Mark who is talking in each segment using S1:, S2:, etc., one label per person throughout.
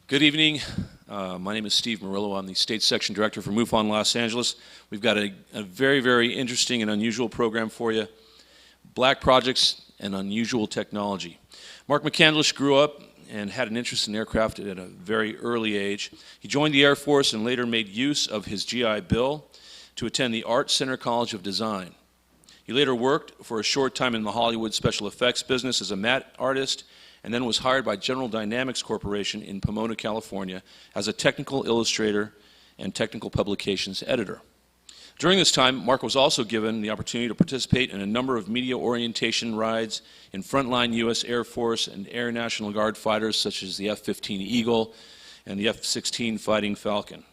S1: Good evening. My name is Steve Murillo. I'm the State Section Director for MUFON Los Angeles. We've got a very, very interesting and unusual program for you. Black projects and unusual technology. Mark McCandlish grew up and had an interest in aircraft at a very early age. He joined the Air Force and later made use of his GI Bill to attend the Art Center College of Design. He later worked for a short time in the Hollywood special effects business as a matte artist, and then was hired by General Dynamics Corporation in Pomona, California, as a technical illustrator and technical publications editor. During this time, Mark was also given the opportunity to participate in a number of media orientation rides in frontline U.S. Air Force and Air National Guard fighters such as the F-15 Eagle and the F-16 Fighting Falcon.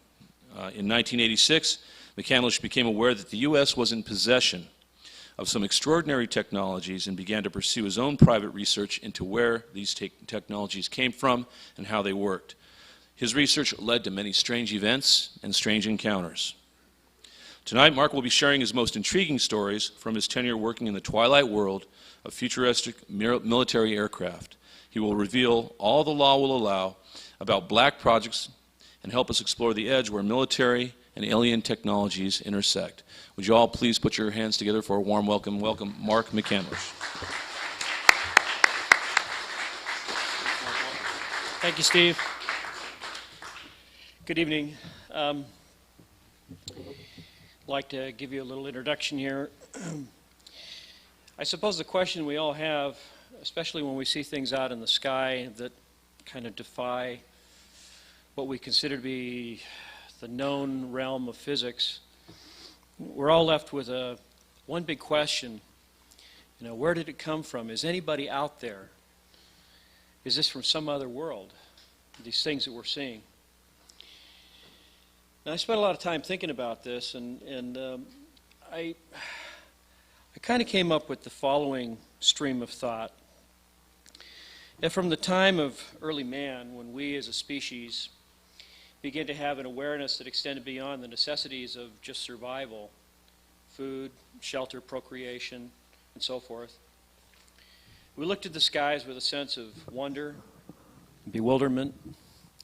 S1: In 1986, McCandlish became aware that the U.S. was in possession of some extraordinary technologies and began to pursue his own private research into where these technologies came from and how they worked. His research led to many strange events and strange encounters. Tonight, Mark will be sharing his most intriguing stories from his tenure working in the twilight world of futuristic military aircraft. He will reveal all the law will allow about black projects and help us explore the edge where military and alien technologies intersect. Would you all please put your hands together for a warm welcome? Welcome, Mark McCandlish.
S2: Thank you, Steve. Good evening. I'd like to give you a little introduction here. I suppose the question we all have, especially when we see things out in the sky that kind of defy what we consider to be the known realm of physics, we're all left with one big question. You know, where did it come from? Is anybody out there? Is this from some other world? These things that we're seeing. And I spent a lot of time thinking about this, and I kind of came up with the following stream of thought. That from the time of early man, when we as a species began to have an awareness that extended beyond the necessities of just survival, food, shelter, procreation, and so forth, we looked at the skies with a sense of wonder, bewilderment,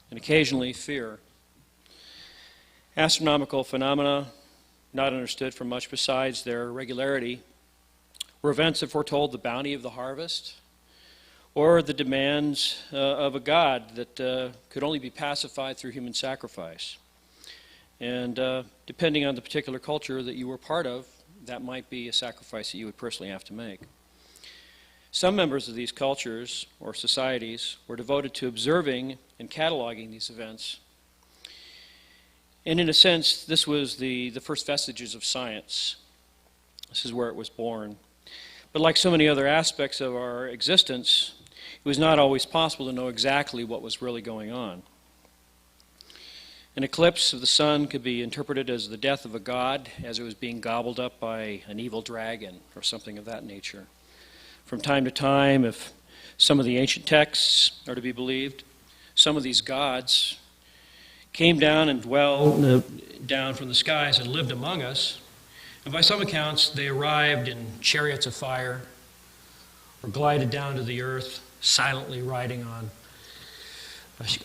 S2: and occasionally fear. Astronomical phenomena, not understood for much besides their regularity, were events that foretold the bounty of the harvest or the demands of a god that could only be pacified through human sacrifice. And depending on the particular culture that you were part of, that might be a sacrifice that you would personally have to make. Some members of these cultures or societies were devoted to observing and cataloging these events. And in a sense, this was the first vestiges of science. This is where it was born. But like so many other aspects of our existence, it was not always possible to know exactly what was really going on. An eclipse of the sun could be interpreted as the death of a god as it was being gobbled up by an evil dragon or something of that nature. From time to time, if some of the ancient texts are to be believed, some of these gods came down and dwelled down from the skies and lived among us. And by some accounts, they arrived in chariots of fire or glided down to the earth, silently riding on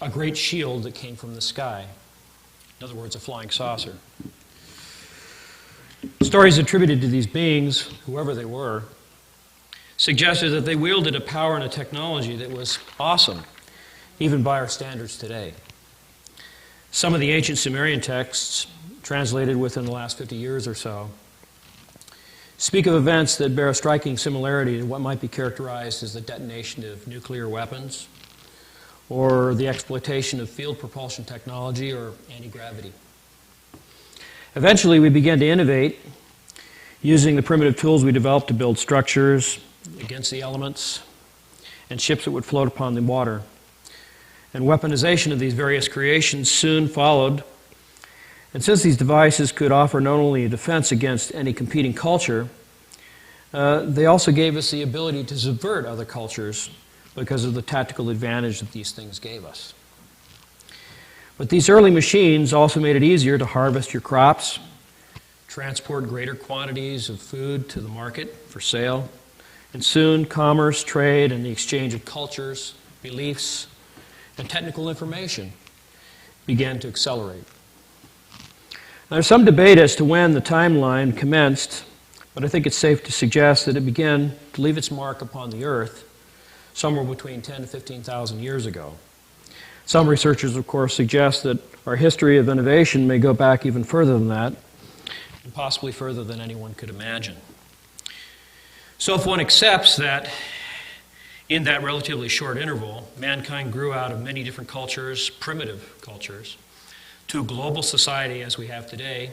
S2: a great shield that came from the sky. In other words, a flying saucer. Stories attributed to these beings, whoever they were, suggested that they wielded a power and a technology that was awesome, even by our standards today. Some of the ancient Sumerian texts, translated within the last 50 years or so, speak of events that bear a striking similarity to what might be characterized as the detonation of nuclear weapons or the exploitation of field propulsion technology or anti-gravity. Eventually, we began to innovate using the primitive tools we developed to build structures against the elements and ships that would float upon the water. And weaponization of these various creations soon followed. And since these devices could offer not only a defense against any competing culture, they also gave us the ability to subvert other cultures because of the tactical advantage that these things gave us. But these early machines also made it easier to harvest your crops, transport greater quantities of food to the market for sale, and soon commerce, trade, and the exchange of cultures, beliefs, and technical information began to accelerate. Now, there's some debate as to when the timeline commenced, but I think it's safe to suggest that it began to leave its mark upon the Earth somewhere between 10 to 15,000 years ago. Some researchers, of course, suggest that our history of innovation may go back even further than that, and possibly further than anyone could imagine. So if one accepts that in that relatively short interval, mankind grew out of many different cultures, primitive cultures, to a global society as we have today,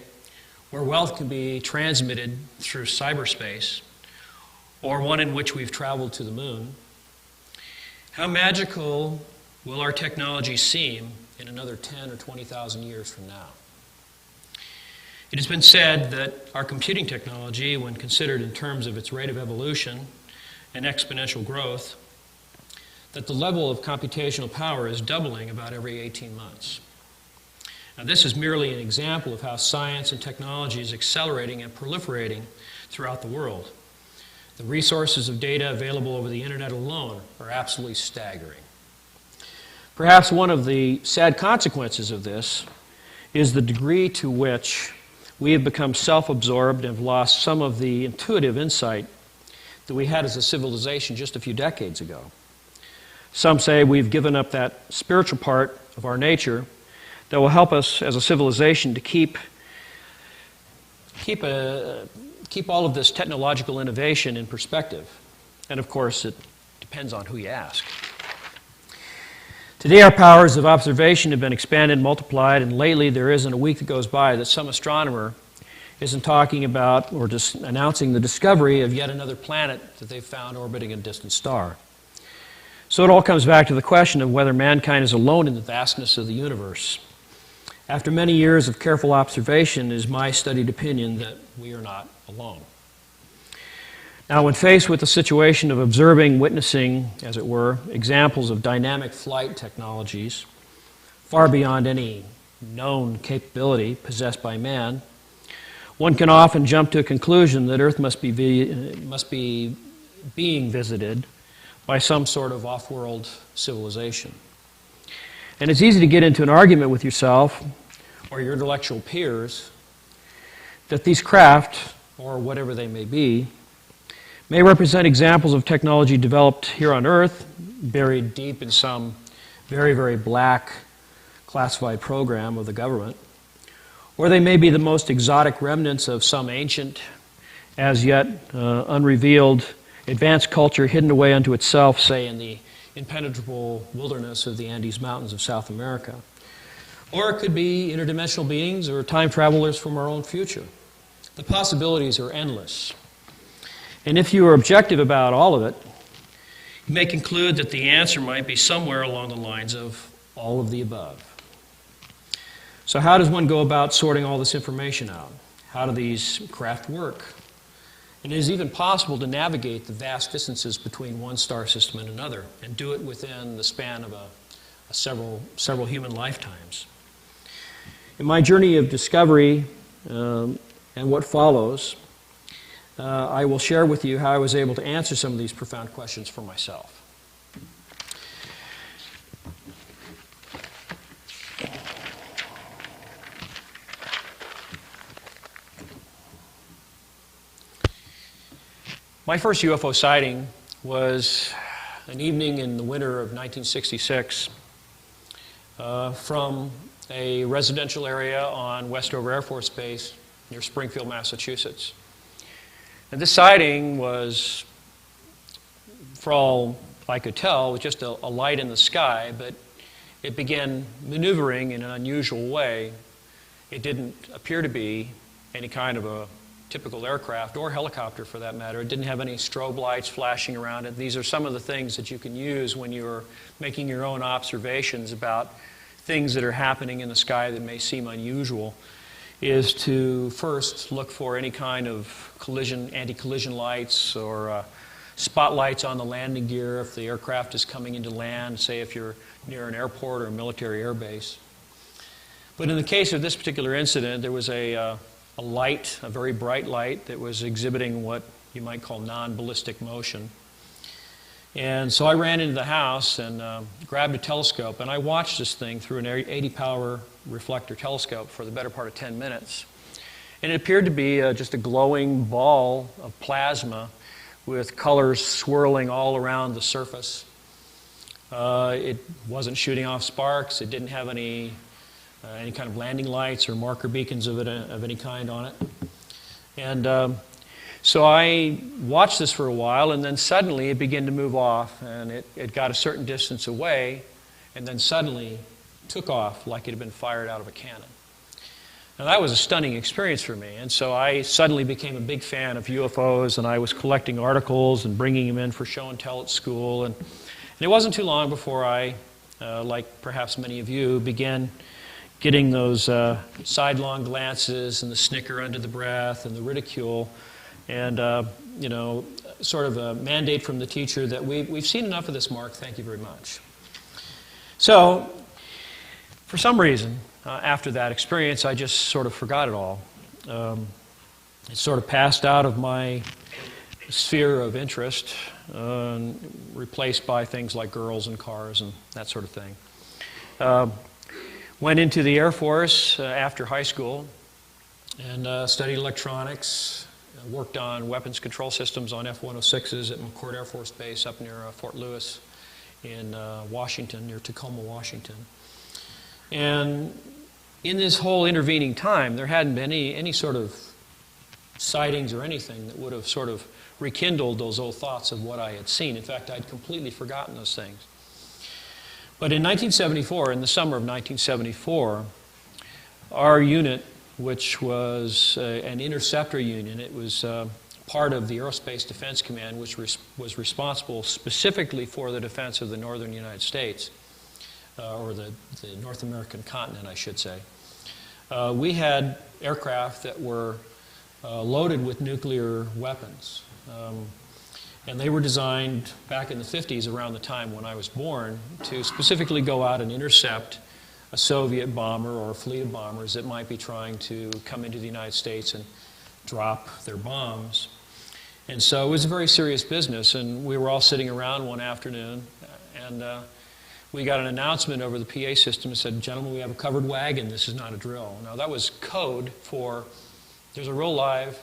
S2: where wealth can be transmitted through cyberspace, or one in which we've traveled to the moon, how magical will our technology seem in another 10 or 20,000 years from now? It has been said that our computing technology, when considered in terms of its rate of evolution and exponential growth, that the level of computational power is doubling about every 18 months. Now, this is merely an example of how science and technology is accelerating and proliferating throughout the world. The resources of data available over the internet alone are absolutely staggering. Perhaps one of the sad consequences of this is the degree to which we have become self-absorbed and have lost some of the intuitive insight that we had as a civilization just a few decades ago. Some say we've given up that spiritual part of our nature that will help us as a civilization to keep all of this technological innovation in perspective. And of course, it depends on who you ask. Today, our powers of observation have been expanded, multiplied, and lately there isn't a week that goes by that some astronomer isn't talking about or just announcing the discovery of yet another planet that they've found orbiting a distant star. So it all comes back to the question of whether mankind is alone in the vastness of the universe. After many years of careful observation, it is my studied opinion that we are not alone. Now, when faced with the situation of observing, witnessing, as it were, examples of dynamic flight technologies, far beyond any known capability possessed by man, one can often jump to a conclusion that Earth must be being visited by some sort of off-world civilization. And it's easy to get into an argument with yourself or your intellectual peers that these craft, or whatever they may be, may represent examples of technology developed here on Earth, buried deep in some very, very black classified program of the government, or they may be the most exotic remnants of some ancient, as yet unrevealed, advanced culture hidden away unto itself, say in the impenetrable wilderness of the Andes Mountains of South America. Or it could be interdimensional beings or time travelers from our own future. The possibilities are endless. And if you are objective about all of it, you may conclude that the answer might be somewhere along the lines of all of the above. So how does one go about sorting all this information out? How do these craft work? And it is even possible to navigate the vast distances between one star system and another and do it within the span of several human lifetimes. In my journey of discovery and what follows, I will share with you how I was able to answer some of these profound questions for myself. My first UFO sighting was an evening in the winter of 1966 from a residential area on Westover Air Force Base near Springfield, Massachusetts. And this sighting was, for all I could tell, was just a light in the sky, but it began maneuvering in an unusual way. It didn't appear to be any kind of a typical aircraft or helicopter for that matter. It didn't have any strobe lights flashing around it. These are some of the things that you can use when you're making your own observations about things that are happening in the sky that may seem unusual, is to first look for any kind of anti-collision lights or spotlights on the landing gear if the aircraft is coming into land, say if you're near an airport or a military air base. But in the case of this particular incident, there was a light, a very bright light that was exhibiting what you might call non-ballistic motion. And so I ran into the house and grabbed a telescope, and I watched this thing through an 80-power reflector telescope for the better part of 10 minutes. And it appeared to be just a glowing ball of plasma with colors swirling all around the surface. It wasn't shooting off sparks. It didn't have any kind of landing lights or marker beacons of any kind on it. And so I watched this for a while, and then suddenly it began to move off, and it got a certain distance away, and then suddenly took off like it had been fired out of a cannon. Now that was a stunning experience for me, and so I suddenly became a big fan of UFOs, and I was collecting articles and bringing them in for show and tell at school, and it wasn't too long before I, like perhaps many of you, began getting those sidelong glances and the snicker under the breath and the ridicule, and sort of a mandate from the teacher that we've seen enough of this, Mark, thank you very much. So, for some reason, after that experience, I just sort of forgot it all. It sort of passed out of my sphere of interest, replaced by things like girls and cars and that sort of thing. Went into the Air Force after high school and studied electronics, worked on weapons control systems on F-106s at McCord Air Force Base up near Fort Lewis in Washington, near Tacoma, Washington. And in this whole intervening time, there hadn't been any sort of sightings or anything that would have sort of rekindled those old thoughts of what I had seen. In fact, I'd completely forgotten those things. But in 1974, in the summer of 1974, our unit, which was an interceptor unit, it was part of the Aerospace Defense Command, which was responsible specifically for the defense of the northern United States, or the North American continent, I should say. We had aircraft that were loaded with nuclear weapons. And they were designed back in the 50s, around the time when I was born, to specifically go out and intercept a Soviet bomber or a fleet of bombers that might be trying to come into the United States and drop their bombs. And so it was a very serious business, and we were all sitting around one afternoon, and we got an announcement over the PA system that said, "Gentlemen, we have a covered wagon. This is not a drill." Now that was code for there's a real live,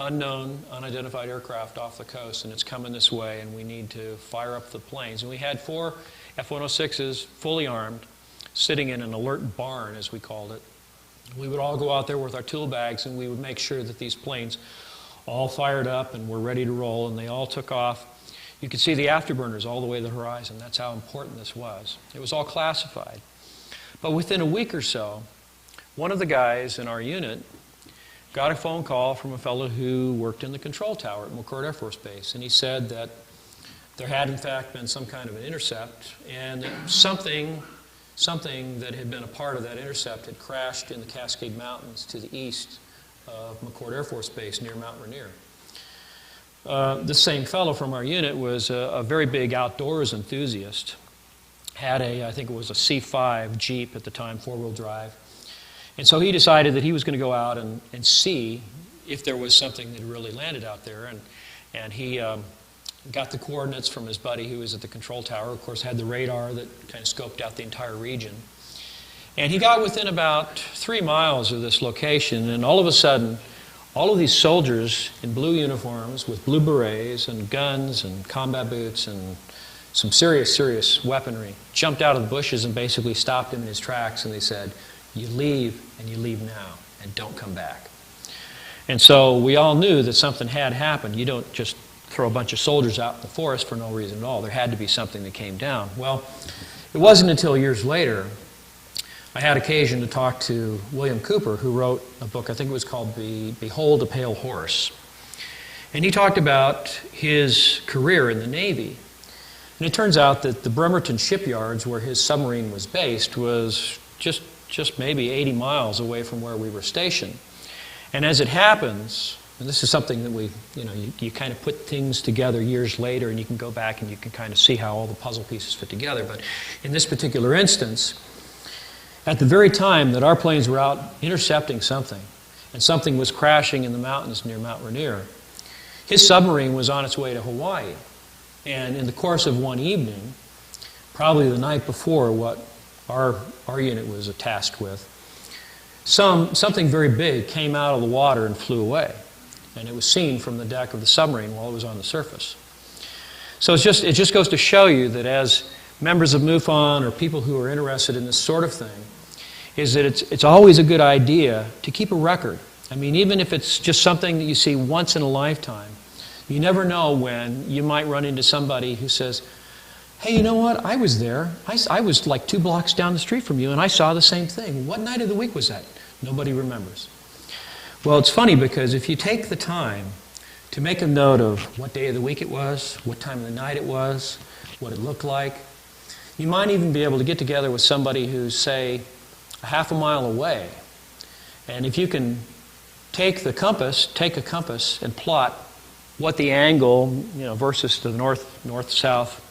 S2: unknown, unidentified aircraft off the coast, and it's coming this way, and we need to fire up the planes. And we had 4 F-106s, fully armed, sitting in an alert barn, as we called it. We would all go out there with our tool bags, and we would make sure that these planes all fired up and were ready to roll, and they all took off. You could see the afterburners all the way to the horizon. That's how important this was. It was all classified. But within a week or so, one of the guys in our unit got a phone call from a fellow who worked in the control tower at McCord Air Force Base, and he said that there had in fact been some kind of an intercept, and that something that had been a part of that intercept had crashed in the Cascade Mountains to the east of McCord Air Force Base near Mount Rainier. This same fellow from our unit was a very big outdoors enthusiast, had I think it was a C5 Jeep at the time, 4-wheel drive. And so he decided that he was going to go out and see if there was something that really landed out there. And he got the coordinates from his buddy who was at the control tower, of course had the radar that kind of scoped out the entire region. And he got within about 3 miles of this location, and all of a sudden, all of these soldiers in blue uniforms with blue berets and guns and combat boots and some serious, serious weaponry jumped out of the bushes and basically stopped him in his tracks, and they said, "You leave, and you leave now, and don't come back." And so we all knew that something had happened. You don't just throw a bunch of soldiers out in the forest for no reason at all. There had to be something that came down. Well, it wasn't until years later I had occasion to talk to William Cooper, who wrote a book, I think it was called Behold a Pale Horse. And he talked about his career in the Navy. And it turns out that the Bremerton shipyards, where his submarine was based, was just maybe 80 miles away from where we were stationed. And as it happens, and this is something that you kind of put things together years later, and you can go back and you can kind of see how all the puzzle pieces fit together. But in this particular instance, at the very time that our planes were out intercepting something, and something was crashing in the mountains near Mount Rainier, his submarine was on its way to Hawaii.
S3: And in the course of one evening, probably the night before what our unit was tasked with, something very big came out of the water and flew away. And it was seen from the deck of the submarine while it was on the surface. So it just goes to show you that as members of MUFON or people who are interested in this sort of thing, is that it's always a good idea to keep a record. I mean, even if it's just something that you see once in a lifetime, you never know when you might run into somebody who says, hey, you know what, I was there. I was like 2 blocks down the street from you and I saw the same thing. What night of the week was that? Nobody remembers. Well, it's funny because if you take the time to make a note of what day of the week it was, what time of the night it was, what it looked like, you might even be able to get together with somebody who's, say, a half a mile away. And if you can take a compass and plot what the angle, versus to the north-south,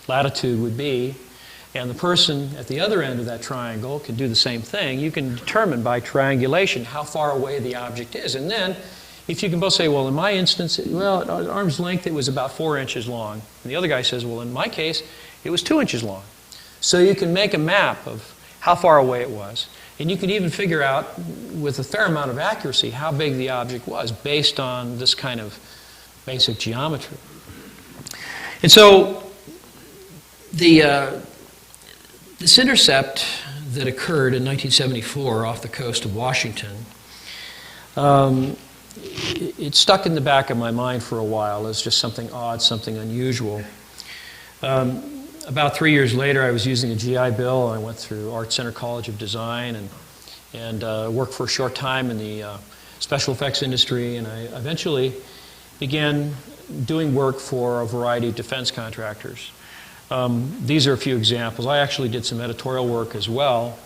S3: latitude would be, and the person at the other end of that triangle can do the same thing, you can determine by triangulation how far away the object is. And then, if you can both say, well, in my instance, well, at arm's length, it was about 4 inches long. And the other guy says, well, in my case, it was 2 inches long. So you can make a map of how far away it was. And you can even figure out, with a fair amount of accuracy, how big the object was based on this kind of basic geometry. And so this intercept that occurred in 1974 off the coast of Washington, it stuck in the back of my mind for a while as just something odd, something unusual. About 3 years later, I was using a GI Bill. I went through Art Center College of Design and worked for a short time in the special effects industry, and I eventually began doing work for a variety of defense contractors. These are a few examples. I actually did some editorial work as well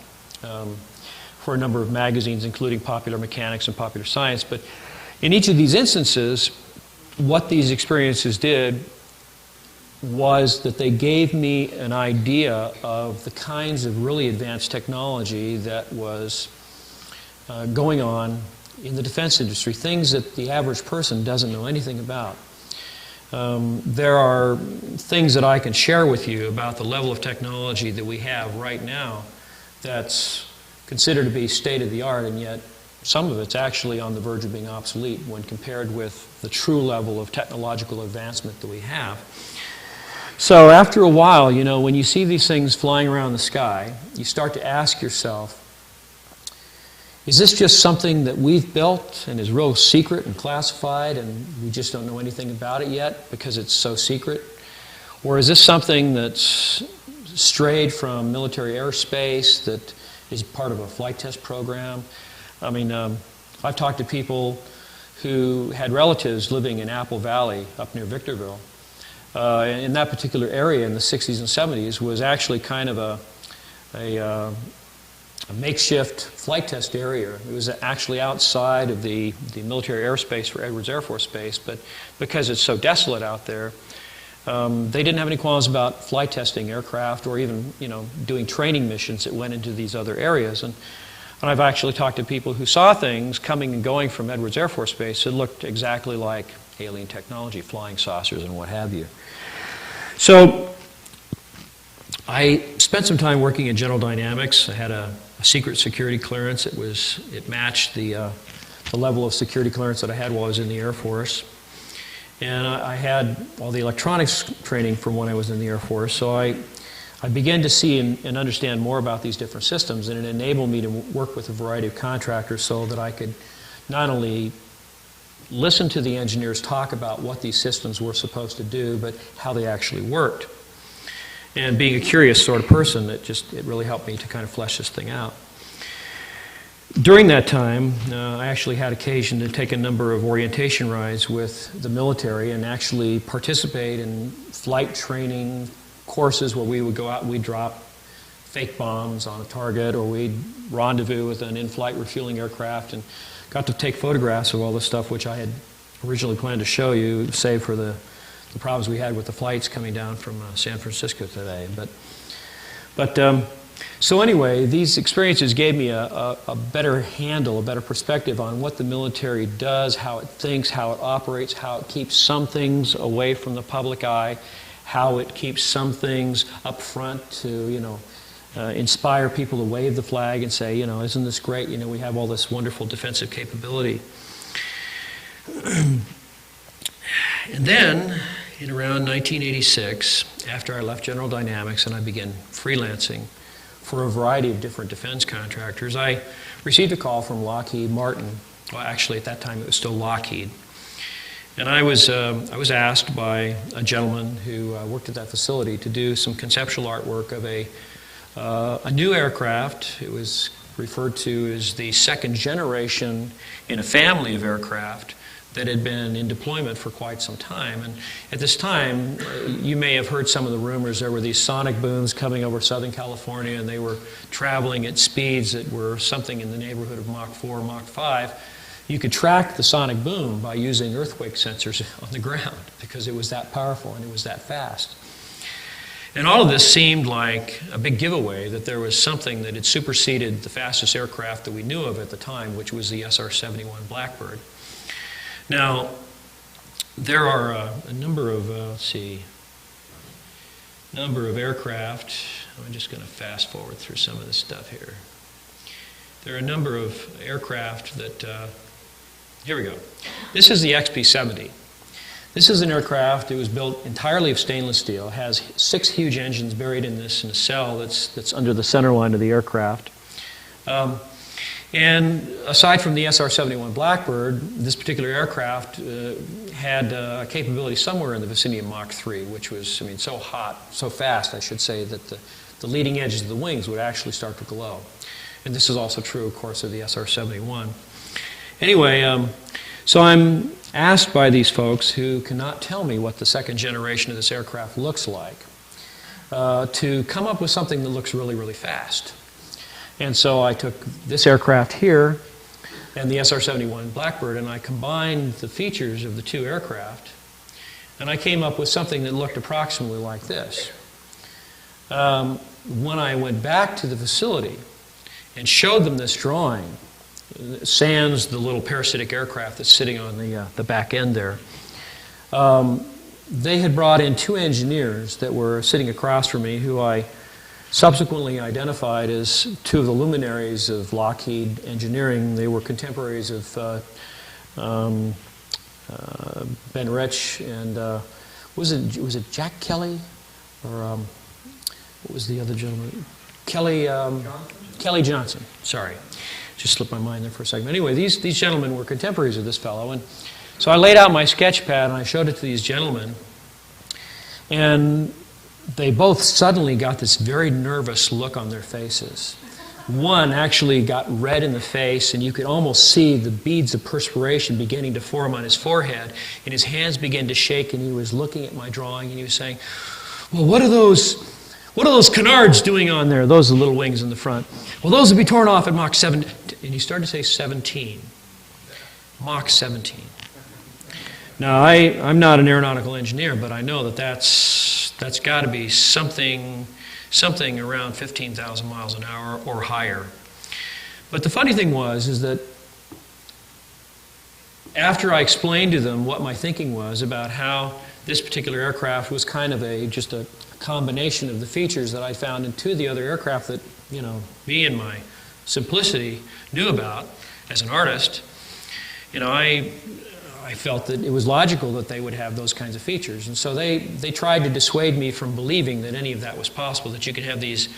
S3: for a number of magazines, including Popular Mechanics and Popular Science. But in each of these instances, what these experiences did was that they gave me an idea of the kinds of really advanced technology that was going on in the defense industry, things that the average person doesn't know anything about. There are things that I can share with you about the level of technology that we have right now that's considered to be state-of-the-art, and yet some of it's actually on the verge of being obsolete when compared with the true level of technological advancement that we have. So after a while, when you see these things flying around the sky, you start to ask yourself, is this just something that we've built and is real secret and classified and we just don't know anything about it yet because it's so secret? Or is this something that's strayed from military airspace that is part of a flight test program? I mean, I've talked to people who had relatives living in Apple Valley up near Victorville. In that particular area in the 60s and 70s was actually kind of a makeshift flight test area. It was actually outside of the military airspace for Edwards Air Force Base, but because it's so desolate out there, they didn't have any qualms about flight testing aircraft or even doing training missions that went into these other areas. And I've actually talked to people who saw things coming and going from Edwards Air Force Base that looked exactly like alien technology, flying saucers and what have you. So I spent some time working in General Dynamics. I had a secret security clearance. It matched the level of security clearance that I had while I was in the Air Force. And I had all the electronics training from when I was in the Air Force. So I began to see and understand more about these different systems, and it enabled me to work with a variety of contractors so that I could not only listen to the engineers talk about what these systems were supposed to do, but how they actually worked. And being a curious sort of person, it really helped me to kind of flesh this thing out. During that time, I actually had occasion to take a number of orientation rides with the military and actually participate in flight training courses where we would go out and we'd drop fake bombs on a target, or we'd rendezvous with an in-flight refueling aircraft, and got to take photographs of all this stuff, which I had originally planned to show you, save for the problems we had with the flights coming down from San Francisco today. But So anyway, these experiences gave me a better handle, a better perspective on what the military does, how it thinks, how it operates, how it keeps some things away from the public eye, how it keeps some things up front to, inspire people to wave the flag and say, isn't this great? We have all this wonderful defensive capability. And then, in around 1986, after I left General Dynamics and I began freelancing for a variety of different defense contractors, I received a call from Lockheed Martin. Well, actually, at that time, it was still Lockheed. And I was asked by a gentleman who worked at that facility to do some conceptual artwork of a new aircraft. It was referred to as the second generation in a family of aircraft that had been in deployment for quite some time. And at this time, you may have heard some of the rumors. There were these sonic booms coming over Southern California, and they were traveling at speeds that were something in the neighborhood of Mach 4, Mach 5. You could track the sonic boom by using earthquake sensors on the ground because it was that powerful and it was that fast. And all of this seemed like a big giveaway that there was something that had superseded the fastest aircraft that we knew of at the time, which was the SR-71 Blackbird. Now, there are a number of, number of aircraft. I'm just going to fast forward through some of this stuff here. There are a number of aircraft that, here we go. This is the XP-70. This is an aircraft. It was built entirely of stainless steel. It has 6 huge engines buried in this in a cell that's under the center line of the aircraft. And aside from the SR-71 Blackbird, this particular aircraft had a capability somewhere in the vicinity of Mach 3, which was, so hot, so fast, I should say, that the leading edges of the wings would actually start to glow. And this is also true, of course, of the SR-71. Anyway, so I'm asked by these folks who cannot tell me what the second generation of this aircraft looks like to come up with something that looks really, really fast. And so I took this aircraft here and the SR-71 Blackbird, and I combined the features of the two aircraft, and I came up with something that looked approximately like this. When I went back to the facility and showed them this drawing, sans the little parasitic aircraft that's sitting on the back end there, they had brought in 2 engineers that were sitting across from me who I subsequently identified as 2 of the luminaries of Lockheed engineering. They were contemporaries of Ben Rich and was it Jack Kelly or what was the other gentleman? Kelly Johnson. Sorry, just slipped my mind there for a second. Anyway, these gentlemen were contemporaries of this fellow, and so I laid out my sketch pad and I showed it to these gentlemen, and they both suddenly got this very nervous look on their faces. One actually got red in the face, and you could almost see the beads of perspiration beginning to form on his forehead, and his hands began to shake, and he was looking at my drawing, and he was saying, well, what are those canards doing on there? Those are the little wings in the front. Well, those would be torn off at Mach 7. And he started to say 17. Mach 17. Now, I'm not an aeronautical engineer, but I know that's got to be something around 15,000 miles an hour or higher. But the funny thing is that after I explained to them what my thinking was about how this particular aircraft was kind of just a combination of the features that I found in 2 of the other aircraft that, me and my simplicity knew about as an artist, I felt that it was logical that they would have those kinds of features. And so they tried to dissuade me from believing that any of that was possible, that you could have these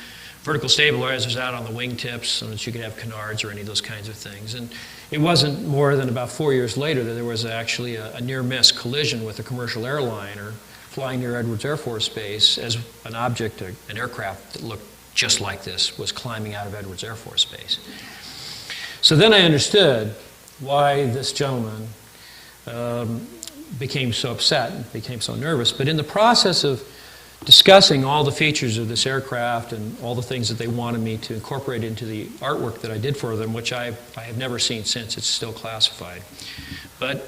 S3: vertical stabilizers out on the wingtips so that you could have canards or any of those kinds of things. And it wasn't more than about 4 years later that there was actually a near-miss collision with a commercial airliner flying near Edwards Air Force Base as an object, an aircraft that looked just like this was climbing out of Edwards Air Force Base. So then I understood why this gentleman became so upset and became so nervous. But in the process of discussing all the features of this aircraft and all the things that they wanted me to incorporate into the artwork that I did for them, which I have never seen since, it's still classified. But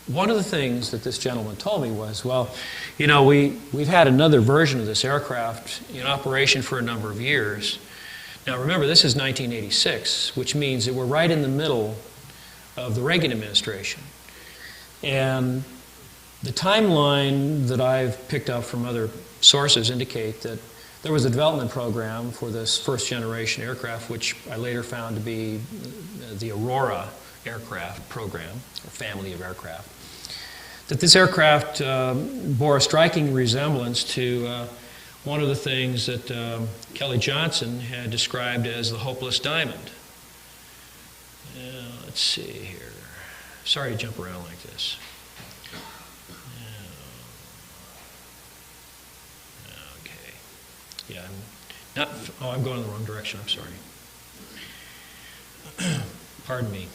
S3: one of the things that this gentleman told me was, well, you know, we've had another version of this aircraft in operation for a number of years. Now remember, this is 1986, which means that we're right in the middle of the Reagan administration. And the timeline that I've picked up from other sources indicate that there was a development program for this first generation aircraft, which I later found to be the Aurora aircraft program, or family of aircraft. That this aircraft bore a striking resemblance to one of the things that Kelly Johnson had described as the hopeless diamond. Let's see here. Sorry to jump around like this. Okay. Yeah, I'm going in the wrong direction. I'm sorry. Pardon me.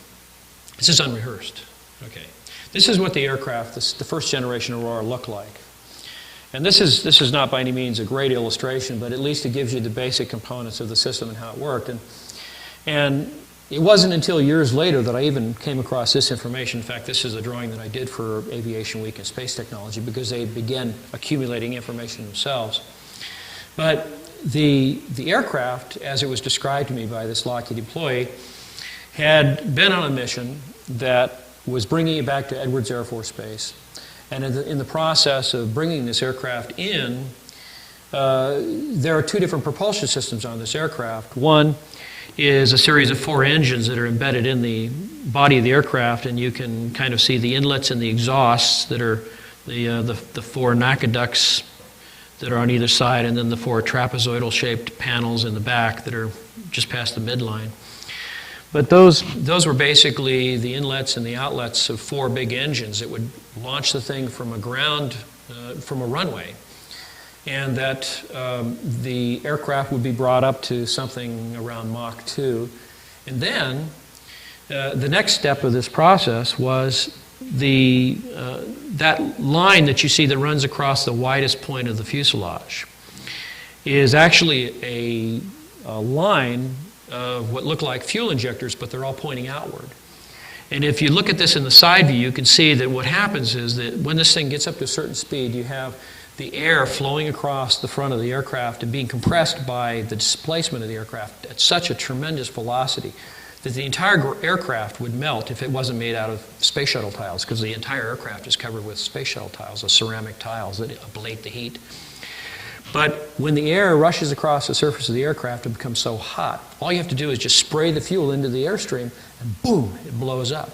S3: This is unrehearsed. Okay. This is what the aircraft, the first generation Aurora, looked like. And this is not by any means a great illustration, but at least it gives you the basic components of the system and how it worked. And it wasn't until years later that I even came across this information. In fact, this is a drawing that I did for Aviation Week and Space Technology because they began accumulating information themselves. But the aircraft, as it was described to me by this Lockheed employee, had been on a mission that was bringing it back to Edwards Air Force Base. And in the process of bringing this aircraft in, there are two different propulsion systems on this aircraft. One is a series of 4 engines that are embedded in the body of the aircraft, and you can kind of see the inlets and the exhausts that are the 4 nacoducts that are on either side, and then the 4 trapezoidal-shaped panels in the back that are just past the midline. But those were basically the inlets and the outlets of 4 big engines that would launch the thing from a runway. And that the aircraft would be brought up to something around Mach 2. And then the next step of this process was that line that you see that runs across the widest point of the fuselage is actually a line of what look like fuel injectors, but they're all pointing outward. And if you look at this in the side view, you can see that what happens is that when this thing gets up to a certain speed, you have the air flowing across the front of the aircraft and being compressed by the displacement of the aircraft at such a tremendous velocity that the entire aircraft would melt if it wasn't made out of space shuttle tiles, because the entire aircraft is covered with space shuttle tiles, the ceramic tiles that ablate the heat. But when the air rushes across the surface of the aircraft and becomes so hot, all you have to do is just spray the fuel into the airstream and boom, it blows up.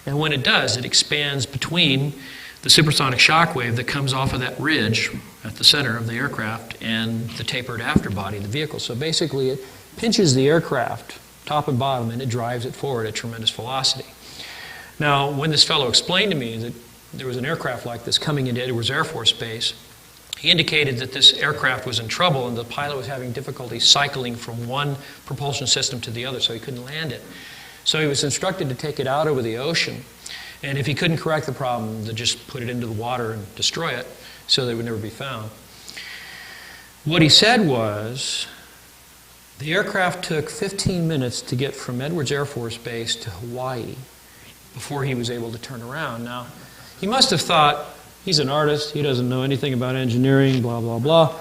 S3: And when it does, it expands between the supersonic shock wave that comes off of that ridge at the center of the aircraft and the tapered afterbody of the vehicle. So basically it pinches the aircraft top and bottom and it drives it forward at tremendous velocity. Now, when this fellow explained to me that there was an aircraft like this coming into Edwards Air Force Base, he indicated that this aircraft was in trouble and the pilot was having difficulty cycling from one propulsion system to the other, so he couldn't land it. So he was instructed to take it out over the ocean, and if he couldn't correct the problem, to just put it into the water and destroy it so that it would never be found. What he said was, the aircraft took 15 minutes to get from Edwards Air Force Base to Hawaii before he was able to turn around. Now, he must have thought, he's an artist, he doesn't know anything about engineering, blah, blah, blah.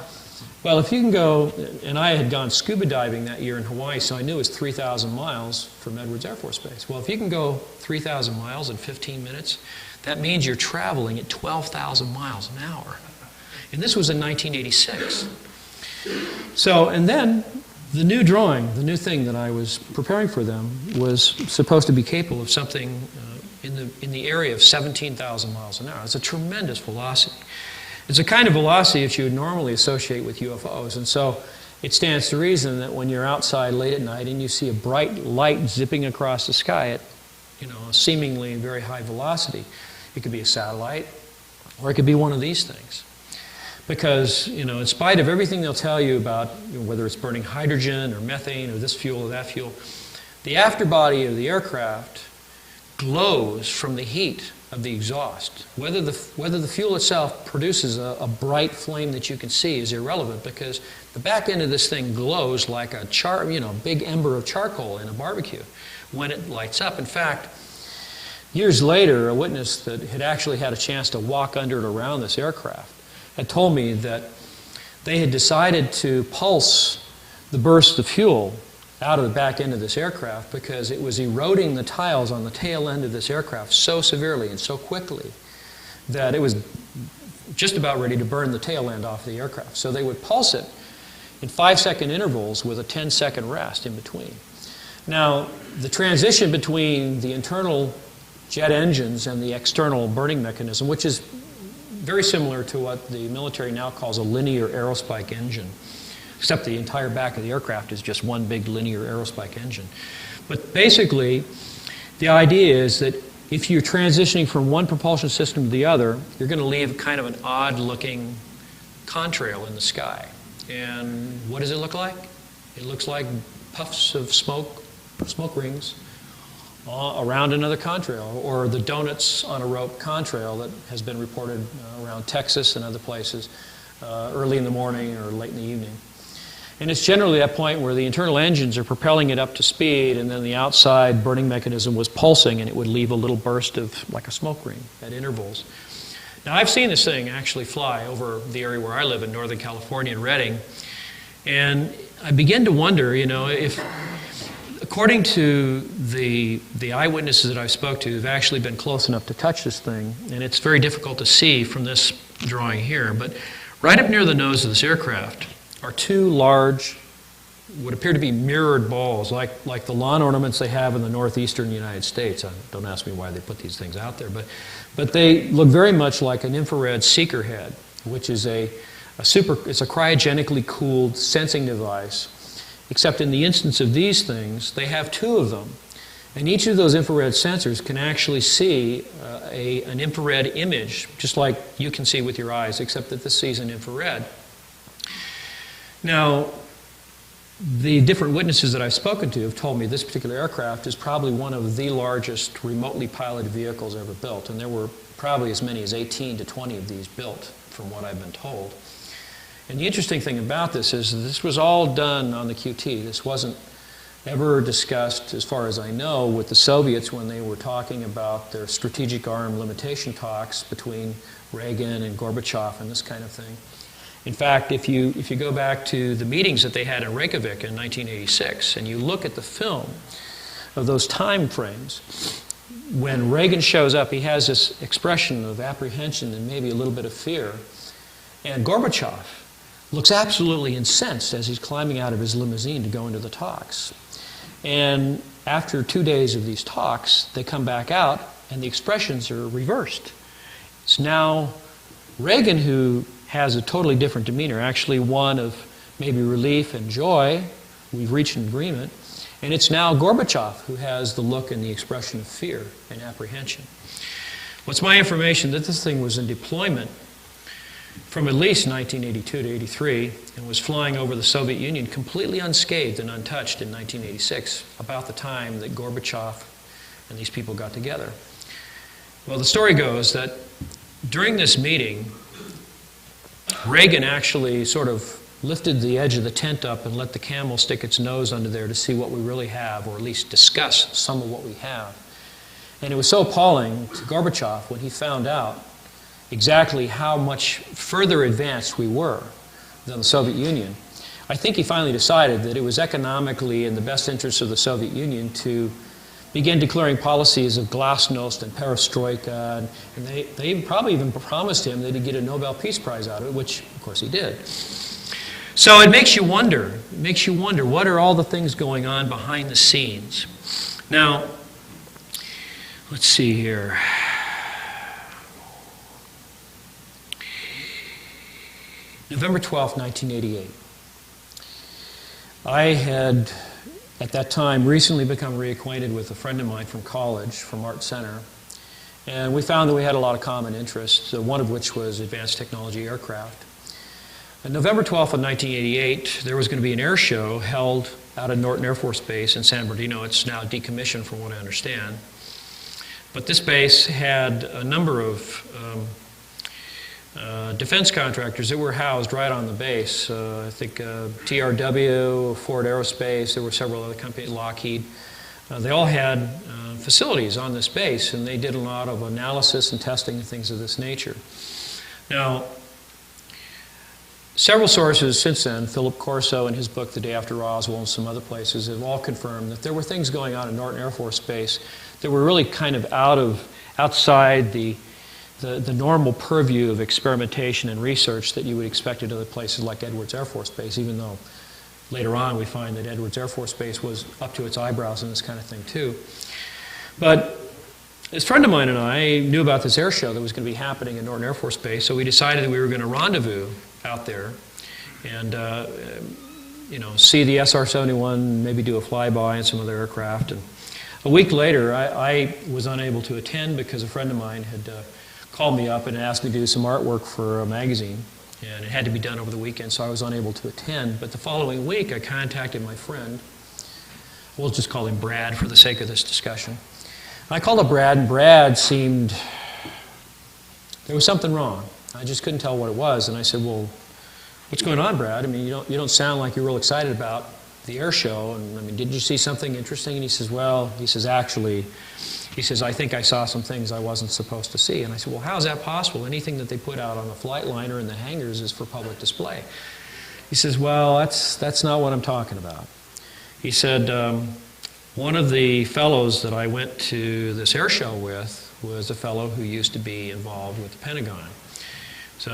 S3: Well, if you can go, and I had gone scuba diving that year in Hawaii, so I knew it was 3,000 miles from Edwards Air Force Base. Well, if you can go 3,000 miles in 15 minutes, that means you're traveling at 12,000 miles an hour. And this was in 1986. So, and then the new drawing, the new thing that I was preparing for them was supposed to be capable of something in the area of 17,000 miles an hour. It's a tremendous velocity. It's a kind of velocity that you would normally associate with UFOs, and so it stands to reason that when you're outside late at night and you see a bright light zipping across the sky at, a seemingly very high velocity, it could be a satellite or it could be one of these things. Because, in spite of everything they'll tell you about whether it's burning hydrogen or methane or this fuel or that fuel, the afterbody of the aircraft glows from the heat of the exhaust. Whether the fuel itself produces a bright flame that you can see is irrelevant, because the back end of this thing glows like a big ember of charcoal in a barbecue when it lights up. In fact, Years later, a witness that had actually had a chance to walk under and around this aircraft had told me that they had decided to pulse the burst of fuel out of the back end of this aircraft because it was eroding the tiles on the tail end of this aircraft so severely and so quickly that it was just about ready to burn the tail end off the aircraft. So they would pulse it in 5-second intervals with a 10-second rest in between. Now, the transition between the internal jet engines and the external burning mechanism, which is very similar to what the military now calls a linear aerospike engine, except the entire back of the aircraft is just one big linear aerospike engine. But basically, the idea is that if you're transitioning from one propulsion system to the other, you're going to leave kind of an odd-looking contrail in the sky. And what does it look like? It looks like puffs of smoke rings around another contrail, or the donuts on a rope contrail that has been reported around Texas and other places early in the morning or late in the evening. And it's generally that point where the internal engines are propelling it up to speed, and then the outside burning mechanism was pulsing, and it would leave a little burst of, like a smoke ring at intervals. Now, I've seen this thing actually fly over the area where I live in Northern California, in Redding, and I begin to wonder, you know, if, according to the eyewitnesses that I spoke to, who've actually been close enough to touch this thing, and it's very difficult to see from this drawing here, but right up near the nose of this aircraft are two large, what appear to be mirrored balls, like the lawn ornaments they have in the northeastern United States. Don't ask me why they put these things out there, but they look very much like an infrared seeker head, which is it's a cryogenically cooled sensing device, except in the instance of these things, they have two of them. And each of those infrared sensors can actually see an infrared image, just like you can see with your eyes, except that this sees an infrared. Now, the different witnesses that I've spoken to have told me this particular aircraft is probably one of the largest remotely piloted vehicles ever built, and there were probably as many as 18 to 20 of these built, from what I've been told. And the interesting thing about this is that this was all done on the QT. This wasn't ever discussed, as far as I know, with the Soviets when they were talking about their strategic arm limitation talks between Reagan and Gorbachev and this kind of thing. In fact, if you go back to the meetings that they had in Reykjavik in 1986, and you look at the film of those time frames, when Reagan shows up, he has this expression of apprehension and maybe a little bit of fear. And Gorbachev looks absolutely incensed as he's climbing out of his limousine to go into the talks. And after 2 days of these talks, they come back out, and the expressions are reversed. It's now Reagan who has a totally different demeanor, actually one of maybe relief and joy. We've reached an agreement. And it's now Gorbachev who has the look and the expression of fear and apprehension. What's my information? That this thing was in deployment from at least 1982 to 83 and was flying over the Soviet Union completely unscathed and untouched in 1986, about the time that Gorbachev and these people got together. Well, the story goes that during this meeting, Reagan actually sort of lifted the edge of the tent up and let the camel stick its nose under there to see what we really have, or at least discuss some of what we have. And it was so appalling to Gorbachev when he found out exactly how much further advanced we were than the Soviet Union. I think he finally decided that it was economically in the best interest of the Soviet Union to begin declaring policies of glasnost and perestroika, and they probably even promised him that he'd get a Nobel Peace Prize out of it, which of course he did. So it makes you wonder, what are all the things going on behind the scenes? Now, let's see here. November 12th, 1988. I had, at that time, recently become reacquainted with a friend of mine from college, from Art Center, and we found that we had a lot of common interests, one of which was advanced technology aircraft. On November 12th of 1988, there was going to be an air show held out at Norton Air Force Base in San Bernardino. It's now decommissioned from what I understand. But this base had a number of defense contractors that were housed right on the base. I think TRW, Ford Aerospace, there were several other companies, Lockheed. they all had facilities on this base, and they did a lot of analysis and testing and things of this nature. Now, several sources since then, Philip Corso in his book The Day After Roswell and some other places, have all confirmed that there were things going on in Norton Air Force Base that were really kind of outside the normal purview of experimentation and research that you would expect at other places like Edwards Air Force Base, even though later on we find that Edwards Air Force Base was up to its eyebrows in this kind of thing too. But this friend of mine and I knew about this air show that was going to be happening at Norton Air Force Base, so we decided that we were going to rendezvous out there and see the SR-71, maybe do a flyby and some other aircraft. And a week later, I was unable to attend because a friend of mine had called me up and asked me to do some artwork for a magazine, and it had to be done over the weekend, so I was unable to attend. But the following week, I contacted my friend. We'll just call him Brad for the sake of this discussion. I called up Brad, and Brad seemed, there was something wrong. I just couldn't tell what it was, and I said, well, what's going on, Brad? I mean, you don't sound like you're real excited about the air show, and I mean, did you see something interesting? And he says, well, actually, I think I saw some things I wasn't supposed to see. And I said, well, how is that possible? Anything that they put out on the flight liner in the hangars is for public display. He says, well, that's not what I'm talking about. He said, one of the fellows that I went to this air show with was a fellow who used to be involved with the Pentagon. So,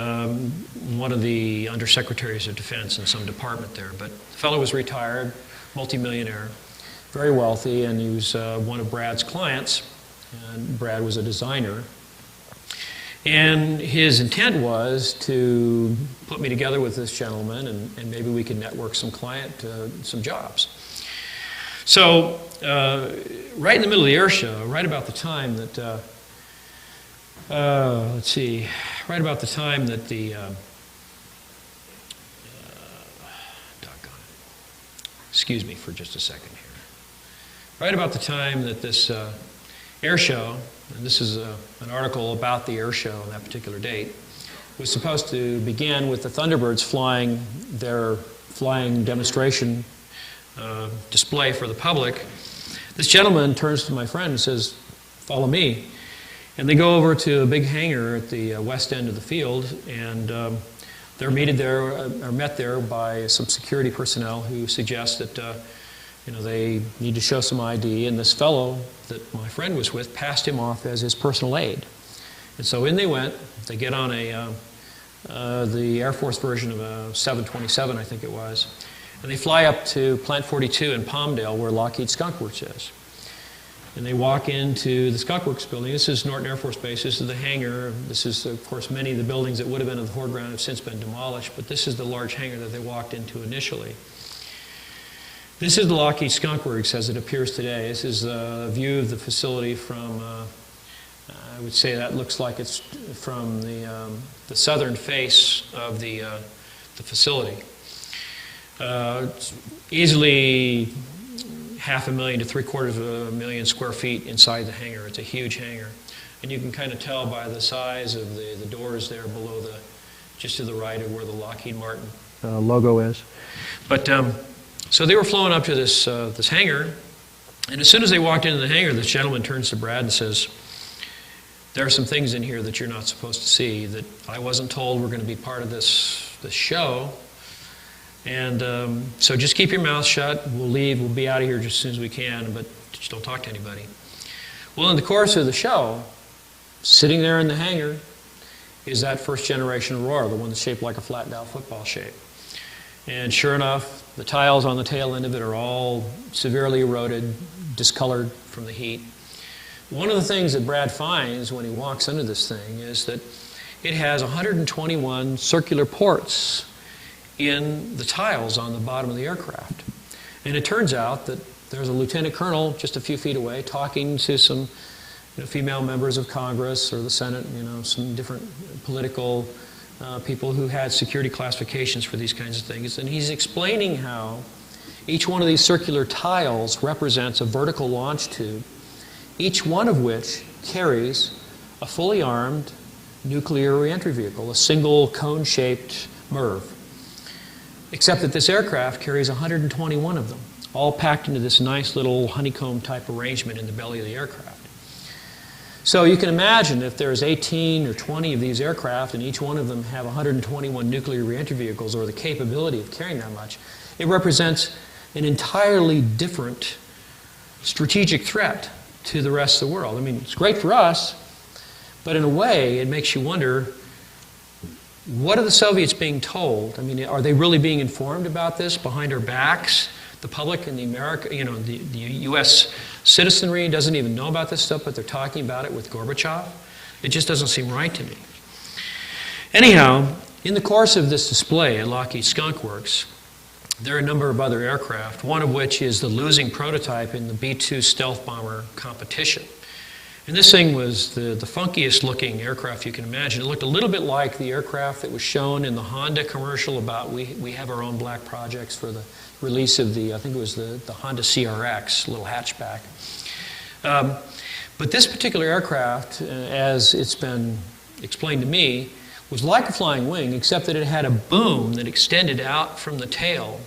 S3: one of the undersecretaries of defense in some department there. But the fellow was retired, multimillionaire, very wealthy, and he was one of Brad's clients. And Brad was a designer. And his intent was to put me together with this gentleman, and maybe we could network some some jobs. So, right in the middle of the air show, right about the time that, right about the time that the, excuse me for just a second here. Right about the time that this air show, and this is an article about the air show on that particular date, was supposed to begin with the Thunderbirds flying their flying demonstration display for the public. This gentleman turns to my friend and says, follow me. And they go over to a big hangar at the west end of the field, and they're met there by some security personnel who suggest that they need to show some ID, and this fellow that my friend was with passed him off as his personal aide. And so in they went. They get on the Air Force version of a 727, I think it was, and they fly up to Plant 42 in Palmdale, where Lockheed Skunk Works is. And they walk into the Skunk Works building. This is Norton Air Force Base. This is the hangar. This is, of course, many of the buildings that would have been in the foreground have since been demolished, but this is the large hangar that they walked into initially. This is the Lockheed Skunk Works as it appears today. This is a view of the facility from, I would say that looks like it's from the southern face of the facility. It's easily 500,000 to 750,000 square feet inside the hangar. It's a huge hangar. And you can kind of tell by the size of the doors there below just to the right of where the Lockheed Martin logo is. But so they were flowing up to this hangar, and as soon as they walked into the hangar, this gentleman turns to Brad and says, there are some things in here that you're not supposed to see, that I wasn't told were going to be part of this show. And so just keep your mouth shut. We'll leave. We'll be out of here just as soon as we can, but just don't talk to anybody. Well, in the course of the show, sitting there in the hangar is that first generation Aurora, the one that's shaped like a flattened out football shape. And sure enough, the tiles on the tail end of it are all severely eroded, discolored from the heat. One of the things that Brad finds when he walks into this thing is that it has 121 circular ports in the tiles on the bottom of the aircraft. And it turns out that there's a lieutenant colonel just a few feet away talking to some female members of Congress or the Senate, some different political people who had security classifications for these kinds of things. And he's explaining how each one of these circular tiles represents a vertical launch tube, each one of which carries a fully armed nuclear reentry vehicle, a single cone-shaped MIRV. Except that this aircraft carries 121 of them, all packed into this nice little honeycomb type arrangement in the belly of the aircraft. So you can imagine if there's 18 or 20 of these aircraft and each one of them have 121 nuclear reentry vehicles or the capability of carrying that much, it represents an entirely different strategic threat to the rest of the world. I mean, it's great for us, but in a way it makes you wonder, what are the Soviets being told? I mean, are they really being informed about this behind our backs? The public and the the U.S. citizenry doesn't even know about this stuff, but they're talking about it with Gorbachev. It just doesn't seem right to me. Anyhow, in the course of this display at Lockheed Skunk Works, there are a number of other aircraft, one of which is the losing prototype in the B-2 stealth bomber competition. And this thing was the funkiest looking aircraft you can imagine. It looked a little bit like the aircraft that was shown in the Honda commercial about we have our own black projects for the release of I think it was the Honda CRX, little hatchback. But this particular aircraft, as it's been explained to me, was like a flying wing, except that it had a boom that extended out from the tail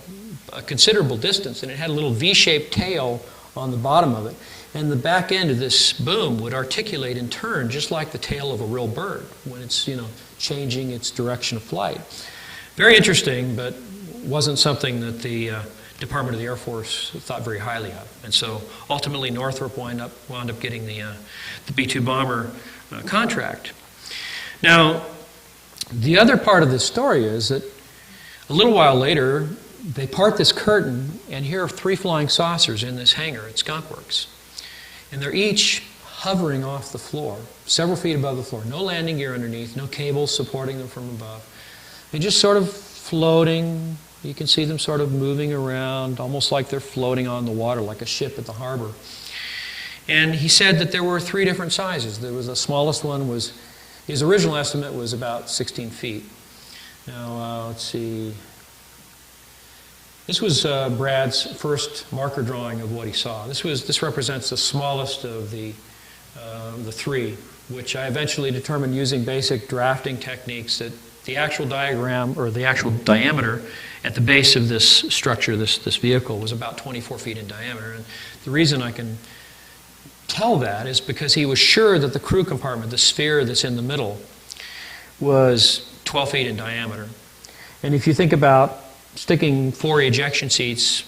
S3: a considerable distance, and it had a little V-shaped tail on the bottom of it. And the back end of this boom would articulate and turn just like the tail of a real bird when it's, changing its direction of flight. Very interesting, but wasn't something that the Department of the Air Force thought very highly of. And so ultimately Northrop wound up getting the B-2 bomber contract. Now, the other part of this story is that a little while later, they part this curtain, and here are 3 flying saucers in this hangar at Skunk Works. And they're each hovering off the floor, several feet above the floor. No landing gear underneath, no cables supporting them from above. They're just sort of floating. You can see them sort of moving around, almost like they're floating on the water, like a ship at the harbor. And he said that there were 3 different sizes. There was the smallest one was, his original estimate was about 16 feet. Now, let's see. This was Brad's first marker drawing of what he saw. This represents the smallest of the 3, which I eventually determined using basic drafting techniques that the actual diagram, or the actual diameter at the base of this structure, this vehicle, was about 24 feet in diameter. And the reason I can tell that is because he was sure that the crew compartment, the sphere that's in the middle, was 12 feet in diameter. And if you think about sticking 4 ejection seats,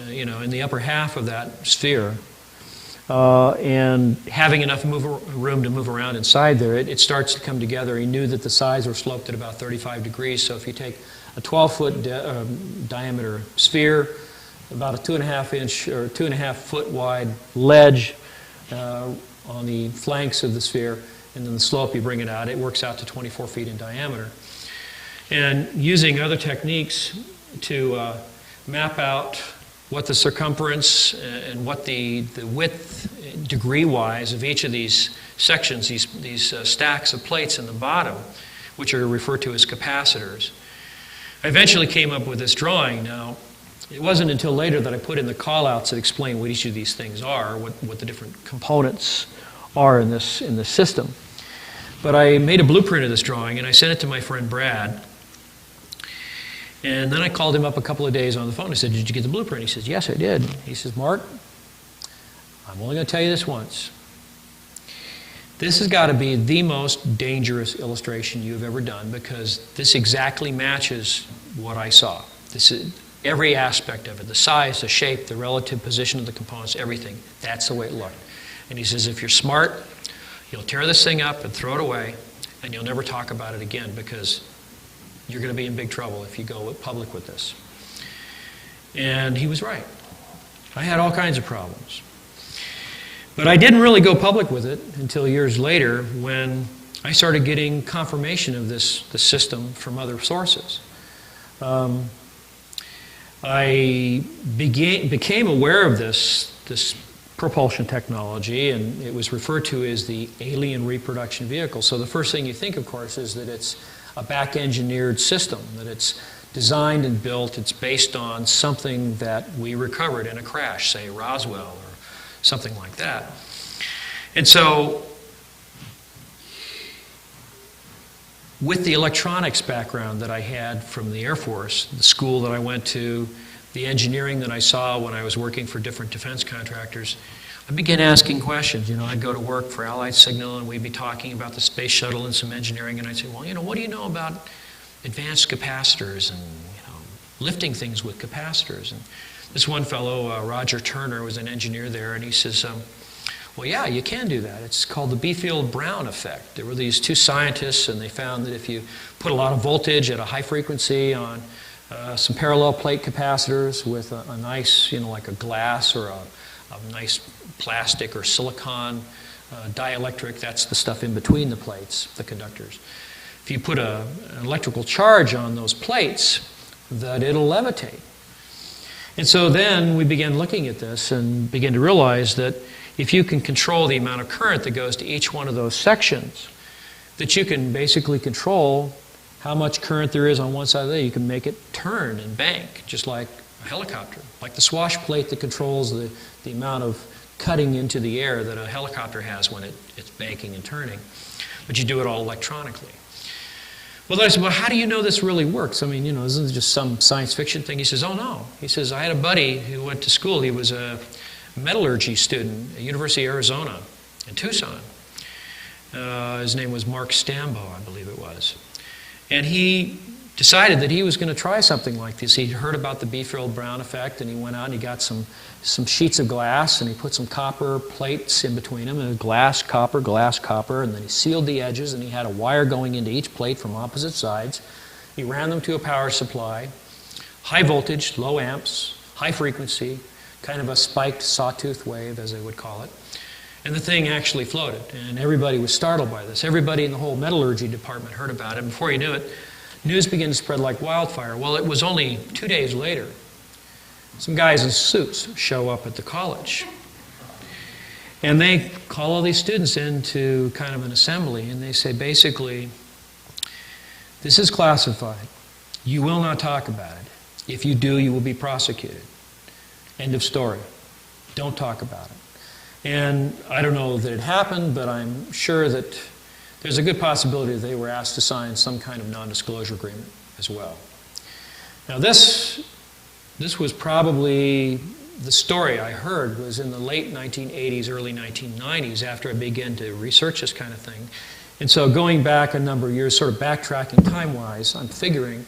S3: in the upper half of that sphere, and having enough room to move around inside there, it starts to come together. He knew that the sides were sloped at about 35 degrees, so if you take a 12-foot diameter sphere, about a 2.5-inch or 2.5-foot wide ledge on the flanks of the sphere, and then the slope, you bring it out, it works out to 24 feet in diameter. And using other techniques to map out what the circumference and what the width degree-wise of each of these sections, these stacks of plates in the bottom, which are referred to as capacitors. I eventually came up with this drawing. Now, it wasn't until later that I put in the call-outs that explain what each of these things are, what the different components are in this system. But I made a blueprint of this drawing, and I sent it to my friend Brad. And then I called him up a couple of days on the phone. I said, "Did you get the blueprint?" He says, "Yes, I did." He says, "Mark, I'm only going to tell you this once. This has got to be the most dangerous illustration you've ever done, because this exactly matches what I saw. This is every aspect of it, the size, the shape, the relative position of the components, everything. That's the way it looked." And he says, "If you're smart, you'll tear this thing up and throw it away, and you'll never talk about it again, because you're going to be in big trouble if you go public with this." And he was right. I had all kinds of problems. But I didn't really go public with it until years later, when I started getting confirmation of this system from other sources. I became aware of this propulsion technology, and it was referred to as the alien reproduction vehicle. So the first thing you think, of course, is that it's a back-engineered system, that it's designed and built, it's based on something that we recovered in a crash, say Roswell or something like that. And so, with the electronics background that I had from the Air Force, the school that I went to, the engineering that I saw when I was working for different defense contractors, I began asking questions. I'd go to work for Allied Signal, and we'd be talking about the space shuttle and some engineering, and I'd say, well, what do you know about advanced capacitors and, lifting things with capacitors? And this one fellow, Roger Turner, was an engineer there, and he says, well, yeah, you can do that. It's called the Biefeld-Brown effect. There were these two scientists, and they found that if you put a lot of voltage at a high frequency on some parallel plate capacitors with a nice, like a glass or a nice plastic or silicon dielectric, that's the stuff in between the plates, the conductors. If you put an electrical charge on those plates, that it'll levitate. And so then we began looking at this and began to realize that if you can control the amount of current that goes to each one of those sections, that you can basically control how much current there is on one side of the, you can make it turn and bank, just like a helicopter, like the swash plate that controls the amount of cutting into the air that a helicopter has when it's banking and turning. But you do it all electronically. Well, I said, well, how do you know this really works? I mean, isn't it just some science fiction thing? He says, oh, no. He says, I had a buddy who went to school. He was a metallurgy student at University of Arizona in Tucson. His name was Mark Stambo, I believe it was. And he decided that he was going to try something like this. He'd heard about the Biefeld-Brown effect, and he went out and he got some sheets of glass, and he put some copper plates in between them, and glass, copper, and then he sealed the edges, and he had a wire going into each plate from opposite sides. He ran them to a power supply, high voltage, low amps, high frequency, kind of a spiked sawtooth wave, as they would call it. And the thing actually floated, and everybody was startled by this. Everybody in the whole metallurgy department heard about it. Before you knew it, news began to spread like wildfire. Well, it was only 2 days later. Some guys in suits show up at the college. And they call all these students into kind of an assembly, and they say, basically, this is classified. You will not talk about it. If you do, you will be prosecuted. End of story. Don't talk about it. And I don't know that it happened, but I'm sure that there's a good possibility that they were asked to sign some kind of non-disclosure agreement as well. Now this was probably, the story I heard was in the late 1980s, early 1990s, after I began to research this kind of thing. And so going back a number of years, sort of backtracking time-wise, I'm figuring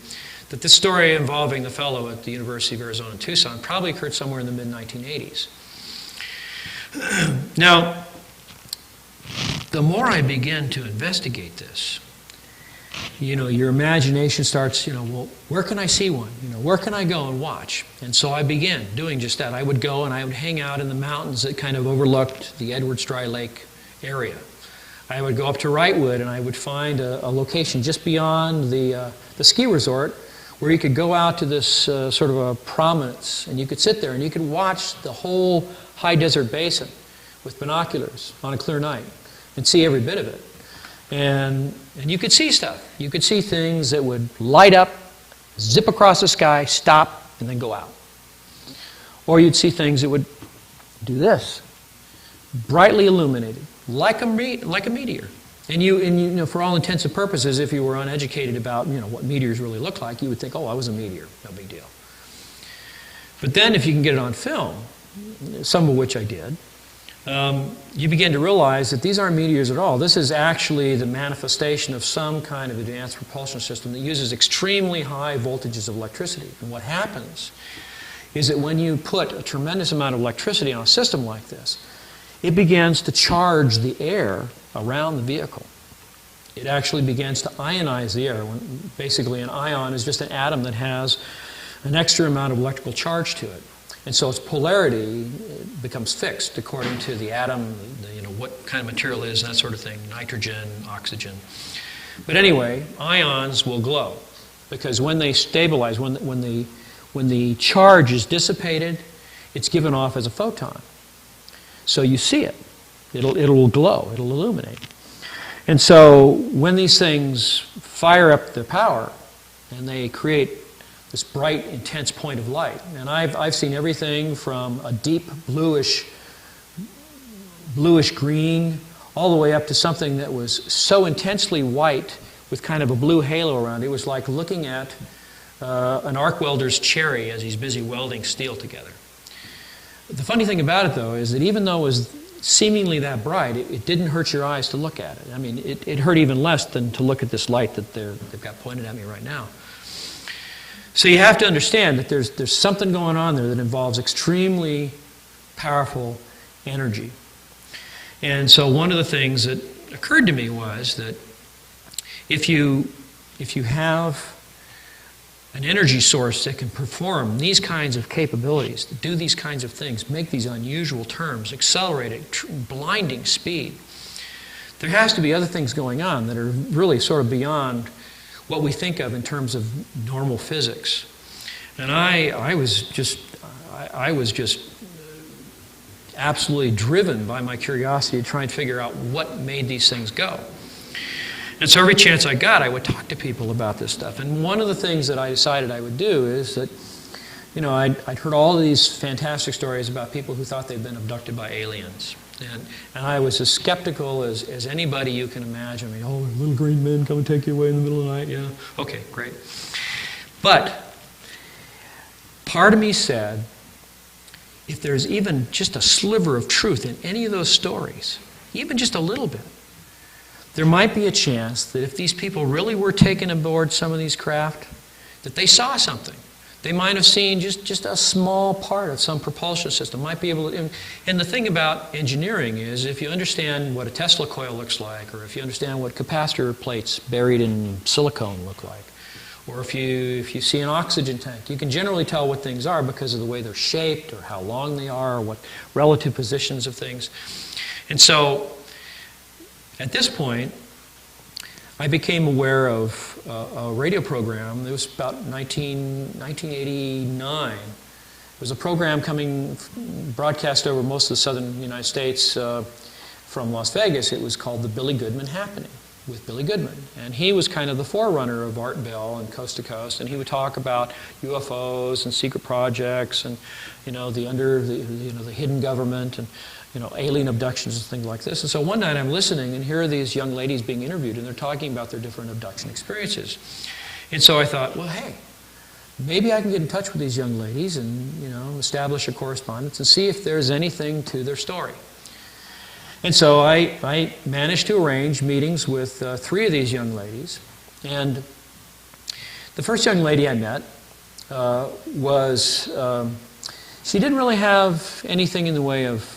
S3: that this story involving the fellow at the University of Arizona in Tucson probably occurred somewhere in the mid-1980s. Now, the more I begin to investigate this, your imagination starts, well, where can I see one? Where can I go and watch? And so I began doing just that. I would go and I would hang out in the mountains that kind of overlooked the Edwards Dry Lake area. I would go up to Wrightwood and I would find a location just beyond the ski resort where you could go out to this sort of a prominence, and you could sit there and you could watch the whole high desert basin with binoculars on a clear night and see every bit of it. And you could see stuff. You could see things that would light up, zip across the sky, stop, and then go out. Or you'd see things that would do this, brightly illuminated, like a meteor. And for all intents and purposes, if you were uneducated about what meteors really look like, you would think, oh, I was a meteor, no big deal. But then if you can get it on film, some of which I did, you begin to realize that these aren't meteors at all. This is actually the manifestation of some kind of advanced propulsion system that uses extremely high voltages of electricity. And what happens is that when you put a tremendous amount of electricity on a system like this, it begins to charge the air around the vehicle. It actually begins to ionize the air. Basically, an ion is just an atom that has an extra amount of electrical charge to it. And so its polarity becomes fixed according to the atom, what kind of material it is, and that sort of thing, nitrogen, oxygen. But anyway, ions will glow because when they stabilize, when the charge is dissipated, it's given off as a photon. So you see it. It'll glow. It'll illuminate. And so when these things fire up their power and they create this bright, intense point of light, and I've seen everything from a deep bluish green all the way up to something that was so intensely white with kind of a blue halo around it. It was like looking at an arc welder's cherry as he's busy welding steel together. The funny thing about it, though, is that even though it was seemingly that bright, it didn't hurt your eyes to look at it. I mean, it hurt even less than to look at this light that they've got pointed at me right now. So you have to understand that there's something going on there that involves extremely powerful energy. And so one of the things that occurred to me was that if you have an energy source that can perform these kinds of capabilities, to do these kinds of things, make these unusual terms, accelerate at blinding speed, there has to be other things going on that are really sort of beyond what we think of in terms of normal physics. And I was just absolutely driven by my curiosity to try and figure out what made these things go. And so every chance I got, I would talk to people about this stuff. And one of the things that I decided I would do is that, you know, I'd heard all of these fantastic stories about people who thought they'd been abducted by aliens. And I was as skeptical as anybody you can imagine. I mean, oh, little green men come and take you away in the middle of the night, yeah. Okay, great. But part of me said, if there's even just a sliver of truth in any of those stories, even just a little bit, there might be a chance that if these people really were taken aboard some of these craft, that they saw something. They might have seen just a small part of some propulsion system. Might be able to, and the thing about engineering is if you understand what a Tesla coil looks like, or if you understand what capacitor plates buried in silicone look like, or if you see an oxygen tank, you can generally tell what things are because of the way they're shaped, or how long they are, or what relative positions of things. And so at this point, I became aware of a radio program. It was about 1989. It was a program broadcast over most of the southern United States from Las Vegas. It was called The Billy Goodman Happening, with Billy Goodman. And he was kind of the forerunner of Art Bell and Coast to Coast. And he would talk about UFOs and secret projects and, you know, the hidden government and, you know, alien abductions and things like this. And so one night I'm listening, and here are these young ladies being interviewed, and they're talking about their different abduction experiences. And so I thought, well, hey, maybe I can get in touch with these young ladies and, you know, establish a correspondence and see if there's anything to their story. And so I managed to arrange meetings with 3 of these young ladies. And the first young lady I met she didn't really have anything in the way of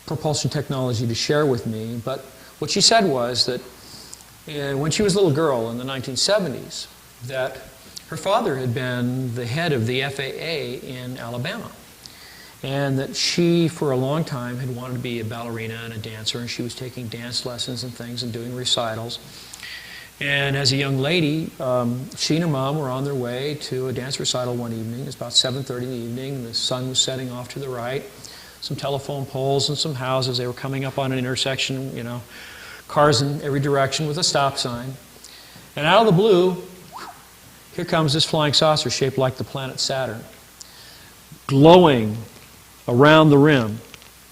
S3: propulsion technology to share with me, but what she said was that when she was a little girl in the 1970s, that her father had been the head of the FAA in Alabama, and that she, for a long time, had wanted to be a ballerina and a dancer, and she was taking dance lessons and things and doing recitals. And as a young lady, she and her mom were on their way to a dance recital one evening. It was about 7:30 in the evening. The sun was setting off to the right. Some telephone poles and some houses. They were coming up on an intersection, you know, cars in every direction with a stop sign. And out of the blue, here comes this flying saucer shaped like the planet Saturn, glowing around the rim,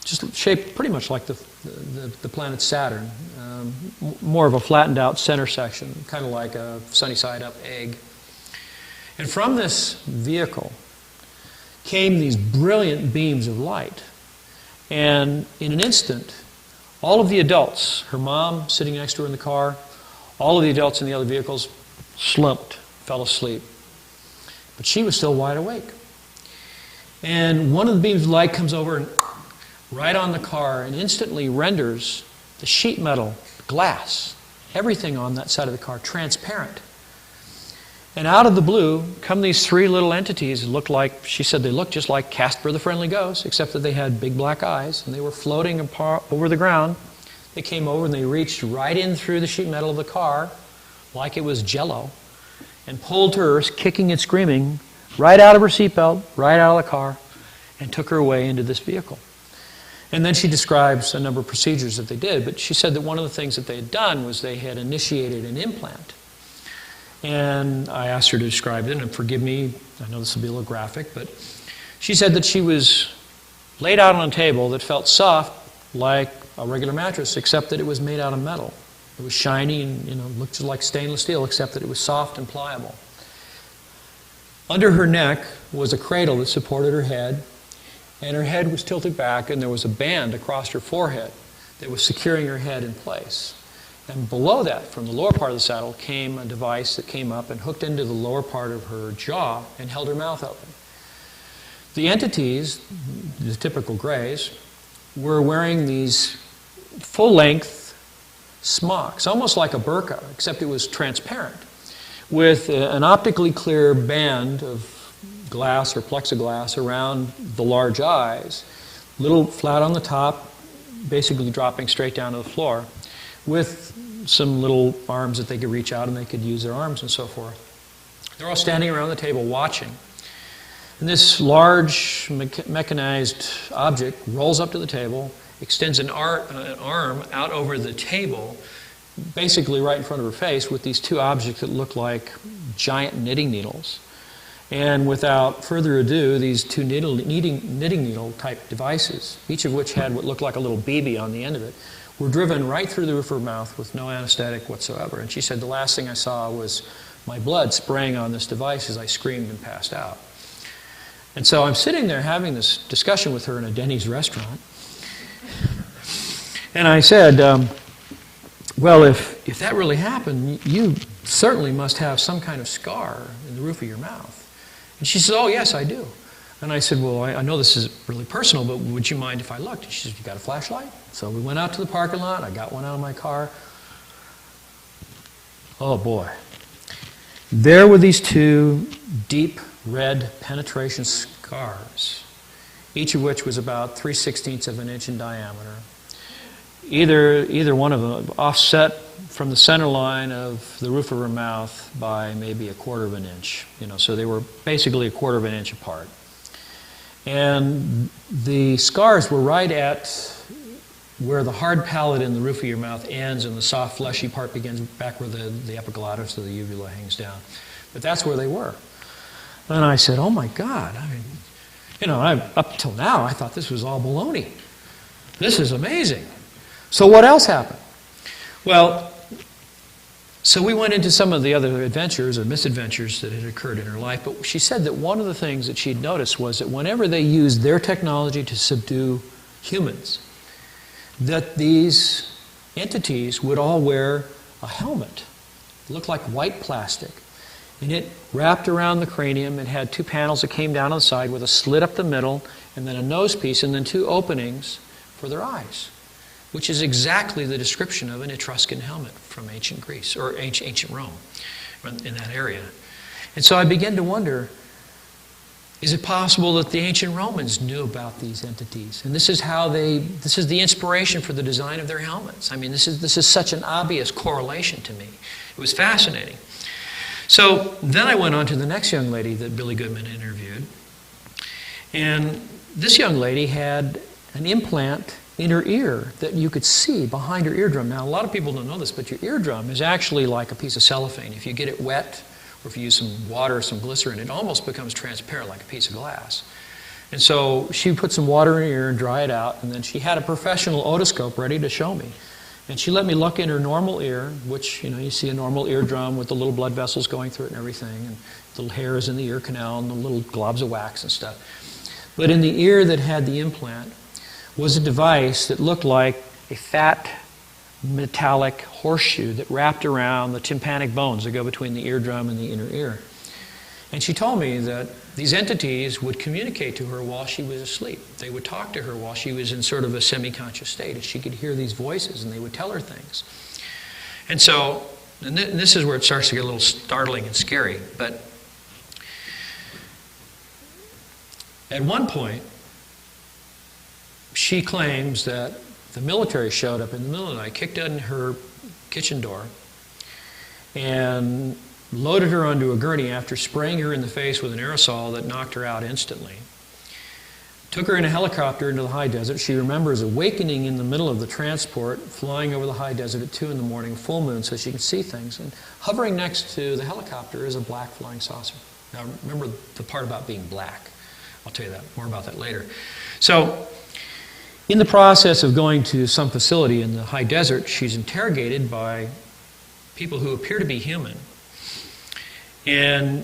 S3: just shaped pretty much like the planet Saturn, more of a flattened out center section, kind of like a sunny side up egg. And from this vehicle came these brilliant beams of light. And in an instant, all of the adults, her mom sitting next to her in the car, all of the adults in the other vehicles slumped, fell asleep. But she was still wide awake. And one of the beams of light comes over and right on the car and instantly renders the sheet metal, glass, everything on that side of the car transparent. And out of the blue come these 3 little entities that looked like, she said they looked just like Casper the Friendly Ghost, except that they had big black eyes, and they were floating over the ground. They came over and they reached right in through the sheet metal of the car, like it was Jell-O, and pulled her, kicking and screaming, right out of her seatbelt, right out of the car, and took her away into this vehicle. And then she describes a number of procedures that they did, but she said that one of the things that they had done was they had initiated an implant. And I asked her to describe it, and forgive me, I know this will be a little graphic, but she said that she was laid out on a table that felt soft like a regular mattress, except that it was made out of metal. It was shiny and, looked just like stainless steel, except that it was soft and pliable. Under her neck was a cradle that supported her head, and her head was tilted back, and there was a band across her forehead that was securing her head in place. And below that, from the lower part of the saddle, came a device that came up and hooked into the lower part of her jaw and held her mouth open. The entities, the typical grays, were wearing these full-length smocks, almost like a burqa, except it was transparent, with an optically clear band of glass or plexiglass around the large eyes, little flat on the top, basically dropping straight down to the floor, with some little arms that they could reach out and they could use their arms and so forth. They're all standing around the table watching. And this large mechanized object rolls up to the table, extends an arm out over the table, basically right in front of her face, with these two objects that look like giant knitting needles. And without further ado, these two knitting needle type devices, each of which had what looked like a little BB on the end of it, were driven right through the roof of her mouth with no anesthetic whatsoever. And she said, the last thing I saw was my blood spraying on this device as I screamed and passed out. And so I'm sitting there having this discussion with her in a Denny's restaurant. And I said, well, if that really happened, you certainly must have some kind of scar in the roof of your mouth. And she says, oh, yes, I do. And I said, well, I know this is really personal, but would you mind if I looked? And she said, you got a flashlight? So we went out to the parking lot. I got one out of my car. Oh, boy. There were these two deep red penetration scars, each of which was about 3/16 of an inch in diameter. Either one of them offset from the center line of the roof of her mouth by maybe 1/4 of an inch. So they were basically 1/4 of an inch apart. And the scars were right at where the hard palate in the roof of your mouth ends and the soft fleshy part begins back where the epiglottis or the uvula hangs down. But that's where they were. And I said, oh my God. I mean, up until now I thought this was all baloney. This is amazing. So what else happened? Well, so we went into some of the other adventures or misadventures that had occurred in her life, but she said that one of the things that she'd noticed was that whenever they used their technology to subdue humans, that these entities would all wear a helmet. It looked like white plastic. And it wrapped around the cranium. It had two panels that came down on the side with a slit up the middle, and then a nose piece, and then two openings for their eyes, which is exactly the description of an Etruscan helmet from ancient Greece, or ancient Rome, in that area. And so I began to wonder, is it possible that the ancient Romans knew about these entities? And this is the inspiration for the design of their helmets. I mean, this is such an obvious correlation to me. It was fascinating. So then I went on to the next young lady that Billy Goodman interviewed. And this young lady had an implant in her ear that you could see behind her eardrum. Now, a lot of people don't know this, but your eardrum is actually like a piece of cellophane. If you get it wet, or if you use some water or some glycerin, it almost becomes transparent like a piece of glass. And so she put some water in her ear and dry it out, and then she had a professional otoscope ready to show me. And she let me look in her normal ear, which, you see a normal eardrum with the little blood vessels going through it and everything, and little hairs in the ear canal and the little globs of wax and stuff. But in the ear that had the implant was a device that looked like a fat metallic horseshoe that wrapped around the tympanic bones that go between the eardrum and the inner ear. And she told me that these entities would communicate to her while she was asleep. They would talk to her while she was in sort of a semi-conscious state, and she could hear these voices, and they would tell her things. And so, and this is where it starts to get a little startling and scary, but at one point, she claims that the military showed up in the middle of the night, kicked in her kitchen door, and loaded her onto a gurney after spraying her in the face with an aerosol that knocked her out instantly. Took her in a helicopter into the high desert. She remembers awakening in the middle of the transport, flying over the high desert at 2 in the morning, full moon, so she could see things. And hovering next to the helicopter is a black flying saucer. Now remember the part about being black. I'll tell you more about that later. So In the process of going to some facility in the high desert, she's interrogated by people who appear to be human and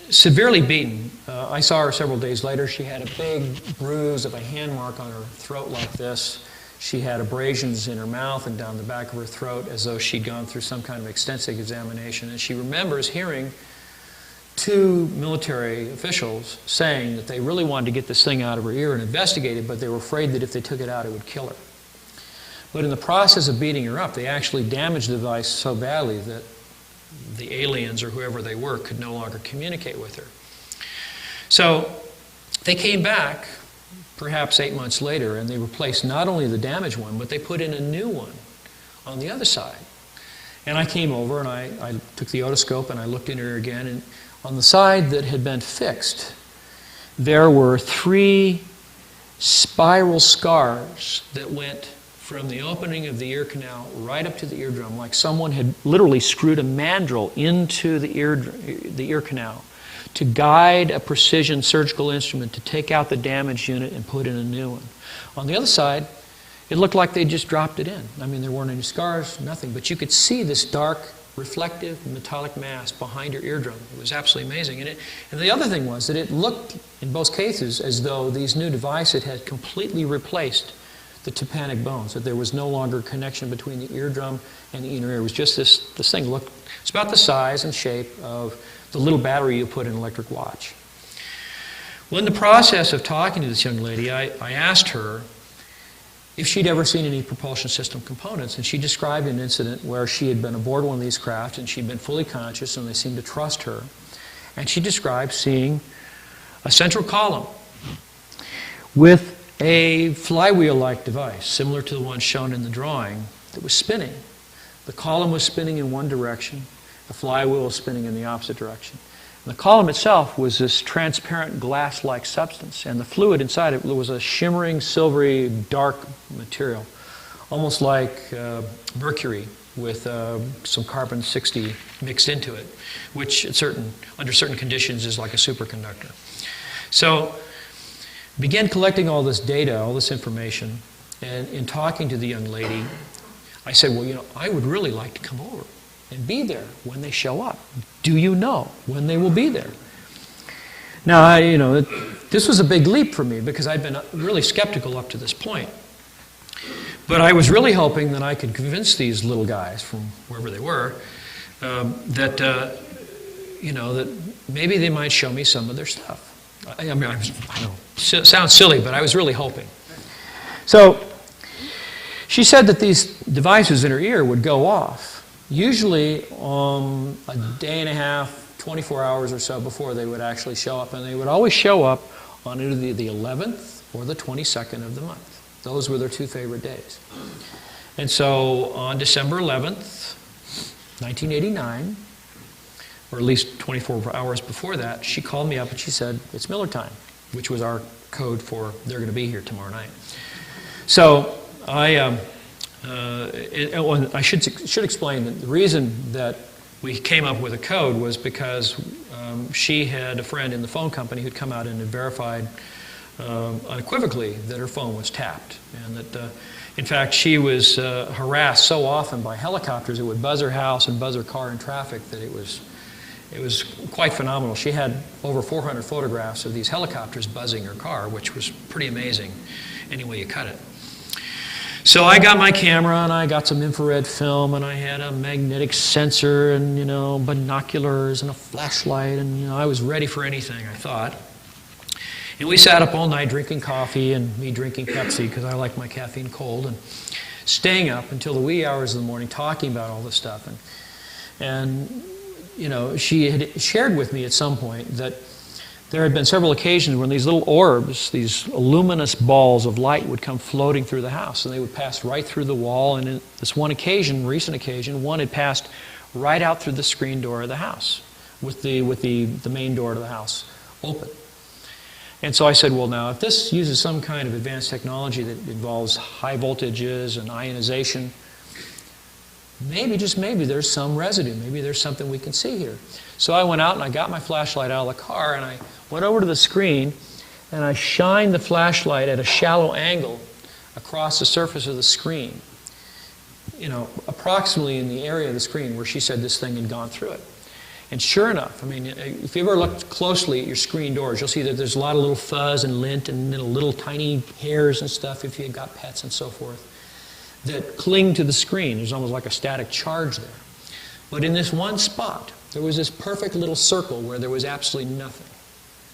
S3: severely beaten. I saw her several days later. She had a big bruise of a hand mark on her throat like this. She had abrasions in her mouth and down the back of her throat as though she'd gone through some kind of extensive examination. And she remembers hearing two military officials saying that they really wanted to get this thing out of her ear and investigate it, but they were afraid that if they took it out, it would kill her. But in the process of beating her up, they actually damaged the device so badly that the aliens or whoever they were could no longer communicate with her. So they came back perhaps 8 months later, and they replaced not only the damaged one, but they put in a new one on the other side. And I came over and I took the otoscope and I looked in her again, and on the side that had been fixed, there were 3 spiral scars that went from the opening of the ear canal right up to the eardrum, like someone had literally screwed a mandrel into the ear canal to guide a precision surgical instrument to take out the damaged unit and put in a new one. On the other side, it looked like they just dropped it in. I mean, there weren't any scars, nothing, but you could see this dark, reflective, metallic mass behind her eardrum. It was absolutely amazing. And the other thing was that it looked, in both cases, as though these new devices had completely replaced the tympanic bones, that there was no longer a connection between the eardrum and the inner ear. It was just this thing. Looked, it's about the size and shape of the little battery you put in an electric watch. Well, in the process of talking to this young lady, I asked her if she'd ever seen any propulsion system components, and she described an incident where she had been aboard one of these craft and she'd been fully conscious and they seemed to trust her. And she described seeing a central column with a flywheel-like device, similar to the one shown in the drawing, that was spinning. The column was spinning in one direction, the flywheel was spinning in the opposite direction. And the column itself was this transparent glass-like substance, and the fluid inside it was a shimmering, silvery, dark material, almost like mercury with some carbon-60 mixed into it, which under certain conditions is like a superconductor. So began collecting all this data, all this information, and in talking to the young lady, I said, well, you know, I would really like to come over and be there when they show up. Do you know when they will be there? Now, this was a big leap for me because I'd been really skeptical up to this point. But I was really hoping that I could convince these little guys from wherever they were that maybe they might show me some of their stuff. I know, it sounds silly, but I was really hoping. So she said that these devices in her ear would go off, usually a day and a half, 24 hours or so before they would actually show up. And they would always show up on either the 11th or the 22nd of the month. Those were their 2 favorite days. And so on December 11th, 1989, or at least 24 hours before that, she called me up and she said, it's Miller time, which was our code for they're going to be here tomorrow night. So I should explain that the reason that we came up with a code was because she had a friend in the phone company who'd come out and had verified unequivocally that her phone was tapped, and that in fact she was harassed so often by helicopters it would buzz her house and buzz her car in traffic that it was quite phenomenal. She had over 400 photographs of these helicopters buzzing her car, which was pretty amazing any way you cut it. So I got my camera and I got some infrared film and I had a magnetic sensor and, binoculars and a flashlight, and, I was ready for anything, I thought. And we sat up all night drinking coffee and me drinking Pepsi because I like my caffeine cold, and staying up until the wee hours of the morning talking about all this stuff. And she had shared with me at some point that there had been several occasions when these little orbs, these luminous balls of light, would come floating through the house, and they would pass right through the wall. And in this one occasion, recent occasion, one had passed right out through the screen door of the house, with the main door to the house open. And so I said, well, now, if this uses some kind of advanced technology that involves high voltages and ionization, maybe, just maybe, there's some residue. Maybe there's something we can see here. So I went out and I got my flashlight out of the car and I went over to the screen and I shined the flashlight at a shallow angle across the surface of the screen, approximately in the area of the screen where she said this thing had gone through it. And sure enough, I mean, if you ever looked closely at your screen doors, you'll see that there's a lot of little fuzz and lint and little tiny hairs and stuff, if you've got pets and so forth, that cling to the screen. There's almost like a static charge there. But in this one spot, there was this perfect little circle where there was absolutely nothing,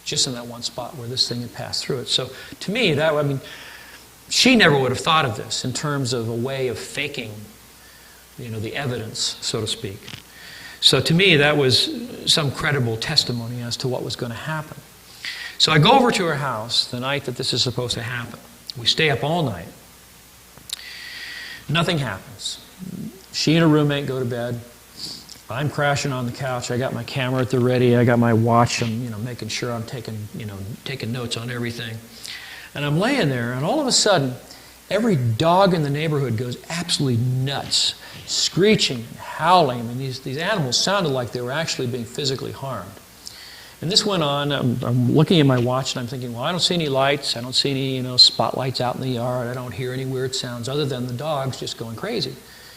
S3: just in that one spot where this thing had passed through it. So to me, she never would have thought of this in terms of a way of faking, the evidence, so to speak. So to me, that was some credible testimony as to what was going to happen. So I go over to her house the night that this is supposed to happen. We stay up all night. Nothing happens. She and her roommate go to bed. I'm crashing on the couch. I got my camera at the ready. I got my watch. I'm making sure I'm taking notes on everything. And I'm laying there, and all of a sudden, every dog in the neighborhood goes absolutely nuts, screeching and howling. I mean, these animals sounded like they were actually being physically harmed. And this went on. I'm looking at my watch, and I'm thinking, well, I don't see any lights. I don't see any, spotlights out in the yard. I don't hear any weird sounds other than the dogs just going crazy.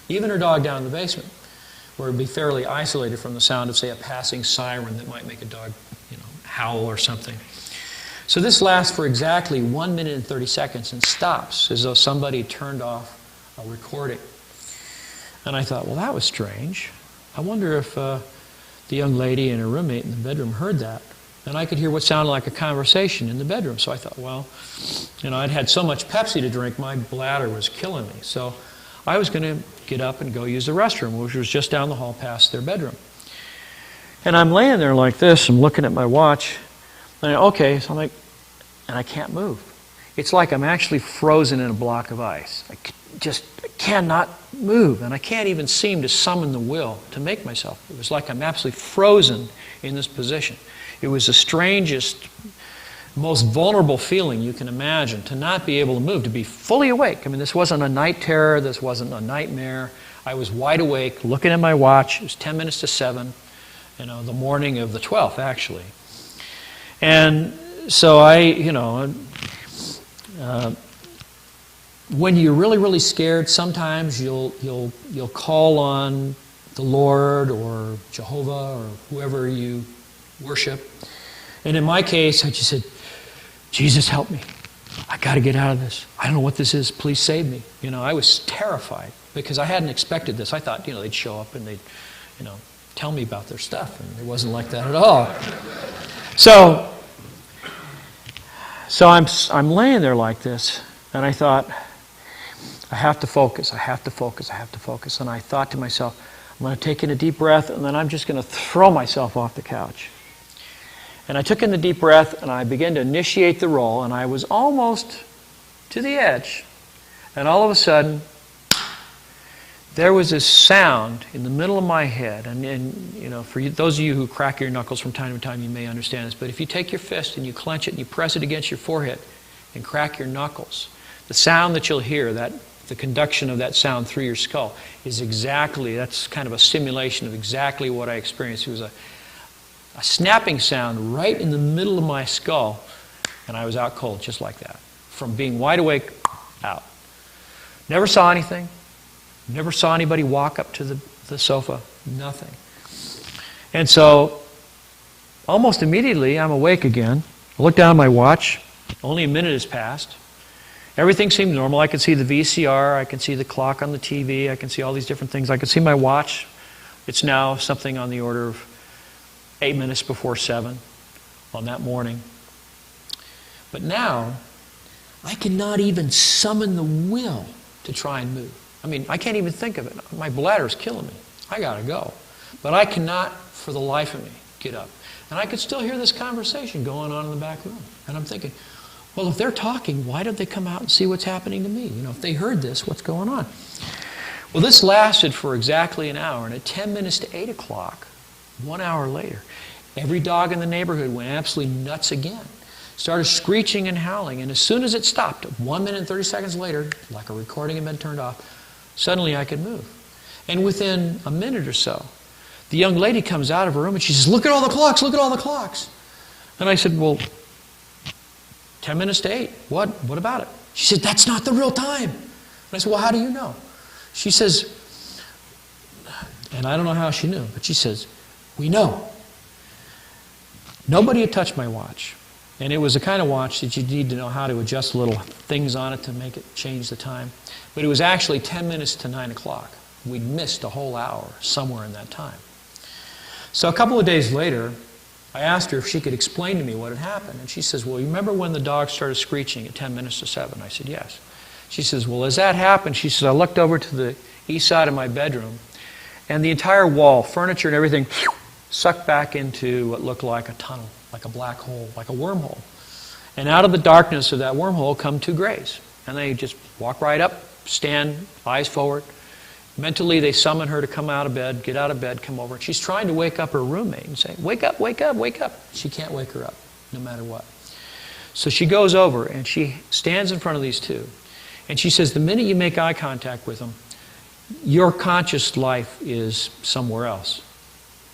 S3: Even her dog down in the basement, where it would be fairly isolated from the sound of, say, a passing siren that might make a dog, howl or something. So this lasts for exactly 1 minute and 30 seconds and stops as though somebody turned off a recording. And I thought, well, that was strange. I wonder if the young lady and her roommate in the bedroom heard that. And I could hear what sounded like a conversation in the bedroom. So I thought, well, I'd had so much Pepsi to drink, my bladder was killing me. So I was going to get up and go use the restroom, which was just down the hall past their bedroom. And I'm laying there like this, I'm looking at my watch. And so I'm like, and I can't move. It's like I'm actually frozen in a block of ice. I cannot move, and I can't even seem to summon the will to make myself. It was like I'm absolutely frozen in this position. It was the strangest, most vulnerable feeling you can imagine, to not be able to move, to be fully awake. I mean, this wasn't a night terror, this wasn't a nightmare. I was wide awake, looking at my watch. It was 10 minutes to 7, the morning of the 12th, actually. And so when you're really, really scared, sometimes you'll call on the Lord or Jehovah or whoever you worship. And in my case, I just said, Jesus, help me. I got to get out of this. I don't know what this is. Please save me. I was terrified because I hadn't expected this. I thought, they'd show up and they'd, tell me about their stuff. And it wasn't like that at all. So I'm laying there like this, and I thought, I have to focus. And I thought to myself, I'm going to take in a deep breath, and then I'm just going to throw myself off the couch. And I took in the deep breath, and I began to initiate the roll, and I was almost to the edge. And all of a sudden, there was this sound in the middle of my head. And for those of you who crack your knuckles from time to time, you may understand this. But if you take your fist and you clench it and you press it against your forehead and crack your knuckles, the sound that you'll hear, the conduction of that sound through your skull, that's kind of a simulation of exactly what I experienced. It was a snapping sound right in the middle of my skull, and I was out cold just like that, from being wide awake out. Never saw anything. Never saw anybody walk up to the sofa. Nothing. And so, almost immediately, I'm awake again. I look down at my watch. Only a minute has passed. Everything seemed normal. I could see the VCR. I can see the clock on the TV. I can see all these different things. I could see my watch. It's now something on the order of 8 minutes before 7 on that morning. But now, I cannot even summon the will to try and move. I mean, I can't even think of it. My bladder's killing me. I gotta go. But I cannot, for the life of me, get up. And I could still hear this conversation going on in the back room. And I'm thinking, well, if they're talking, why don't they come out and see what's happening to me? If they heard this, what's going on? Well, this lasted for exactly an hour. And at 10 minutes to 8 o'clock, 1 hour later, every dog in the neighborhood went absolutely nuts again. Started screeching and howling. And as soon as it stopped, 1 minute and 30 seconds later, like a recording had been turned off, suddenly I could move. And within a minute or so, the young lady comes out of her room and she says, look at all the clocks, look at all the clocks. And I said, well, 10 minutes to 8. What about it? She said, that's not the real time. And I said, well, how do you know? She says, and I don't know how she knew, but she says, we know. Nobody had touched my watch. And it was the kind of watch that you need to know how to adjust little things on it to make it change the time. But it was actually 10 minutes to 9 o'clock. We'd missed a whole hour somewhere in that time. So a couple of days later, I asked her if she could explain to me what had happened. And she says, well, you remember when the dog started screeching at 10 minutes to 7? I said, yes. She says, well, as that happened, she says, I looked over to the east side of my bedroom, and the entire wall, furniture and everything, sucked back into what looked like a tunnel, like a black hole, like a wormhole. And out of the darkness of that wormhole come two grays. And they just walk right up, stand, eyes forward. Mentally, they summon her to come out of bed, get out of bed, come over. And she's trying to wake up her roommate and say, wake up, wake up, wake up. She can't wake her up, no matter what. So she goes over and she stands in front of these two. And she says, the minute you make eye contact with them, your conscious life is somewhere else.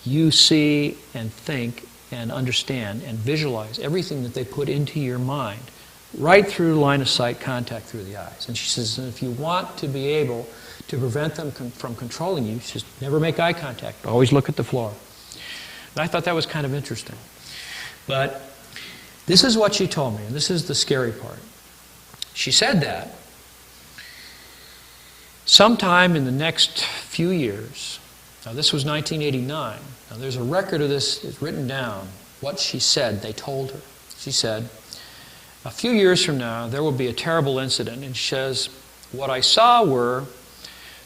S3: You see and think and understand and visualize everything that they put into your mind right through line of sight contact through the eyes. And she says, and if you want to be able to prevent them from controlling you, just never make eye contact. Always look at the floor. And I thought that was kind of interesting. But this is what she told me, and this is the scary part. She said that sometime in the next few years, now this was 1989, now there's a record of this, it's written down, what she said they told her. She said, a few years from now, there will be a terrible incident, and she says, what I saw were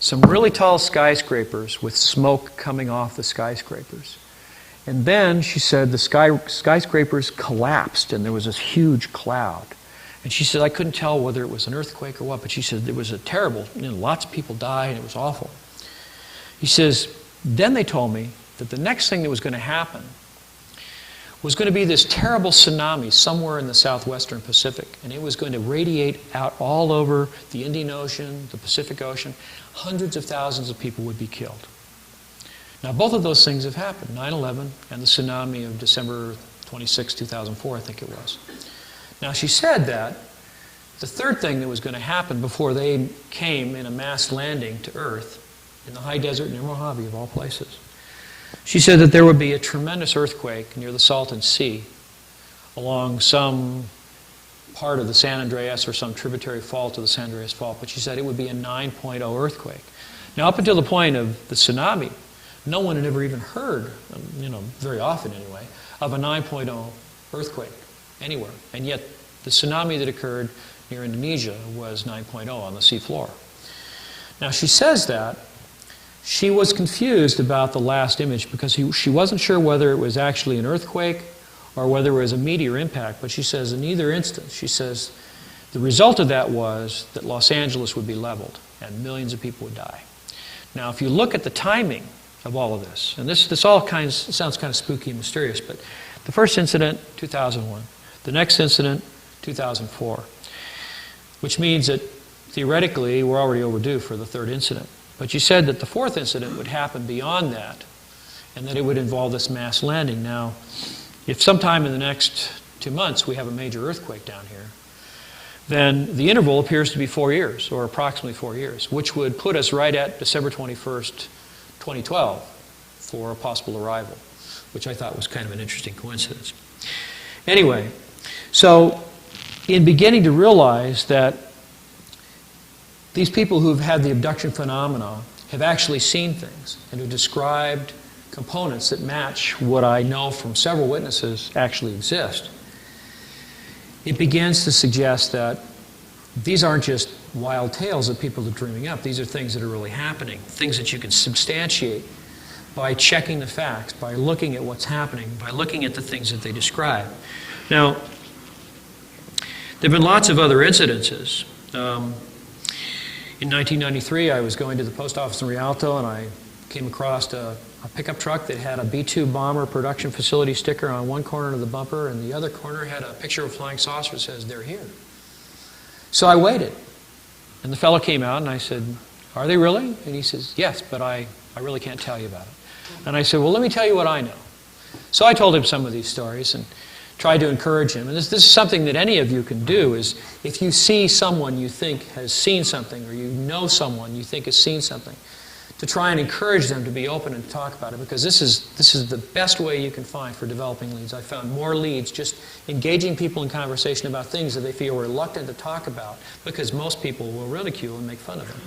S3: some really tall skyscrapers with smoke coming off the skyscrapers. And then, she said, the skyscrapers collapsed and there was this huge cloud. And she said, I couldn't tell whether it was an earthquake or what, but she said, it was a terrible, lots of people died and it was awful. He says, then they told me that the next thing that was going to happen was going to be this terrible tsunami somewhere in the southwestern Pacific. And it was going to radiate out all over the Indian Ocean, the Pacific Ocean. Hundreds of thousands of people would be killed. Now, both of those things have happened, 9/11 and the tsunami of December 26, 2004, I think it was. Now, she said that the third thing that was going to happen before they came in a mass landing to Earth in the high desert near Mojave, of all places, she said that there would be a tremendous earthquake near the Salton Sea along some part of the San Andreas or some tributary fault of the San Andreas Fault, but she said it would be a 9.0 earthquake. Now, up until the point of the tsunami, no one had ever even heard, very often anyway, of a 9.0 earthquake anywhere. And yet, the tsunami that occurred near Indonesia was 9.0 on the seafloor. Now, she says that she was confused about the last image because she wasn't sure whether it was actually an earthquake or whether it was a meteor impact. But she says in either instance, she says the result of that was that Los Angeles would be leveled and millions of people would die. Now, if you look at the timing of all of this, and this all sounds kind of spooky and mysterious, but the first incident, 2001. The next incident, 2004. Which means that theoretically we're already overdue for the third incident. But you said that the fourth incident would happen beyond that, and that it would involve this mass landing. Now, if sometime in the next 2 months we have a major earthquake down here, then the interval appears to be 4 years, or approximately 4 years, which would put us right at December 21st, 2012 for a possible arrival, which I thought was kind of an interesting coincidence. Anyway, so in beginning to realize that these people who've had the abduction phenomena have actually seen things and have described components that match what I know from several witnesses actually exist. It begins to suggest that these aren't just wild tales that people are dreaming up. These are things that are really happening, things that you can substantiate by checking the facts, by looking at what's happening, by looking at the things that they describe. Now, there have been lots of other incidences. In 1993, I was going to the post office in Rialto, and I came across a pickup truck that had a B-2 bomber production facility sticker on one corner of the bumper, and the other corner had a picture of a flying saucer that says, "They're here." So I waited, and the fellow came out, and I said, "Are they really?" And he says, "Yes, but I really can't tell you about it." And I said, "Well, let me tell you what I know." So I told him some of these stories, and tried to encourage him. And this is something that any of you can do, is if you see someone you think has seen something, or you know someone you think has seen something, to try and encourage them to be open and talk about it, because this is the best way you can find for developing leads. I found more leads just engaging people in conversation about things that they feel reluctant to talk about, because most people will ridicule and make fun of them.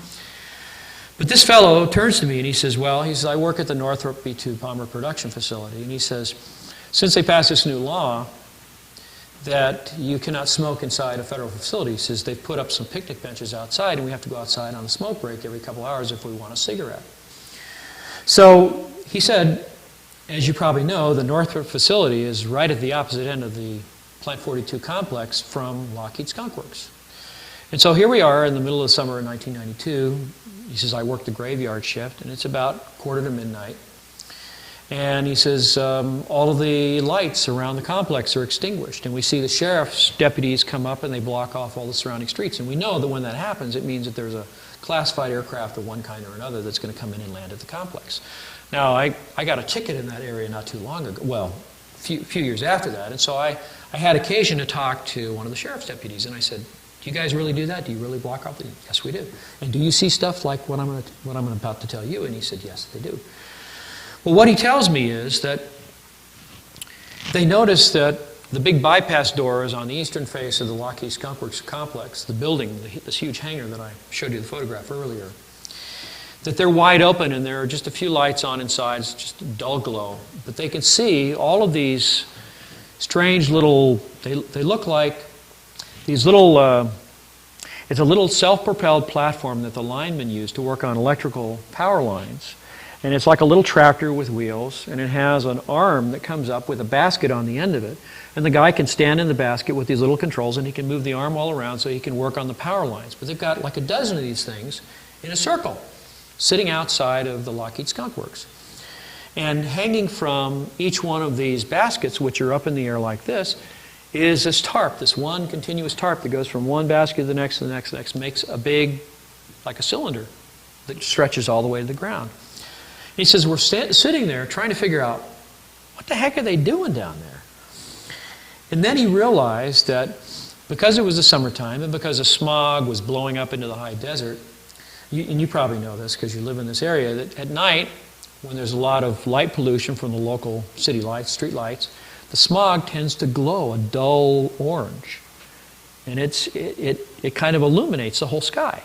S3: But this fellow turns to me and he says, I work at the Northrop B-2 Bomber production facility, and he says, since they passed this new law that you cannot smoke inside a federal facility, he says they've put up some picnic benches outside and we have to go outside on a smoke break every couple hours if we want a cigarette. So he said, as you probably know, the Northrop facility is right at the opposite end of the Plant 42 complex from Lockheed Skunk Works. And so here we are in the middle of the summer of 1992. He says, I work the graveyard shift, and it's about 1:45. And he says, all of the lights around the complex are extinguished. And we see the sheriff's deputies come up and they block off all the surrounding streets. And we know that when that happens, it means that there's a classified aircraft of one kind or another that's going to come in and land at the complex. Now, I got a ticket in that area not too long ago, well, a few years after that. And so I had occasion to talk to one of the sheriff's deputies. And I said, do you guys really do that? Do you really block off the... Yes, we do. And do you see stuff like what I'm about to tell you? And he said, yes, they do. Well, what he tells me is that they noticed that the big bypass doors on the eastern face of the Lockheed Skunk Works complex, the building, this huge hangar that I showed you the photograph earlier, that they're wide open and there are just a few lights on inside, it's just a dull glow. But they can see all of these strange little, they look like these little, it's a little self-propelled platform that the linemen use to work on electrical power lines. And it's like a little tractor with wheels, and it has an arm that comes up with a basket on the end of it. And the guy can stand in the basket with these little controls, and he can move the arm all around so he can work on the power lines. But they've got like a dozen of these things in a circle, sitting outside of the Lockheed Skunk Works. And hanging from each one of these baskets, which are up in the air like this, is this tarp, this one continuous tarp that goes from one basket to the next, to the next, to the next, makes a big, like a cylinder that stretches all the way to the ground. He says, we're sitting there trying to figure out, what the heck are they doing down there? And then he realized that because it was the summertime and because the smog was blowing up into the high desert, and you probably know this because you live in this area, that at night, when there's a lot of light pollution from the local city lights, street lights, the smog tends to glow a dull orange. And it kind of illuminates the whole sky.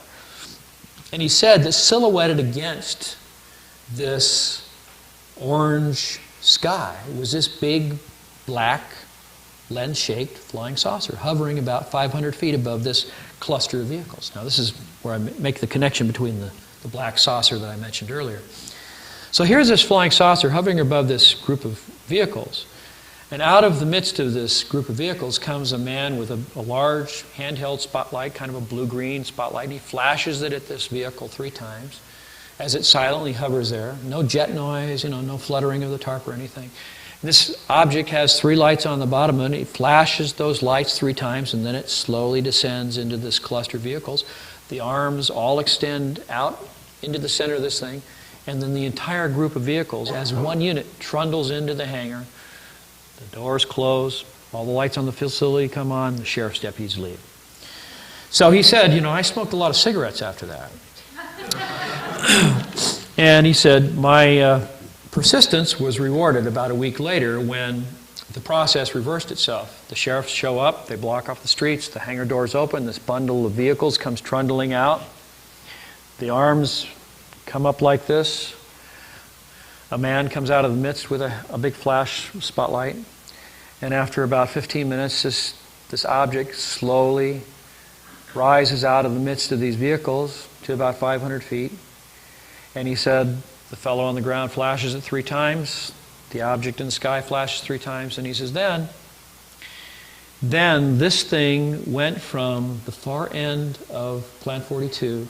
S3: And he said that silhouetted against this orange sky was this big, black, lens-shaped flying saucer hovering about 500 feet above this cluster of vehicles. Now, this is where I make the connection between the black saucer that I mentioned earlier. So here's this flying saucer hovering above this group of vehicles. And out of the midst of this group of vehicles comes a man with a large handheld spotlight, kind of a blue-green spotlight. And he flashes it at this vehicle 3 times. As it silently hovers there. No jet noise, no fluttering of the tarp or anything. This object has 3 lights on the bottom and it flashes those lights 3 times and then it slowly descends into this cluster of vehicles. The arms all extend out into the center of this thing, and then the entire group of vehicles as one unit trundles into the hangar. The doors close, all the lights on the facility come on, the sheriff's deputies leave. So he said, I smoked a lot of cigarettes after that. And he said, my persistence was rewarded about a week later when the process reversed itself. The sheriffs show up, they block off the streets, the hangar doors open, this bundle of vehicles comes trundling out. The arms come up like this. A man comes out of the midst with a big flash spotlight. And after about 15 minutes, this object slowly rises out of the midst of these vehicles to about 500 feet. And he said, the fellow on the ground flashes it 3 times. The object in the sky flashes 3 times. And he says, then this thing went from the far end of Plant 42,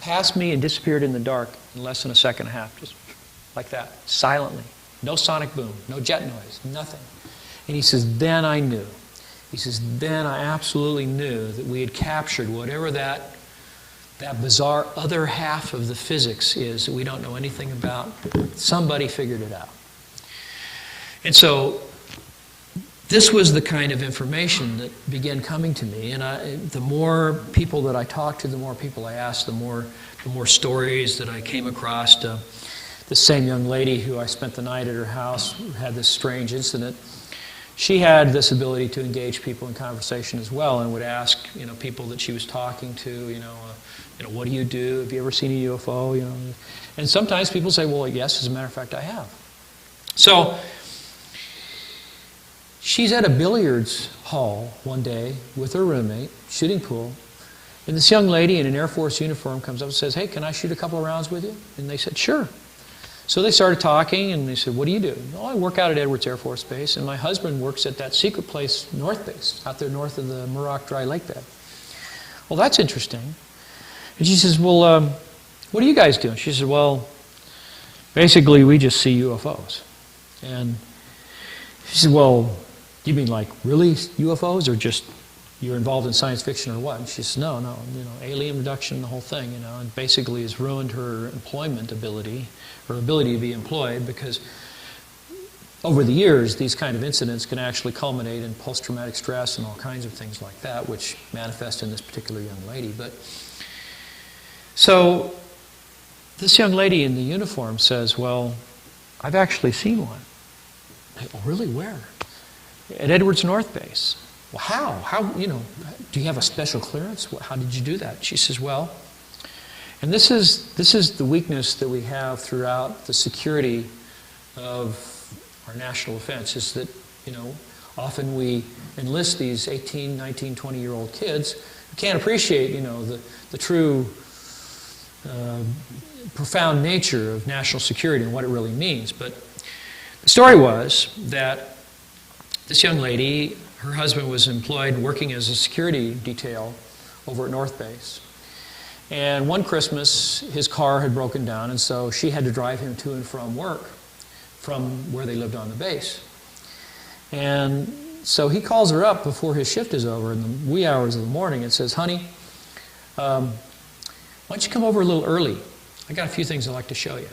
S3: past me and disappeared in the dark in less than a second and a half, just like that, silently. No sonic boom, no jet noise, nothing. And he says, then I knew. He says, then I absolutely knew that we had captured whatever that bizarre other half of the physics is that we don't know anything about. Somebody figured it out. And so this was the kind of information that began coming to me, and the more people that I talked to, the more people I asked, the more stories that I came across. The same young lady who I spent the night at her house who had this strange incident, she had this ability to engage people in conversation as well, and would ask, people that she was talking to, what do you do? Have you ever seen a UFO? And sometimes people say, well, yes, as a matter of fact, I have. So she's at a billiards hall one day with her roommate, shooting pool, and this young lady in an Air Force uniform comes up and says, hey, can I shoot a couple of rounds with you? And they said, sure. So they started talking, and they said, what do you do? Oh, I work out at Edwards Air Force Base, and my husband works at that secret place, North Base, out there north of the Muroc Dry Lake bed. Well, that's interesting. And she says, well, what do you guys do? And she said, well, basically we just see UFOs. And she said, well, you mean like really UFOs, or just you're involved in science fiction or what? And she said, no, alien abduction, the whole thing, and basically has ruined her employment ability, her ability to be employed, because over the years, these kind of incidents can actually culminate in post-traumatic stress and all kinds of things like that, which manifest in this particular young lady. But so this young lady in the uniform says, well, I've actually seen one. Oh, really? Where? At Edwards North Base. Well, how? How, do you have a special clearance? How did you do that? She says, well, and this is the weakness that we have throughout the security of our national defense, is that, often we enlist these 18, 19, 20-year-old kids who can't appreciate, the true profound nature of national security and what it really means. But the story was that this young lady, her husband was employed working as a security detail over at North Base. And one Christmas, his car had broken down, and so she had to drive him to and from work from where they lived on the base. And so he calls her up before his shift is over in the wee hours of the morning and says, honey, why don't you come over a little early? I got a few things I'd like to show you,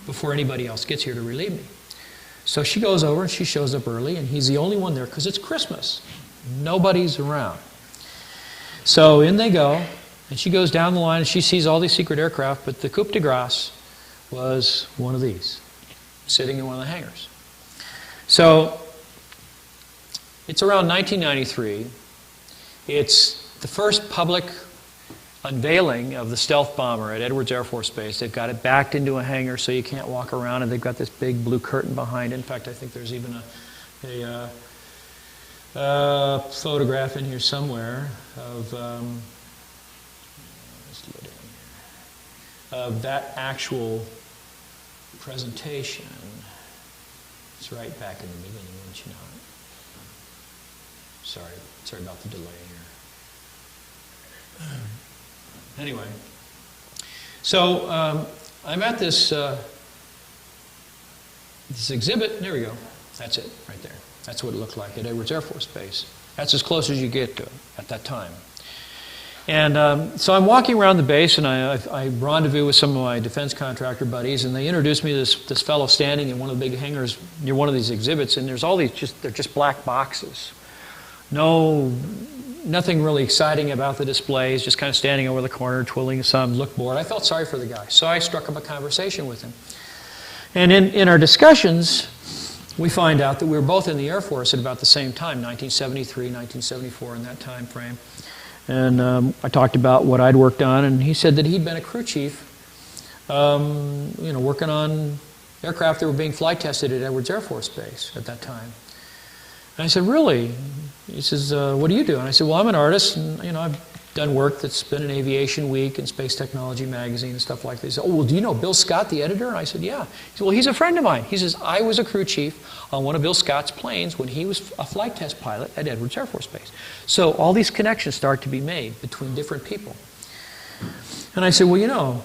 S3: before anybody else gets here to relieve me. So she goes over and she shows up early, and he's the only one there because it's Christmas. Nobody's around. So in they go, and she goes down the line and she sees all these secret aircraft, but the coup de grace was one of these, sitting in one of the hangars. So it's around 1993. It's the first public unveiling of the stealth bomber at Edwards Air Force Base. They've got it backed into a hangar so you can't walk around, and they've got this big blue curtain behind it. In fact, I think there's even a photograph in here somewhere of that actual presentation. It's right back in the beginning, wouldn't you know it? Sorry about the delay here. Anyway, so I'm at this this exhibit. There we go. That's it, right there. That's what it looked like at Edwards Air Force Base. That's as close as you get to it at that time. And so I'm walking around the base, and I rendezvous with some of my defense contractor buddies, and they introduced me to this fellow standing in one of the big hangars near one of these exhibits, and there's all these they're just black boxes. Nothing really exciting about the displays, just kind of standing over the corner, twiddling his thumb, looked bored. I felt sorry for the guy, so I struck up a conversation with him. And in our discussions, we find out that we were both in the Air Force at about the same time, 1973, 1974, in that time frame. And I talked about what I'd worked on, and he said that he'd been a crew chief, working on aircraft that were being flight tested at Edwards Air Force Base at that time. And I said, really? He says, what do you do? And I said, well, I'm an artist, and I've done work that's been in Aviation Week and Space Technology Magazine and stuff like this. He said, oh, well, do you know Bill Scott, the editor? And I said, yeah. He said, well, he's a friend of mine. He says, I was a crew chief on one of Bill Scott's planes when he was a flight test pilot at Edwards Air Force Base. So all these connections start to be made between different people. And I said, well,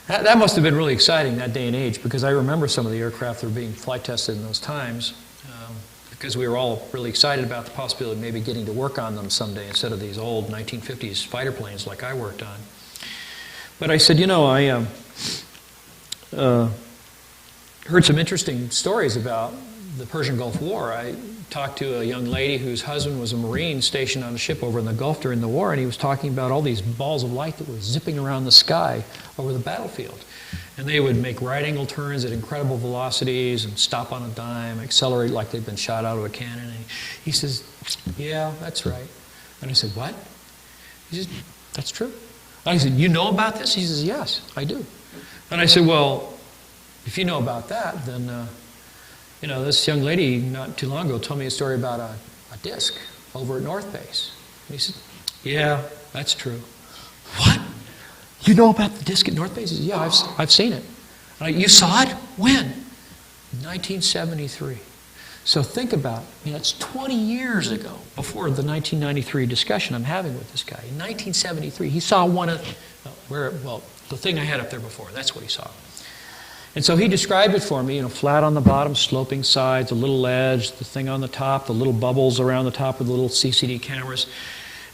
S3: that must have been really exciting that day and age, because I remember some of the aircraft that were being flight tested in those times, because we were all really excited about the possibility of maybe getting to work on them someday instead of these old 1950s fighter planes like I worked on. But I said, I heard some interesting stories about the Persian Gulf War, I talked to a young lady whose husband was a Marine stationed on a ship over in the Gulf during the war, and he was talking about all these balls of light that were zipping around the sky over the battlefield. And they would make right-angle turns at incredible velocities and stop on a dime, accelerate like they'd been shot out of a cannon. And he says, yeah, that's right. And I said, what? He says, that's true. And I said, you know about this? He says, yes, I do. And I said, well, if you know about that, then, this young lady not too long ago told me a story about a disc over at North Base. And he said, yeah, that's true. What? You know about the disc at North Base? He said, yeah, I've seen it. You saw it? When? 1973. So think about it. It's 20 years ago, before the 1993 discussion I'm having with this guy. In 1973, he saw one of, the thing I had up there before, that's what he saw. And so he described it for me, flat on the bottom, sloping sides, a little edge, the thing on the top, the little bubbles around the top of the little CCD cameras.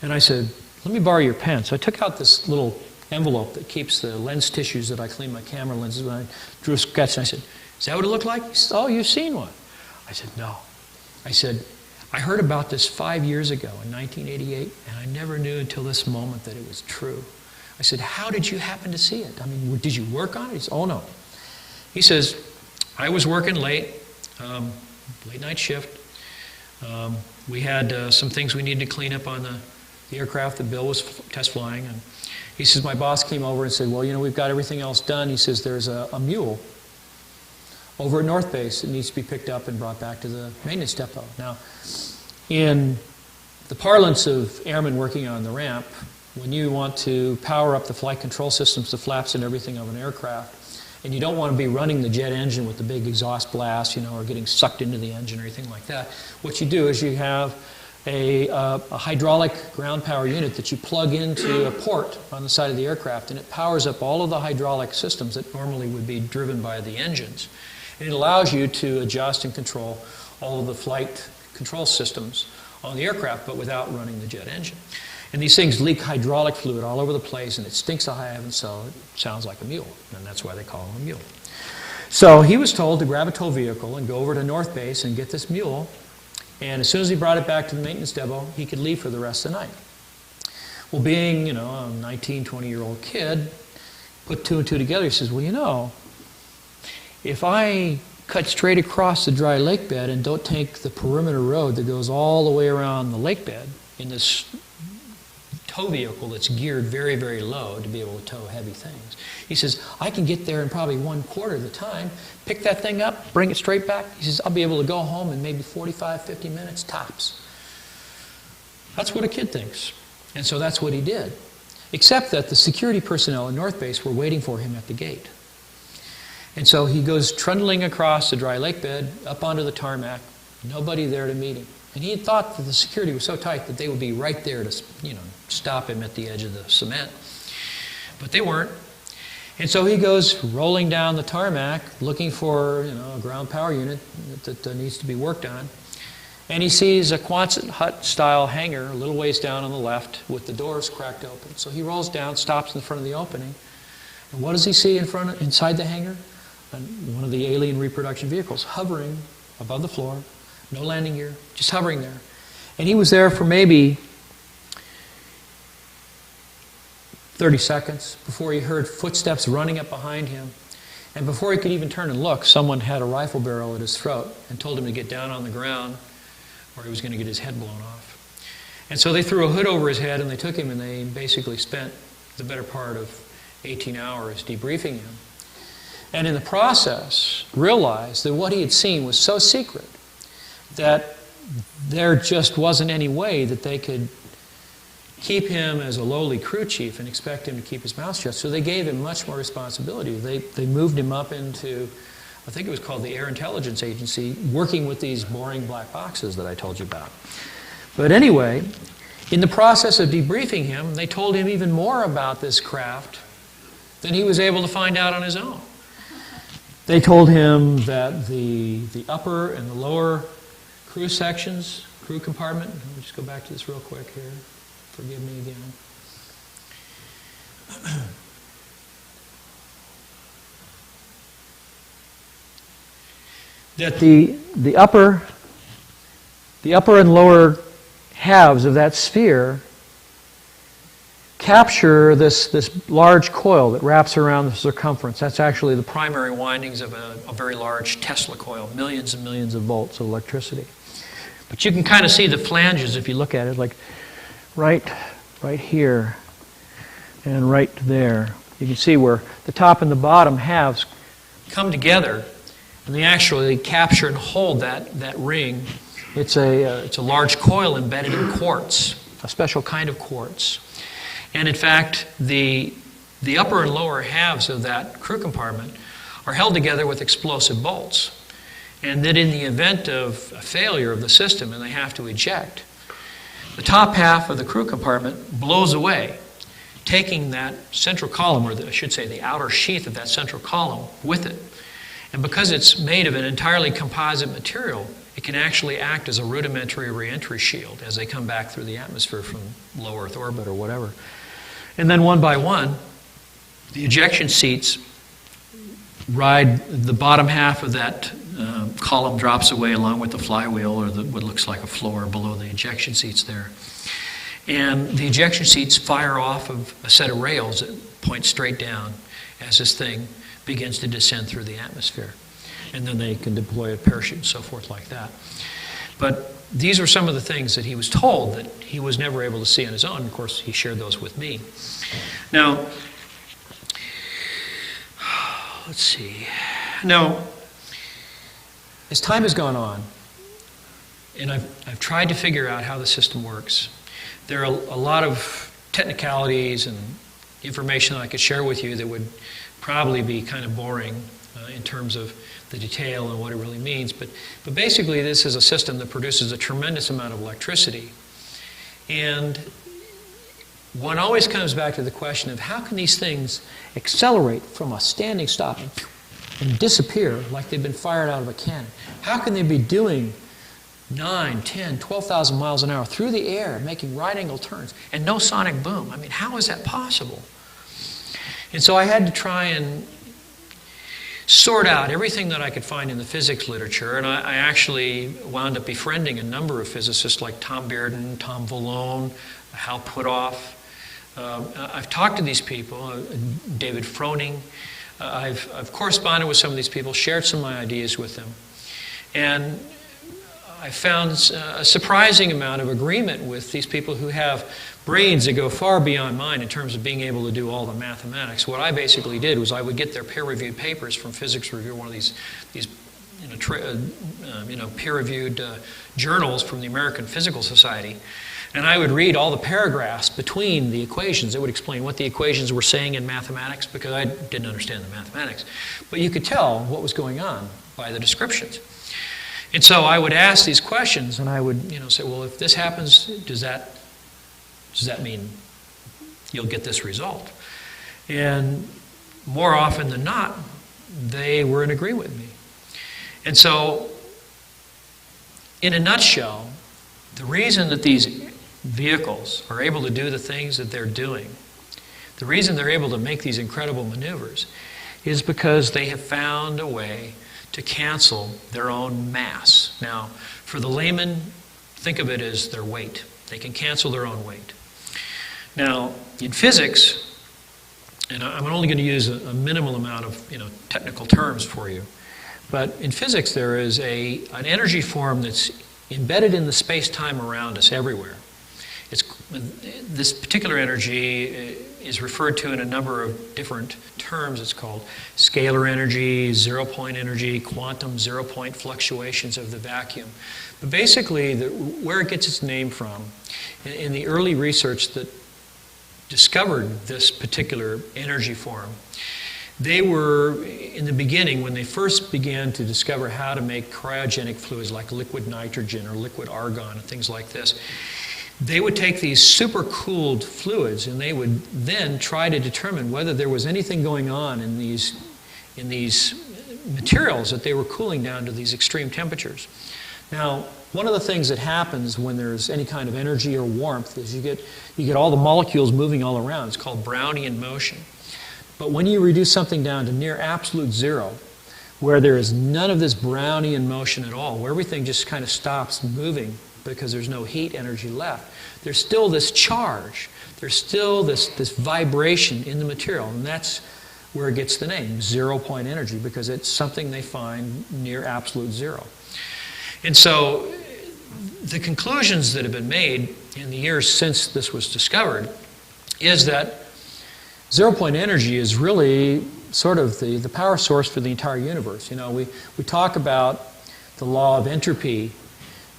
S3: And I said, let me borrow your pen. So I took out this little envelope that keeps the lens tissues that I clean my camera lenses with. I drew a sketch and I said, is that what it looked like? He said, oh, you've seen one. I said, no. I said, I heard about this 5 years ago in 1988, and I never knew until this moment that it was true. I said, how did you happen to see it? I mean, did you work on it? He said, oh, no. He says, I was working late night shift. We had some things we needed to clean up on the aircraft that Bill was test flying. And he says, my boss came over and said, well, we've got everything else done. He says, there's a mule over at North Base that needs to be picked up and brought back to the maintenance depot. Now, in the parlance of airmen working on the ramp, when you want to power up the flight control systems, the flaps and everything of an aircraft, and you don't want to be running the jet engine with the big exhaust blast, or getting sucked into the engine or anything like that, what you do is you have a hydraulic ground power unit that you plug into a port on the side of the aircraft, and it powers up all of the hydraulic systems that normally would be driven by the engines. And it allows you to adjust and control all of the flight control systems on the aircraft, but without running the jet engine. And these things leak hydraulic fluid all over the place, and it stinks of heaven, so it sounds like a mule, and that's why they call him a mule. So he was told to grab a tow vehicle and go over to North Base and get this mule, and as soon as he brought it back to the maintenance depot, he could leave for the rest of the night. Well, being, a 19, 20-year-old kid, put two and two together, he says, well, if I cut straight across the dry lake bed and don't take the perimeter road that goes all the way around the lake bed in this tow vehicle that's geared very, very low to be able to tow heavy things. He says, I can get there in probably 1/4 of the time, pick that thing up, bring it straight back. He says, I'll be able to go home in maybe 45, 50 minutes tops. That's what a kid thinks. And so that's what he did. Except that the security personnel in North Base were waiting for him at the gate. And so he goes trundling across the dry lake bed, up onto the tarmac, nobody there to meet him. And he had thought that the security was so tight that they would be right there to, stop him at the edge of the cement. But they weren't. And so he goes rolling down the tarmac, looking for, a ground power unit that needs to be worked on. And he sees a Quonset hut-style hangar a little ways down on the left with the doors cracked open. So he rolls down, stops in front of the opening. And what does he see inside the hangar? One of the alien reproduction vehicles hovering above the floor, no landing gear, just hovering there. And he was there for maybe 30 seconds before he heard footsteps running up behind him. And before he could even turn and look, someone had a rifle barrel at his throat and told him to get down on the ground or he was going to get his head blown off. And so they threw a hood over his head and they took him and they basically spent the better part of 18 hours debriefing him. And in the process, realized that what he had seen was so secret that there just wasn't any way that they could keep him as a lowly crew chief and expect him to keep his mouth shut. So they gave him much more responsibility. They moved him up into, I think it was called the Air Intelligence Agency, working with these boring black boxes that I told you about. But anyway, in the process of debriefing him, they told him even more about this craft than he was able to find out on his own. They told him that the upper and the lower crew sections, crew compartment, let me just go back to this real quick here. Forgive me again. that the upper and lower halves of that sphere capture this large coil that wraps around the circumference. That's actually the primary windings of a very large Tesla coil, millions and millions of volts of electricity. But you can kind of see the flanges if you look at it, like right here and right there. You can see where the top and the bottom halves come together, and they actually capture and hold that ring. It's a large coil embedded in quartz, a special kind of quartz. And in fact, the upper and lower halves of that crew compartment are held together with explosive bolts. And that in the event of a failure of the system and they have to eject, the top half of the crew compartment blows away, taking that central column, or I should say the outer sheath of that central column, with it. And because it's made of an entirely composite material, it can actually act as a rudimentary reentry shield as they come back through the atmosphere from low Earth orbit or whatever. And then one by one, the ejection seats ride the bottom half of that column drops away along with the flywheel, or what looks like a floor below the ejection seats there. And the ejection seats fire off of a set of rails that point straight down as this thing begins to descend through the atmosphere. And then they can deploy a parachute and so forth like that. But these are some of the things that he was told that he was never able to see on his own. Of course, he shared those with me. Now, let's see. Now, as time has gone on, and I've tried to figure out how the system works, there are a lot of technicalities and information that I could share with you that would probably be kind of boring in terms of the detail and what it really means. But basically, this is a system that produces a tremendous amount of electricity. And one always comes back to the question of how can these things accelerate from a standing stop and disappear like they've been fired out of a cannon? How can they be doing 9, 10, 12,000 miles an hour through the air, making right-angle turns, and no sonic boom? I mean, how is that possible? And so I had to try and sort out everything that I could find in the physics literature, and I actually wound up befriending a number of physicists like Tom Bearden, Tom Vallone, Hal Puthoff. I've talked to these people, David Froning. I've corresponded with some of these people, shared some of my ideas with them, and I found a surprising amount of agreement with these people who have brains that go far beyond mine in terms of being able to do all the mathematics. What I basically did was I would get their peer-reviewed papers from Physics Review, one of these peer-reviewed journals from the American Physical Society, and I would read all the paragraphs between the equations. It would explain what the equations were saying in mathematics, because I didn't understand the mathematics. But you could tell what was going on by the descriptions. And so I would ask these questions, and I would say, well, if this happens, does that mean you'll get this result? And more often than not, they were in agreement with me. And so, in a nutshell, the reason that these vehicles are able to do the things that they're doing, the reason they're able to make these incredible maneuvers, is because they have found a way to cancel their own mass. Now, for the layman, think of it as their weight. They can cancel their own weight. Now, in physics, and I'm only going to use a minimal amount of technical terms for you, but in physics there is an energy form that's embedded in the space-time around us everywhere. This particular energy is referred to in a number of different terms. It's called scalar energy, zero-point energy, quantum zero-point fluctuations of the vacuum. But basically, where it gets its name from, in the early research that discovered this particular energy form, they were, in the beginning, when they first began to discover how to make cryogenic fluids like liquid nitrogen or liquid argon and things like this, they would take these super-cooled fluids and they would then try to determine whether there was anything going on in these materials that they were cooling down to these extreme temperatures. Now, one of the things that happens when there's any kind of energy or warmth is you get all the molecules moving all around. It's called Brownian motion. But when you reduce something down to near absolute zero, where there is none of this Brownian motion at all, where everything just kind of stops moving because there's no heat energy left, there's still this charge. There's still this vibration in the material, and that's where it gets the name, zero-point energy, because it's something they find near absolute zero. And so the conclusions that have been made in the years since this was discovered is that zero-point energy is really sort of the power source for the entire universe. You know, we talk about the law of entropy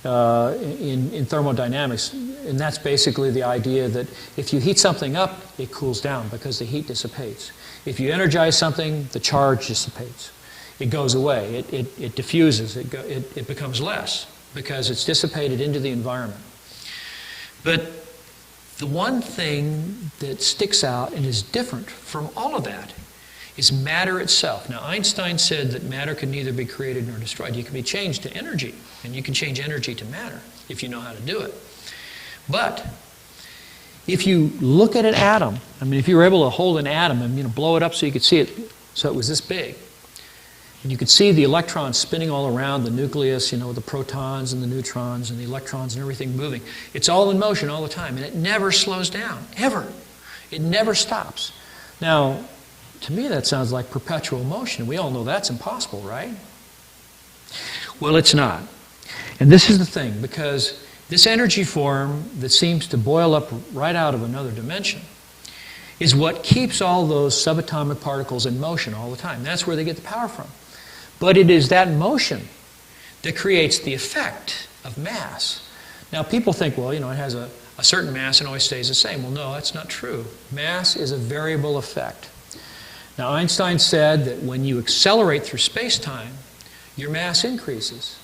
S3: in thermodynamics, and that's basically the idea that if you heat something up, it cools down because the heat dissipates. If you energize something, the charge dissipates. It goes away. It diffuses. It becomes less because it's dissipated into the environment. But the one thing that sticks out and is different from all of that is matter itself. Now, Einstein said that matter can neither be created nor destroyed. You can be changed to energy, and you can change energy to matter if you know how to do it. But if you look at an atom, I mean, if you were able to hold an atom and blow it up so you could see it, so it was this big, and you could see the electrons spinning all around the nucleus, you know, the protons and the neutrons and the electrons and everything moving. It's all in motion all the time, and it never slows down, ever. It never stops. Now, to me, that sounds like perpetual motion. We all know that's impossible, right? Well, it's not. And this is the thing, because this energy form that seems to boil up right out of another dimension is what keeps all those subatomic particles in motion all the time. That's where they get the power from. But it is that motion that creates the effect of mass. Now, people think, well, you know, it has a certain mass and always stays the same. Well, no, that's not true. Mass is a variable effect. Now, Einstein said that when you accelerate through space-time, your mass increases.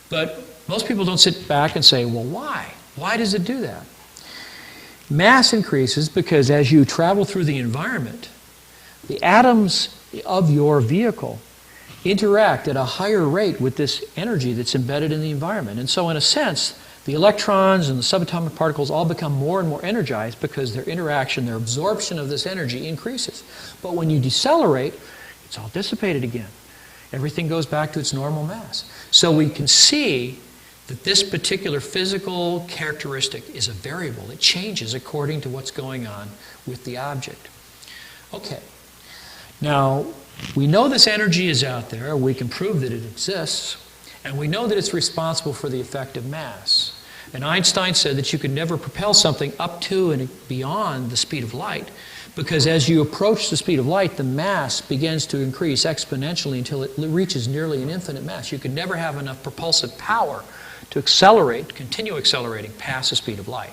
S3: But most people don't sit back and say, well, why? Why does it do that? Mass increases because as you travel through the environment, the atoms of your vehicle interact at a higher rate with this energy that's embedded in the environment. And so in a sense, the electrons and the subatomic particles all become more and more energized because their interaction, their absorption of this energy increases. But when you decelerate, it's all dissipated again. Everything goes back to its normal mass. So we can see that this particular physical characteristic is a variable. It changes according to what's going on with the object. Okay. Now, we know this energy is out there. We can prove that it exists. And we know that it's responsible for the effect of mass. And Einstein said that you could never propel something up to and beyond the speed of light, because as you approach the speed of light, the mass begins to increase exponentially until it reaches nearly an infinite mass. You could never have enough propulsive power to accelerate, continue accelerating past the speed of light.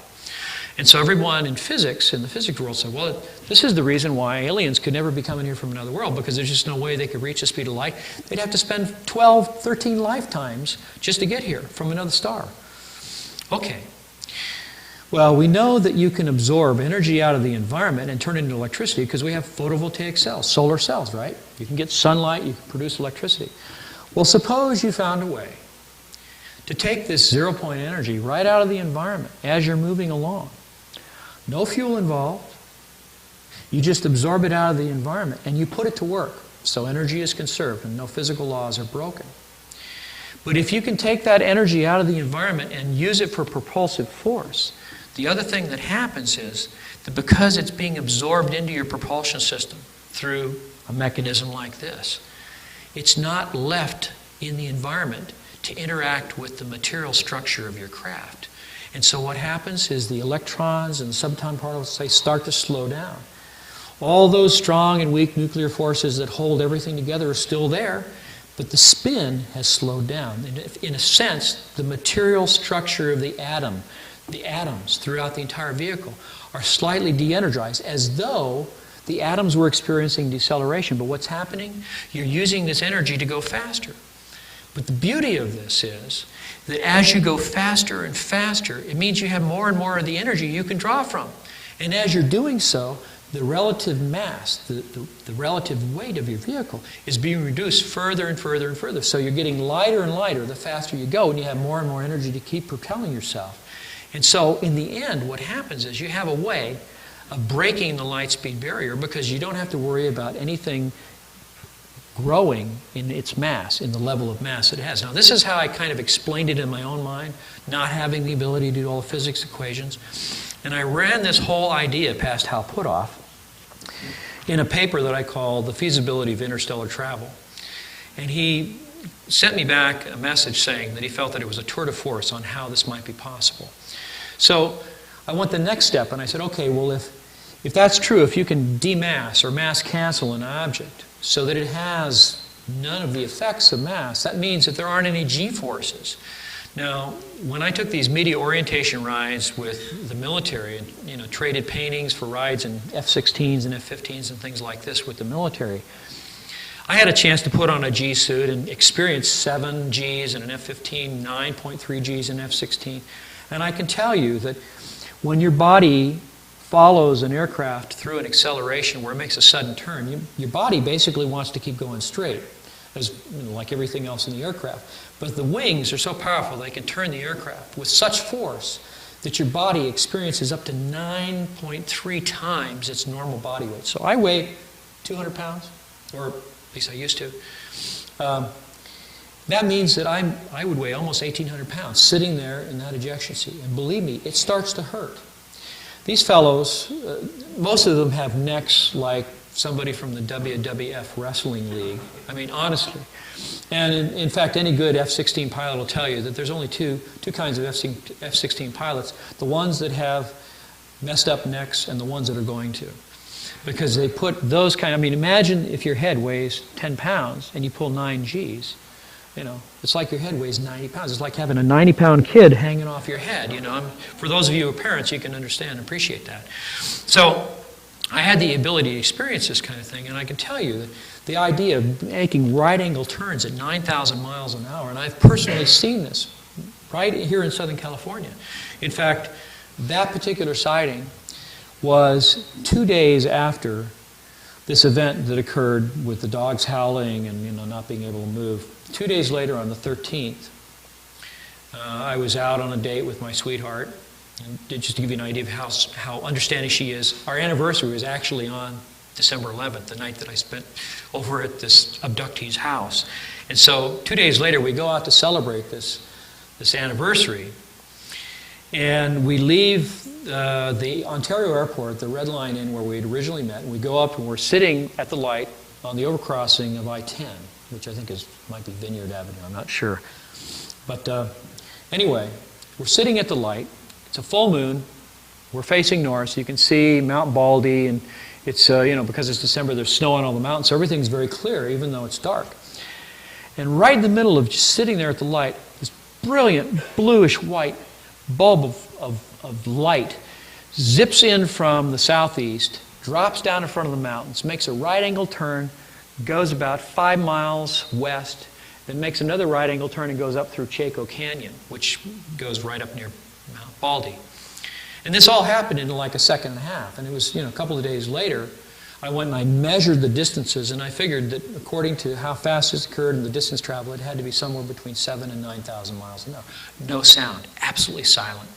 S3: And so everyone in physics, in the physics world, said, well, this is the reason why aliens could never be coming here from another world, because there's just no way they could reach the speed of light. They'd have to spend 12, 13 lifetimes just to get here from another star. Okay. Well, we know that you can absorb energy out of the environment and turn it into electricity because we have photovoltaic cells, solar cells, right? You can get sunlight, you can produce electricity. Well, suppose you found a way to take this zero-point energy right out of the environment as you're moving along. No fuel involved. You just absorb it out of the environment and you put it to work. So energy is conserved and no physical laws are broken. But if you can take that energy out of the environment and use it for propulsive force, the other thing that happens is that because it's being absorbed into your propulsion system through a mechanism like this, it's not left in the environment to interact with the material structure of your craft. And so what happens is the electrons and the subatomic particles, they start to slow down. All those strong and weak nuclear forces that hold everything together are still there, but the spin has slowed down. In a sense, the material structure of the atom, the atoms throughout the entire vehicle, are slightly de-energized, as though the atoms were experiencing deceleration. But what's happening? You're using this energy to go faster. But the beauty of this is that as you go faster and faster, it means you have more and more of the energy you can draw from. And as you're doing so, the relative mass, the relative weight of your vehicle is being reduced further and further and further. So you're getting lighter and lighter the faster you go, and you have more and more energy to keep propelling yourself. And so in the end, what happens is you have a way of breaking the light speed barrier because you don't have to worry about anything growing in its mass, in the level of mass that it has. Now, this is how I kind of explained it in my own mind, not having the ability to do all the physics equations. And I ran this whole idea past Hal Puthoff in a paper that I call The Feasibility of Interstellar Travel. And he sent me back a message saying that he felt that it was a tour de force on how this might be possible. So I went the next step, and I said, okay, well, if that's true, if you can demass or mass cancel an object so that it has none of the effects of mass, that means that there aren't any g-forces. Now, when I took these media orientation rides with the military and traded paintings for rides in F-16s and F-15s and things like this with the military, I had a chance to put on a G suit and experience 7 Gs in an F-15, 9.3 Gs in F-16. And I can tell you that when your body follows an aircraft through an acceleration where it makes a sudden turn, your body basically wants to keep going straight, like everything else in the aircraft. But the wings are so powerful they can turn the aircraft with such force that your body experiences up to 9.3 times its normal body weight. So I weigh 200 pounds, or at least I used to. That means that I would weigh almost 1,800 pounds sitting there in that ejection seat. And believe me, it starts to hurt. These fellows, most of them have necks like somebody from the WWF Wrestling League. I mean, honestly. And in fact, any good F-16 pilot will tell you that there's only two kinds of F-16 pilots, the ones that have messed up necks and the ones that are going to. Because they put those I mean, imagine if your head weighs 10 pounds and you pull 9 Gs. It's like your head weighs 90 pounds. It's like having a 90-pound kid hanging off your head. For those of you who are parents, you can understand and appreciate that. So I had the ability to experience this kind of thing, and I can tell you that the idea of making right-angle turns at 9,000 miles an hour, and I've personally seen this right here in Southern California. In fact, that particular sighting was 2 days after this event that occurred with the dogs howling and not being able to move. 2 days later, on the 13th, I was out on a date with my sweetheart. And just to give you an idea of how understanding she is, our anniversary was actually on December 11th, the night that I spent over at this abductee's house. And so 2 days later, we go out to celebrate this anniversary. And we leave the Ontario airport, the Red Line Inn where we had originally met, and we go up and we're sitting at the light on the overcrossing of I-10, which I think might be Vineyard Avenue, I'm not sure. But anyway, we're sitting at the light. It's a full moon. We're facing north, so you can see Mount Baldy, and it's, because it's December, there's snow on all the mountains, so everything's very clear, even though it's dark. And right in the middle of just sitting there at the light, this brilliant bluish white bulb of light zips in from the southeast, drops down in front of the mountains, makes a right-angle turn, goes about 5 miles west, then makes another right-angle turn and goes up through Chaco Canyon, which goes right up near Mount Baldy. And this all happened in like a second and a half. And it was, a couple of days later, I went and I measured the distances, and I figured that according to how fast this occurred and the distance traveled, it had to be somewhere between 7,000 and 9,000 miles an hour. No sound, absolutely silent.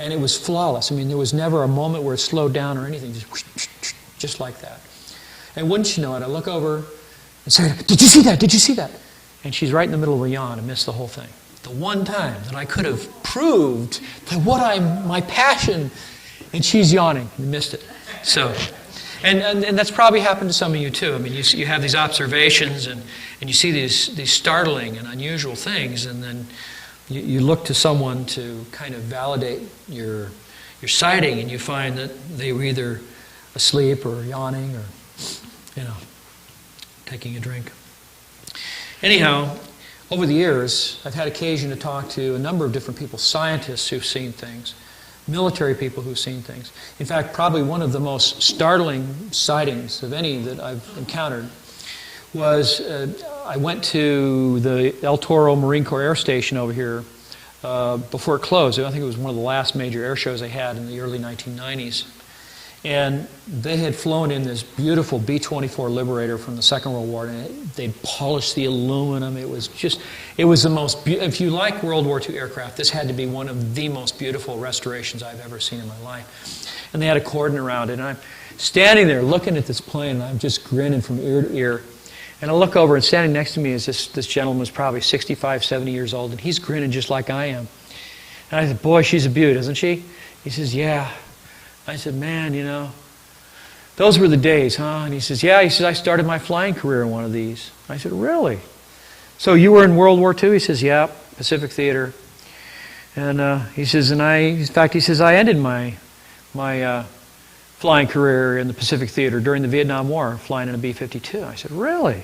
S3: And it was flawless. I mean, there was never a moment where it slowed down or anything, just like that. And wouldn't you know it, I look over and say, "Did you see that? Did you see that?" And she's right in the middle of a yawn and missed the whole thing. The one time that I could have proved that my passion, and she's yawning and missed it. So, and that's probably happened to some of you too. I mean, you have these observations and you see these startling and unusual things, and then you look to someone to kind of validate your sighting, and you find that they were either asleep or yawning or, taking a drink. Anyhow, over the years, I've had occasion to talk to a number of different people, scientists who've seen things, military people who've seen things. In fact, probably one of the most startling sightings of any that I've encountered was I went to the El Toro Marine Corps Air Station over here before it closed. I think it was one of the last major air shows they had in the early 1990s. And they had flown in this beautiful B-24 Liberator from the Second World War, and they'd polished the aluminum. It was the most, if you like World War II aircraft, this had to be one of the most beautiful restorations I've ever seen in my life. And they had a cordon around it, and I'm standing there looking at this plane, and I'm just grinning from ear to ear. And I look over, and standing next to me is this gentleman who's probably 65, 70 years old, and he's grinning just like I am. And I said, boy, she's a beaut, isn't she? He says, yeah. I said, man, you know, those were the days, huh? And he says, yeah. He says, I started my flying career in one of these. I said, really? So you were in World War II? He says, yeah, Pacific Theater. And he says, in fact, he says, I ended my flying career in the Pacific Theater during the Vietnam War, flying in a B-52. I said, really?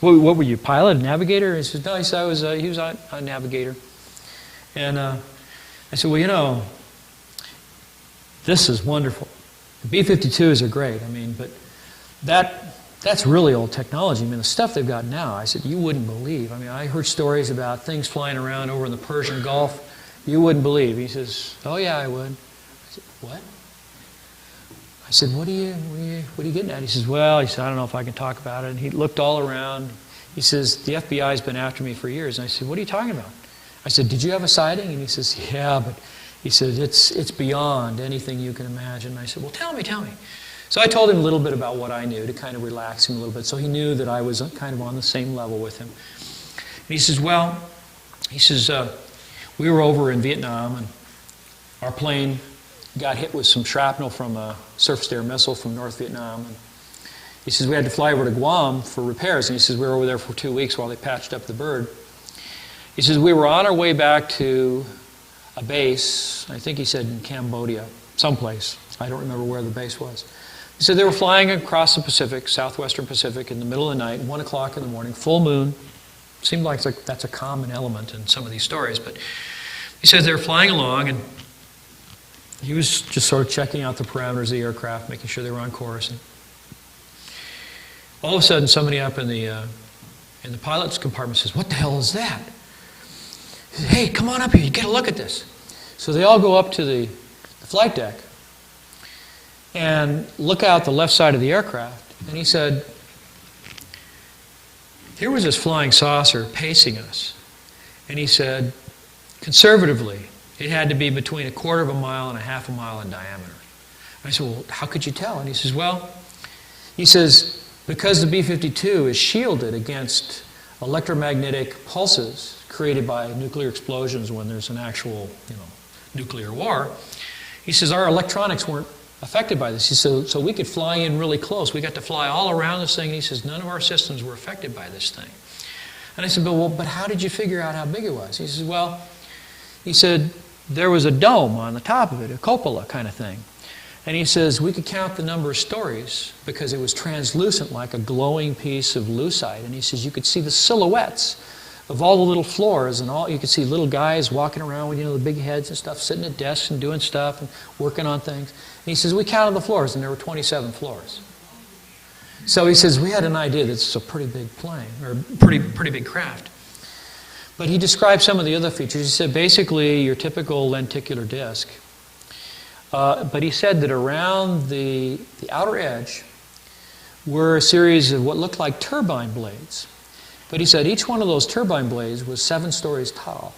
S3: What were you, pilot, navigator? He says, no, he said, he was a navigator. And I said, well, you know, this is wonderful. The B-52s are great, I mean, but that's really old technology. I mean, the stuff they've got now, I said, you wouldn't believe. I mean, I heard stories about things flying around over in the Persian Gulf. You wouldn't believe. He says, oh, yeah, I would. I said, what? I said, what are you getting at? He says, well, he said, I don't know if I can talk about it. And he looked all around. He says, the FBI's been after me for years. And I said, what are you talking about? I said, did you have a sighting? And he says, yeah, but he said, it's beyond anything you can imagine. And I said, well, tell me. So I told him a little bit about what I knew to kind of relax him a little bit, so he knew that I was kind of on the same level with him. And he says, well, we were over in Vietnam, and our plane got hit with some shrapnel from a surface-to-air missile from North Vietnam. And he says, we had to fly over to Guam for repairs. And he says, we were over there for 2 weeks while they patched up the bird. He says, we were on our way back to a base, I think he said in Cambodia, someplace. I don't remember where the base was. He said they were flying across the Pacific, southwestern Pacific, in the middle of the night, 1 o'clock in the morning, full moon. Seemed like that's a common element in some of these stories. But he says they were flying along, and he was just sort of checking out the parameters of the aircraft, making sure they were on course. And all of a sudden, somebody up in the pilot's compartment says, what the hell is that? He says, hey, come on up here, you get a look at this. So they all go up to the flight deck and look out the left side of the aircraft. And he said, here was this flying saucer pacing us. And he said, conservatively, it had to be between 1/4 of a mile and 1/2 mile in diameter. I said, well, how could you tell? And he says, well, because the B-52 is shielded against electromagnetic pulses created by nuclear explosions when there's an actual, nuclear war. He says, our electronics weren't affected by this. He said, so we could fly in really close. We got to fly all around this thing. And he says, none of our systems were affected by this thing. And I said, but how did you figure out how big it was? He says, well, he said, there was a dome on the top of it, a cupola kind of thing. And he says, we could count the number of stories because it was translucent like a glowing piece of lucite. And he says, you could see the silhouettes of all the little floors, and you could see little guys walking around with, the big heads and stuff, sitting at desks and doing stuff and working on things. And he says, we counted the floors, and there were 27 floors. So he says, we had an idea that it's a pretty big plane, or pretty big craft. But he described some of the other features. He said, basically, your typical lenticular disc. But he said that around the outer edge were a series of what looked like turbine blades. But he said each one of those turbine blades was 7 stories tall.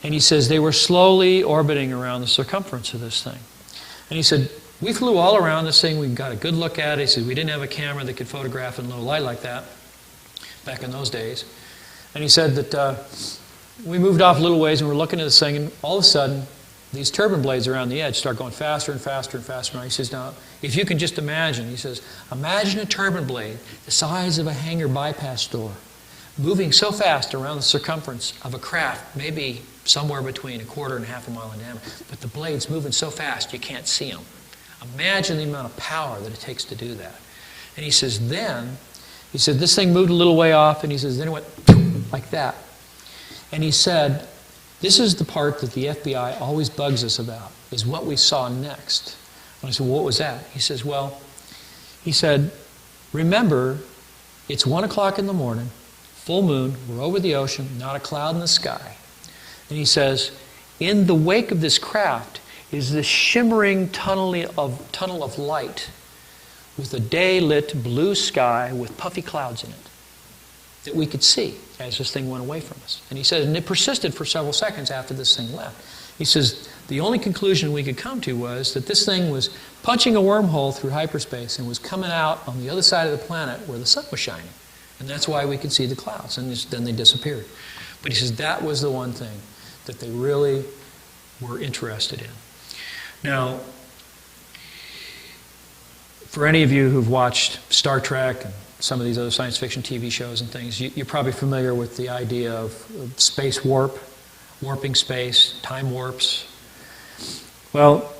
S3: And he says they were slowly orbiting around the circumference of this thing. And he said, we flew all around this thing. We got a good look at it. He said we didn't have a camera that could photograph in low light like that back in those days. And he said that we moved off a little ways and we're looking at this thing, and all of a sudden these turbine blades around the edge start going faster and faster and faster. And he says, now, if you can just imagine, he says, imagine a turbine blade the size of a hangar bypass door moving so fast around the circumference of a craft, maybe somewhere between 1/4 and 1/2 mile in diameter, but the blade's moving so fast you can't see them. Imagine the amount of power that it takes to do that. And he says, this thing moved a little way off, and he says, then it went like that. And he said, this is the part that the FBI always bugs us about, is what we saw next. And I said, well, what was that? He says, remember, it's 1 o'clock in the morning, full moon, we're over the ocean, not a cloud in the sky. And he says, in the wake of this craft is this shimmering tunnel of light with a day-lit blue sky with puffy clouds in it that we could see as this thing went away from us. And he said, and it persisted for several seconds after this thing left. He says, the only conclusion we could come to was that this thing was punching a wormhole through hyperspace and was coming out on the other side of the planet where the sun was shining. And that's why we could see the clouds, and then they disappeared. But he says that was the one thing that they really were interested in. Now, for any of you who've watched Star Trek and some of these other science fiction TV shows and things, you're probably familiar with the idea of space warp, warping space, time warps. Well,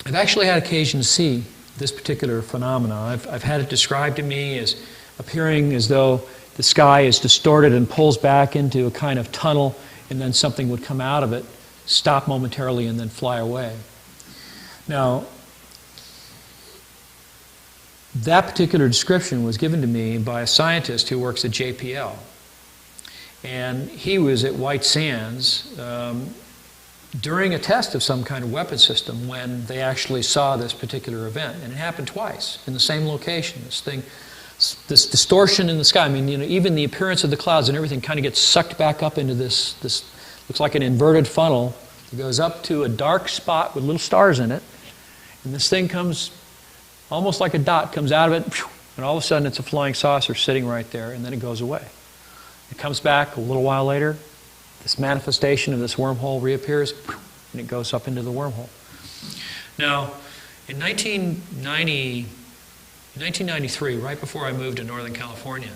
S3: I've actually had occasion to see this particular phenomenon. I've had it described to me as appearing as though the sky is distorted and pulls back into a kind of tunnel, and then something would come out of it, stop momentarily, and then fly away. Now, that particular description was given to me by a scientist who works at JPL. And he was at White Sands during a test of some kind of weapon system when they actually saw this particular event. And it happened twice in the same location. This distortion in the sky, I mean, even the appearance of the clouds and everything kind of gets sucked back up into this looks like an inverted funnel. It goes up to a dark spot with little stars in it. And this thing comes almost like a dot, comes out of it, and all of a sudden it's a flying saucer sitting right there, and then it goes away. It comes back a little while later, this manifestation of this wormhole reappears, and it goes up into the wormhole. Now, in 1993, right before I moved to Northern California,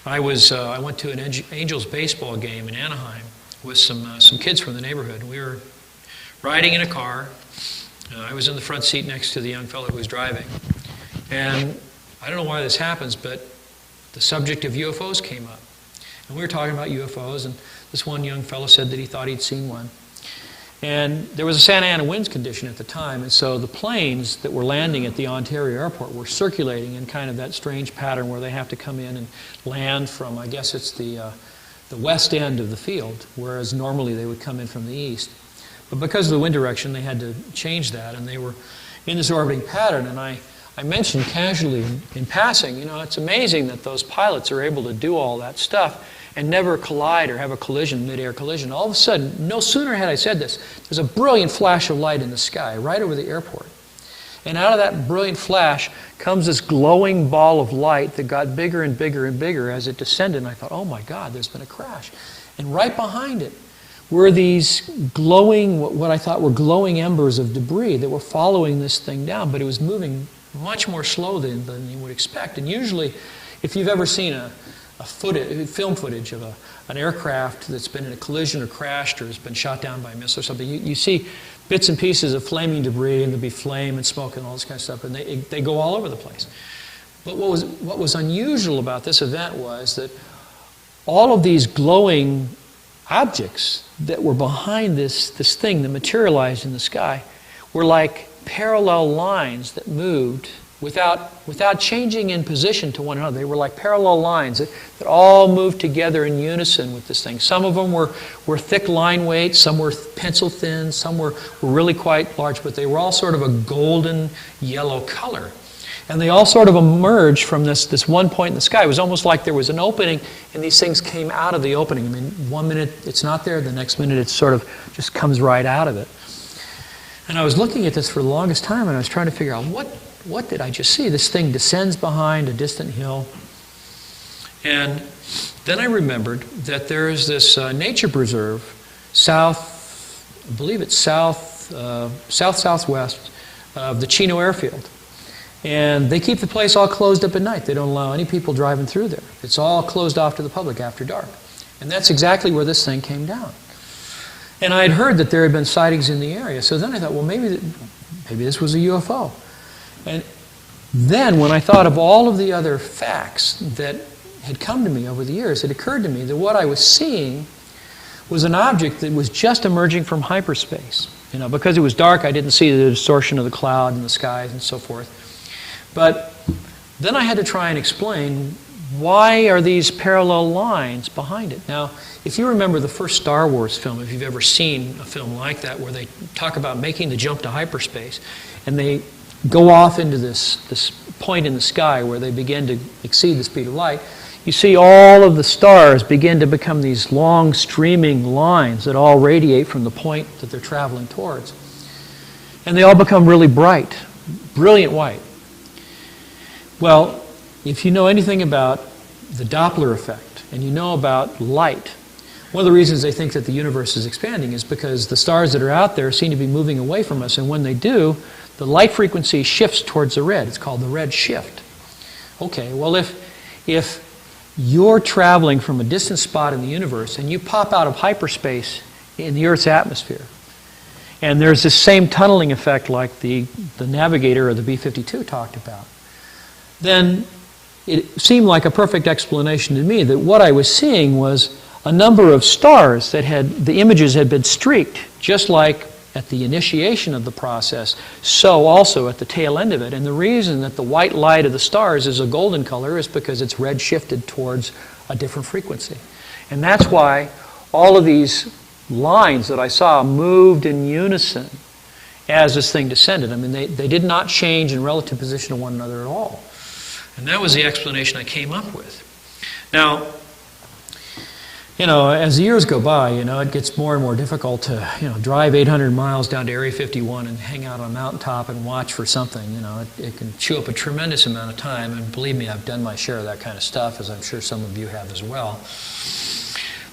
S3: I went to an Angels baseball game in Anaheim with some kids from the neighborhood. We were riding in a car. I was in the front seat next to the young fellow who was driving. And I don't know why this happens, but the subject of UFOs came up. And we were talking about UFOs, and this one young fellow said that he thought he'd seen one. And there was a Santa Ana winds condition at the time, and so the planes that were landing at the Ontario airport were circulating in kind of that strange pattern where they have to come in and land from, I guess it's the west end of the field, whereas normally they would come in from the east. But because of the wind direction, they had to change that, and they were in this orbiting pattern. And I mentioned casually in passing, it's amazing that those pilots are able to do all that stuff and never collide or have a collision, mid-air collision. All of a sudden, no sooner had I said this, there's a brilliant flash of light in the sky right over the airport. And out of that brilliant flash comes this glowing ball of light that got bigger and bigger and bigger as it descended. And I thought, oh my God, there's been a crash. And right behind it were these glowing, what I thought were glowing embers of debris that were following this thing down, but it was moving much more slowly than you would expect. And usually, if you've ever seen film footage of an aircraft that's been in a collision or crashed or has been shot down by a missile or something, you see bits and pieces of flaming debris, and there'll be flame and smoke and all this kind of stuff, and they go all over the place. But what was unusual about this event was that all of these glowing objects that were behind this thing that materialized in the sky were like parallel lines that moved without changing in position to one another. They were like parallel lines that all moved together in unison with this thing. Some of them were thick line weights, some were pencil thin, some were really quite large, but they were all sort of a golden yellow color. And they all sort of emerged from this one point in the sky. It was almost like there was an opening, and these things came out of the opening. I mean, one minute it's not there, the next minute it sort of just comes right out of it. And I was looking at this for the longest time, and I was trying to figure out what did I just see? This thing descends behind a distant hill. And then I remembered that there is this nature preserve south, I believe it's southwest of the Chino airfield. And they keep the place all closed up at night. They don't allow any people driving through there. It's all closed off to the public after dark. And that's exactly where this thing came down. And I had heard that there had been sightings in the area. So then I thought, well, maybe this was a UFO. And then when I thought of all of the other facts that had come to me over the years, it occurred to me that what I was seeing was an object that was just emerging from hyperspace. Because it was dark, I didn't see the distortion of the cloud and the skies and so forth. But then I had to try and explain, why are these parallel lines behind it? Now, if you remember the first Star Wars film, if you've ever seen a film like that, where they talk about making the jump to hyperspace, and they go off into this point in the sky where they begin to exceed the speed of light, you see all of the stars begin to become these long streaming lines that all radiate from the point that they're traveling towards. And they all become really bright, brilliant white. Well, if you know anything about the Doppler effect and you know about light, one of the reasons they think that the universe is expanding is because the stars that are out there seem to be moving away from us, and when they do, the light frequency shifts towards the red. It's called the red shift. Okay, well, if you're traveling from a distant spot in the universe and you pop out of hyperspace in the Earth's atmosphere, and there's this same tunneling effect like the Navigator or the B-52 talked about, then it seemed like a perfect explanation to me that what I was seeing was a number of stars that the images had been streaked, just like at the initiation of the process, so also at the tail end of it. And the reason that the white light of the stars is a golden color is because it's red shifted towards a different frequency. And that's why all of these lines that I saw moved in unison as this thing descended. I mean, they did not change in relative position to one another at all. And that was the explanation I came up with. Now, as the years go by, it gets more and more difficult to, drive 800 miles down to Area 51 and hang out on a mountaintop and watch for something. It can chew up a tremendous amount of time, and believe me, I've done my share of that kind of stuff, as I'm sure some of you have as well.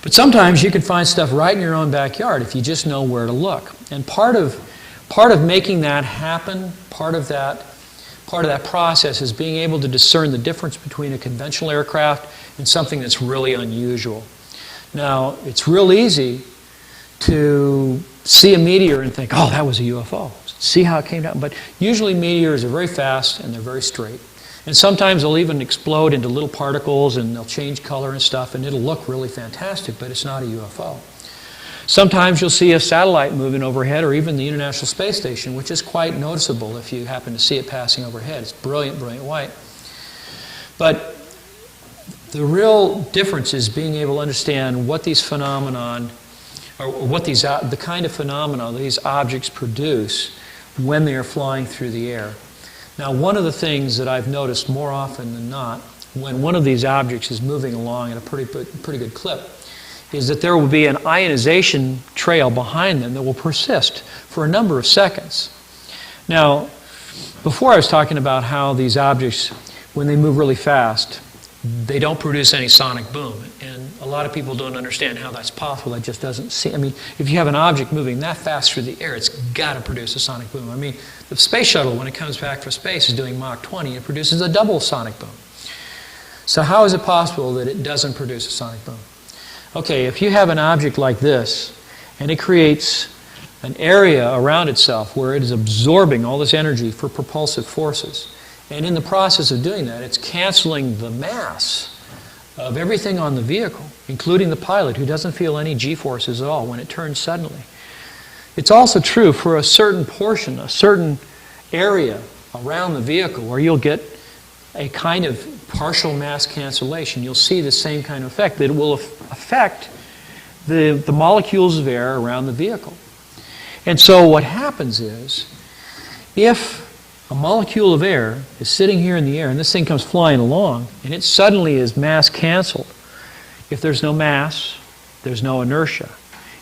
S3: But sometimes you can find stuff right in your own backyard if you just know where to look. And part of making that happen, part of that process is being able to discern the difference between a conventional aircraft and something that's really unusual. Now, it's real easy to see a meteor and think, oh, that was a UFO. See how it came down? But usually meteors are very fast and they're very straight. And sometimes they'll even explode into little particles and they'll change color and stuff, and it'll look really fantastic, but it's not a UFO. Sometimes you'll see a satellite moving overhead, or even the International Space Station, which is quite noticeable if you happen to see it passing overhead. It's brilliant, brilliant white. But the real difference is being able to understand what these phenomenon, or what the kind of phenomena these objects produce when they are flying through the air. Now, one of the things that I've noticed more often than not, when one of these objects is moving along at a pretty good clip, is that there will be an ionization trail behind them that will persist for a number of seconds. Now, before I was talking about how these objects, when they move really fast, they don't produce any sonic boom. And a lot of people don't understand how that's possible. That just doesn't seem, I mean, if you have an object moving that fast through the air, it's got to produce a sonic boom. I mean, the space shuttle, when it comes back from space, is doing Mach 20. It produces a double sonic boom. So how is it possible that it doesn't produce a sonic boom? Okay, if you have an object like this, and it creates an area around itself where it is absorbing all this energy for propulsive forces, and in the process of doing that, it's canceling the mass of everything on the vehicle, including the pilot, who doesn't feel any G-forces at all when it turns suddenly. It's also true for a certain portion, a certain area around the vehicle where you'll get a kind of partial mass cancellation. You'll see the same kind of effect, that it will affect the molecules of air around the vehicle. And so what happens is, if a molecule of air is sitting here in the air and this thing comes flying along and it suddenly is mass canceled, if there's no mass, there's no inertia.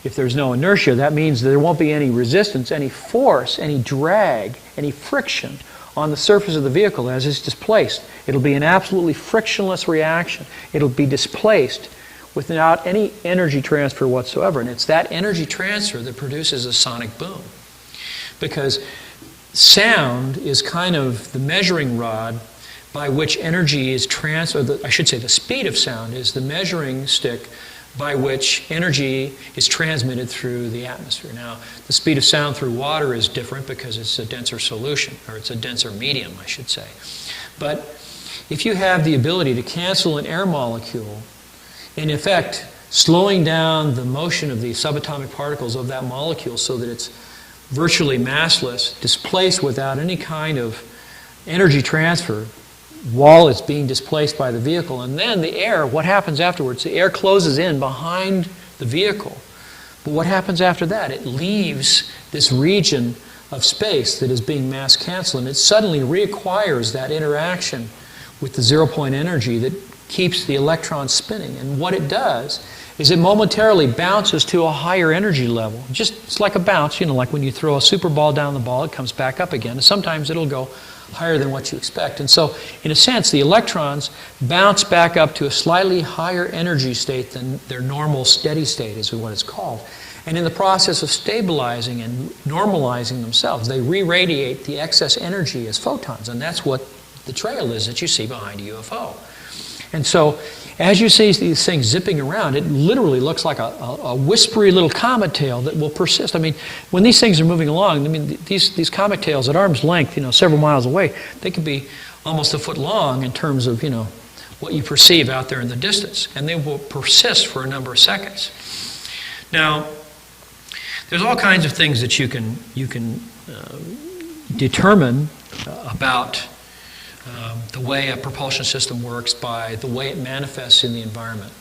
S3: If there's no inertia, that means there won't be any resistance, any force, any drag, any friction on the surface of the vehicle as it's displaced. It'll be an absolutely frictionless reaction. It'll be displaced without any energy transfer whatsoever. And it's that energy transfer that produces a sonic boom. Because sound is kind of the measuring rod by which energy is transferred. I should say the speed of sound is the measuring stick by which energy is transmitted through the atmosphere. Now, the speed of sound through water is different because it's a denser solution, or it's a denser medium, I should say. But if you have the ability to cancel an air molecule, in effect, slowing down the motion of the subatomic particles of that molecule so that it's virtually massless, displaced without any kind of energy transfer while it's being displaced by the vehicle. And then the air, what happens afterwards? The air closes in behind the vehicle. But what happens after that? It leaves this region of space that is being mass canceled, and it suddenly reacquires that interaction with the zero-point energy that keeps the electron spinning. And what it does is it momentarily bounces to a higher energy level. It's like a bounce, like when you throw a super ball down the ball, it comes back up again. And sometimes it'll go higher than what you expect. And so, in a sense, the electrons bounce back up to a slightly higher energy state than their normal steady state, is what it's called. And in the process of stabilizing and normalizing themselves, they re-radiate the excess energy as photons. And that's what the trail is that you see behind a UFO. And so, as you see these things zipping around, it literally looks like a whispery little comet tail that will persist. I mean, when these things are moving along, these comet tails at arm's length, several miles away, they could be almost a foot long in terms of, what you perceive out there in the distance. And they will persist for a number of seconds. Now, there's all kinds of things that you can determine about the way a propulsion system works by the way it manifests in the environment.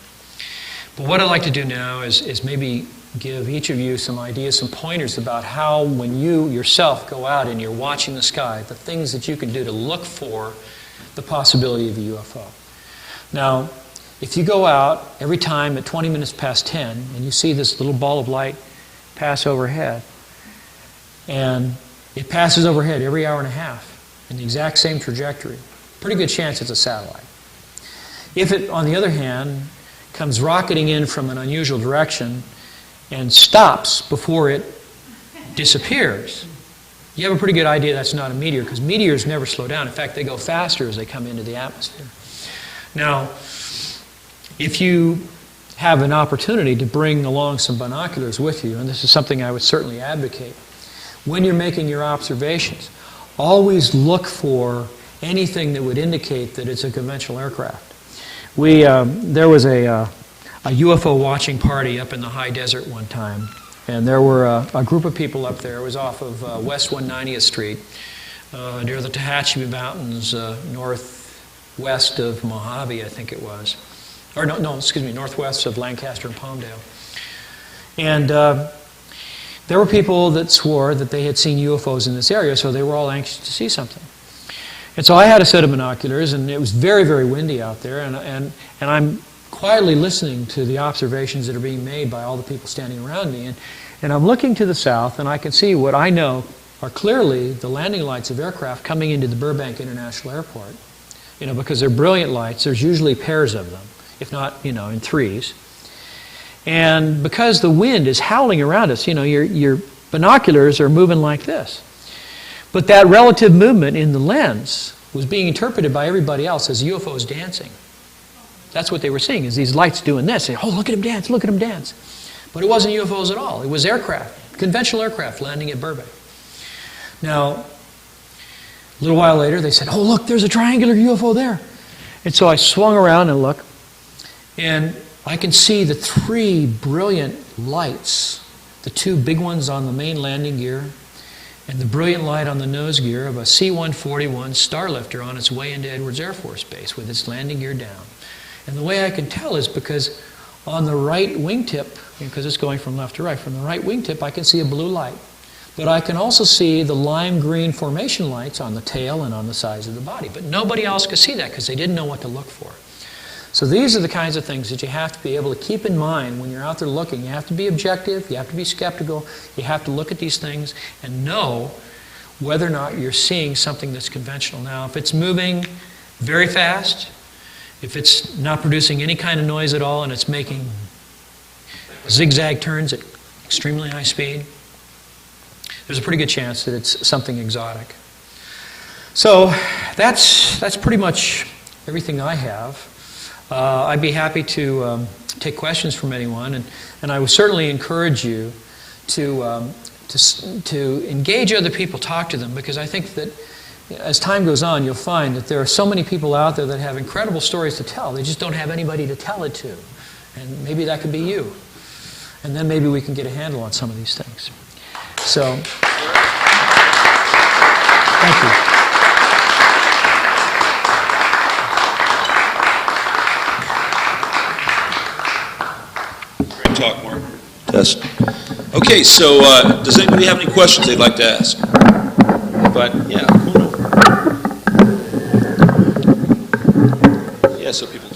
S3: But what I'd like to do now is maybe give each of you some ideas, some pointers about how, when you yourself go out and you're watching the sky, the things that you can do to look for the possibility of a UFO. Now, if you go out every time at 20 minutes past 10 and you see this little ball of light pass overhead, and it passes overhead every hour and a half in the exact same trajectory, pretty good chance it's a satellite. If it, on the other hand, comes rocketing in from an unusual direction and stops before it disappears, you have a pretty good idea that's not a meteor, because meteors never slow down. In fact, they go faster as they come into the atmosphere. Now, if you have an opportunity to bring along some binoculars with you, and this is something I would certainly advocate, when you're making your observations, always look for anything that would indicate that it's a conventional aircraft. There was a UFO watching party up in the high desert one time, and there were a group of people up there. It was off of West 190th Street, near the Tehachapi Mountains, northwest of Mojave, I think it was. Or northwest of Lancaster and Palmdale. And there were people that swore that they had seen UFOs in this area, so they were all anxious to see something. And so I had a set of binoculars, and it was very, very windy out there, and I'm quietly listening to the observations that are being made by all the people standing around me. And I'm looking to the south, and I can see what I know are clearly the landing lights of aircraft coming into the Burbank International Airport. Because they're brilliant lights, there's usually pairs of them, if not, in threes. And because the wind is howling around us, your binoculars are moving like this. But that relative movement in the lens was being interpreted by everybody else as UFOs dancing. That's what they were seeing, is these lights doing this. Oh, look at them dance, look at them dance. But it wasn't UFOs at all. It was aircraft, conventional aircraft landing at Burbank. Now, a little while later, they said, oh, look, there's a triangular UFO there. And so I swung around and looked, and I can see the three brilliant lights, the two big ones on the main landing gear, and the brilliant light on the nose gear of a C-141 Starlifter on its way into Edwards Air Force Base with its landing gear down. And the way I can tell is because on the right wingtip, because it's going from left to right, from the right wingtip I can see a blue light. But I can also see the lime green formation lights on the tail and on the sides of the body. But nobody else could see that because they didn't know what to look for. So these are the kinds of things that you have to be able to keep in mind when you're out there looking. You have to be objective, you have to be skeptical, you have to look at these things and know whether or not you're seeing something that's conventional. Now, if it's moving very fast, if it's not producing any kind of noise at all and it's making zigzag turns at extremely high speed, there's a pretty good chance that it's something exotic. So that's pretty much everything I have. I'd be happy to take questions from anyone, and I would certainly encourage you to engage other people, talk to them, because I think that as time goes on, you'll find that there are so many people out there that have incredible stories to tell. They just don't have anybody to tell it to, and maybe that could be you. And then maybe we can get a handle on some of these things. So, thank you.
S1: Talk more. Test. Okay, so does anybody have any questions they'd like to ask? But yeah, yeah. So people.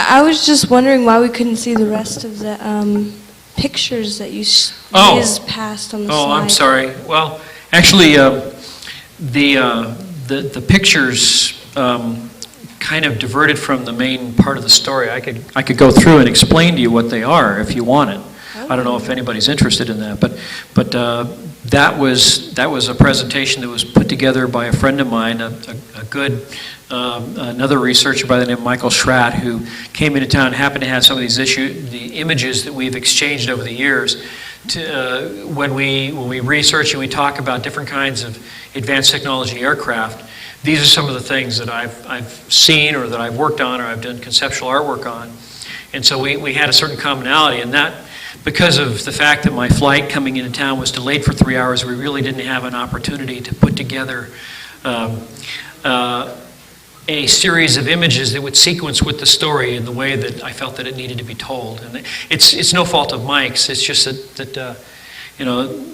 S4: I was just wondering why we couldn't see the rest of the pictures that you
S3: Oh.
S4: whizzed past on the
S3: Oh,
S4: slide.
S3: I'm sorry. Well, actually, the pictures kind of diverted from the main part of the story. I could go through and explain to you what they are if you want it. I don't know if anybody's interested in that, but that was a presentation that was put together by a friend of mine, a good another researcher by the name of Michael Schratt, who came into town and happened to have some of the images that we've exchanged over the years. When we research and we talk about different kinds of advanced technology aircraft, these are some of the things that I've seen or that I've worked on or I've done conceptual artwork on. And so we had a certain commonality, and that, because of the fact that my flight coming into town was delayed for 3 hours, we really didn't have an opportunity to put together a series of images that would sequence with the story in the way that I felt that it needed to be told. And it's no fault of Mike's. It's just that you know,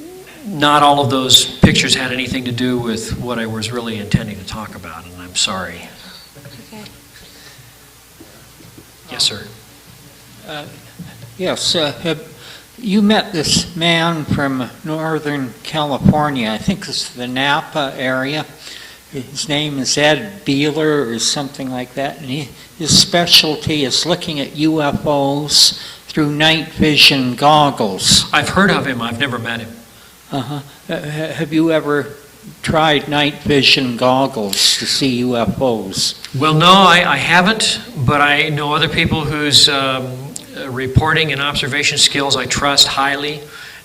S3: not all of those pictures had anything to do with what I was really intending to talk about, and I'm sorry.
S4: Okay.
S3: Yes, sir.
S5: Yes, you met this man from Northern California. I think it's the Napa area. His name is Ed Beeler or something like that, and his specialty is looking at UFOs through night vision goggles.
S3: I've heard of him. I've never met him.
S5: Have you ever tried night vision goggles to see UFOs?
S3: Well, no, I haven't, but I know other people whose reporting and observation skills I trust highly,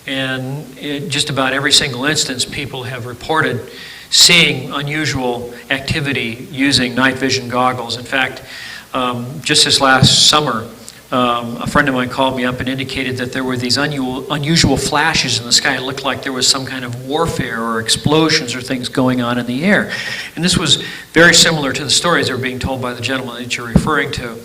S3: and in just about every single instance, people have reported seeing unusual activity using night vision goggles. In fact, just this last summer, a friend of mine called me up and indicated that there were these unusual flashes in the sky. It looked like there was some kind of warfare or explosions or things going on in the air. And this was very similar to the stories that were being told by the gentleman that you're referring to.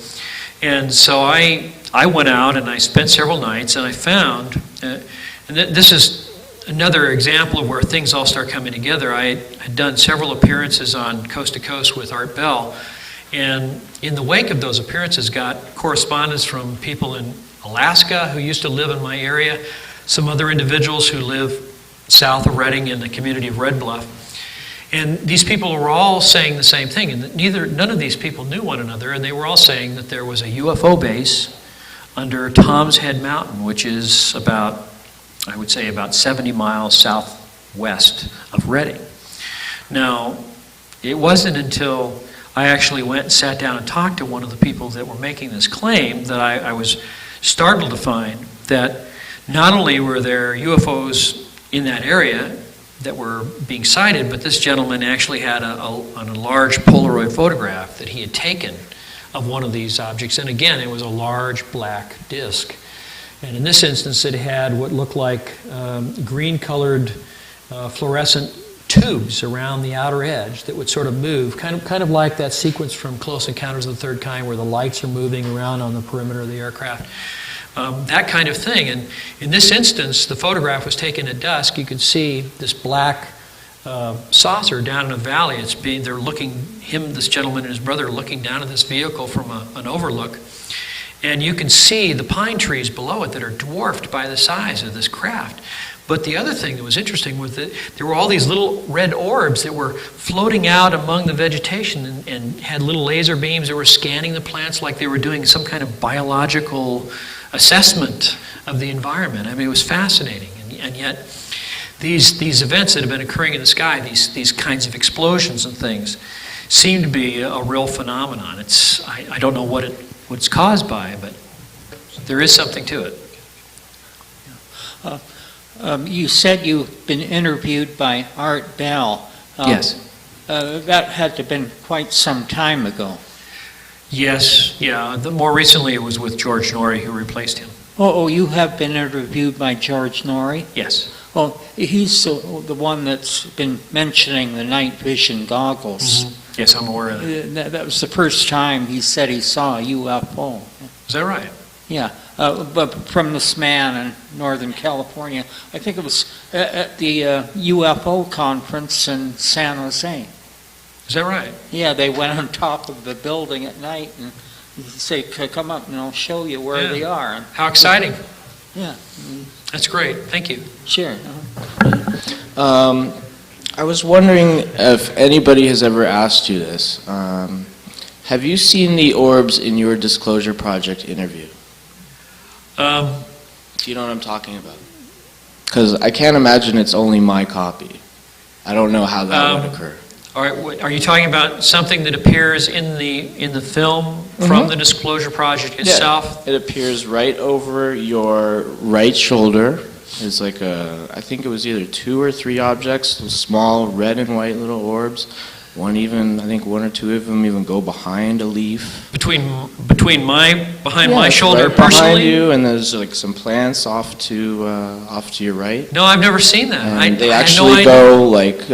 S3: And so I went out and I spent several nights, and I found, and this is another example of where things all start coming together. I had done several appearances on Coast to Coast with Art Bell, and in the wake of those appearances got correspondence from people in Alaska who used to live in my area, some other individuals who live south of Redding in the community of Red Bluff. And these people were all saying the same thing, and none of these people knew one another, and they were all saying that there was a UFO base under Tom's Head Mountain, which is about, I would say, about 70 miles southwest of Redding. Now, it wasn't until I actually went and sat down and talked to one of the people that were making this claim that I was startled to find that not only were there UFOs in that area that were being sighted, but this gentleman actually had a large Polaroid photograph that he had taken of one of these objects. And again, it was a large black disc. And in this instance, it had what looked like green-colored fluorescent tubes around the outer edge that would sort of move, kind of like that sequence from Close Encounters of the Third Kind where the lights are moving around on the perimeter of the aircraft. That kind of thing. And in this instance, the photograph was taken at dusk. You could see this black saucer down in a valley. They're looking, this gentleman and his brother, looking down at this vehicle from an overlook. And you can see the pine trees below it that are dwarfed by the size of this craft. But the other thing that was interesting was that there were all these little red orbs that were floating out among the vegetation and had little laser beams that were scanning the plants like they were doing some kind of biological assessment of the environment. I mean, it was fascinating. And yet, these events that have been occurring in the sky, these kinds of explosions and things, seem to be a real phenomenon. I don't know what it's caused by, but there is something to it.
S5: You said you've been interviewed by Art Bell.
S3: Yes.
S5: That had to have been quite some time ago.
S3: Yes, yeah. More recently, it was with George Norrie, who replaced him.
S5: Oh, you have been interviewed by George Norrie?
S3: Yes.
S5: Well, he's the one that's been mentioning the night vision goggles.
S3: Mm-hmm. Yes, I'm aware of that.
S5: That was the first time he said he saw a UFO.
S3: Is that right?
S5: Yeah, but from this man in Northern California. I think it was at the UFO conference in San Jose.
S3: Is that right?
S5: Yeah, they went on top of the building at night and You say, come up and I'll show you where
S3: Yeah.
S5: they are.
S3: How exciting.
S5: Yeah,
S3: That's great. Thank you.
S5: sure.
S6: I was wondering if anybody has ever asked you this. Have you seen the orbs in your disclosure project interview?
S3: Um,
S6: Do you know what I'm talking about? Because I can't imagine it's only my copy. I don't know how that would occur.
S3: all right, are you talking about something that appears in the film from the Disclosure Project itself?
S6: It appears right over your right shoulder. It's like I think it was either 2 or 3 objects, those small red and white little orbs. I think 1 or 2 of them even go behind a leaf.
S3: Behind my
S6: it's
S3: shoulder
S6: right
S3: personally?
S6: behind you, and there's like some plants off to your right.
S3: No, I've never seen that.
S6: And they
S3: I had no
S6: actually
S3: idea.
S6: go like,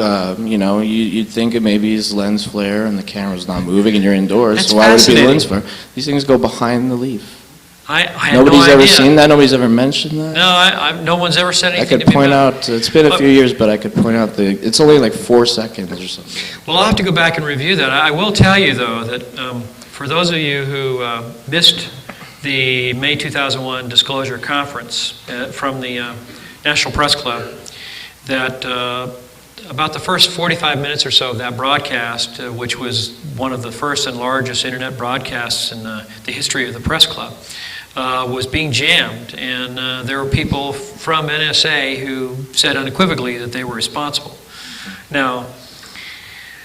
S6: you'd think it maybe is lens flare and the camera's not moving and you're indoors,
S3: That's
S6: so why would it be
S3: fascinating.
S6: lens flare? These things go behind the leaf.
S3: I had
S6: Nobody's
S3: no
S6: ever
S3: idea.
S6: seen that? Nobody's ever mentioned that?
S3: No, no one's ever said
S6: I
S3: anything
S6: could
S3: to me
S6: point
S3: about
S6: out, it's been a few years, but I could point out it's only like 4 seconds or something.
S3: Well, I'll have to go back and review that. I will tell you, though, that for those of you who missed the May 2001 Disclosure Conference from the National Press Club, that about the first 45 minutes or so of that broadcast, which was one of the first and largest internet broadcasts in the history of the press club, was being jammed, and there were people from NSA who said unequivocally that they were responsible. Now,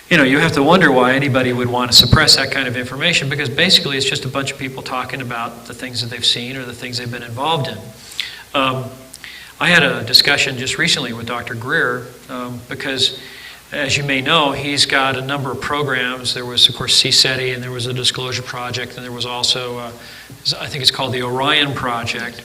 S3: you have to wonder why anybody would want to suppress that kind of information, because basically it's just a bunch of people talking about the things that they've seen or the things they've been involved in. I had a discussion just recently with Dr. Greer because, as you may know, he's got a number of programs. There was, of course, CSETI, and there was a Disclosure Project, and there was also, I think it's called the Orion Project,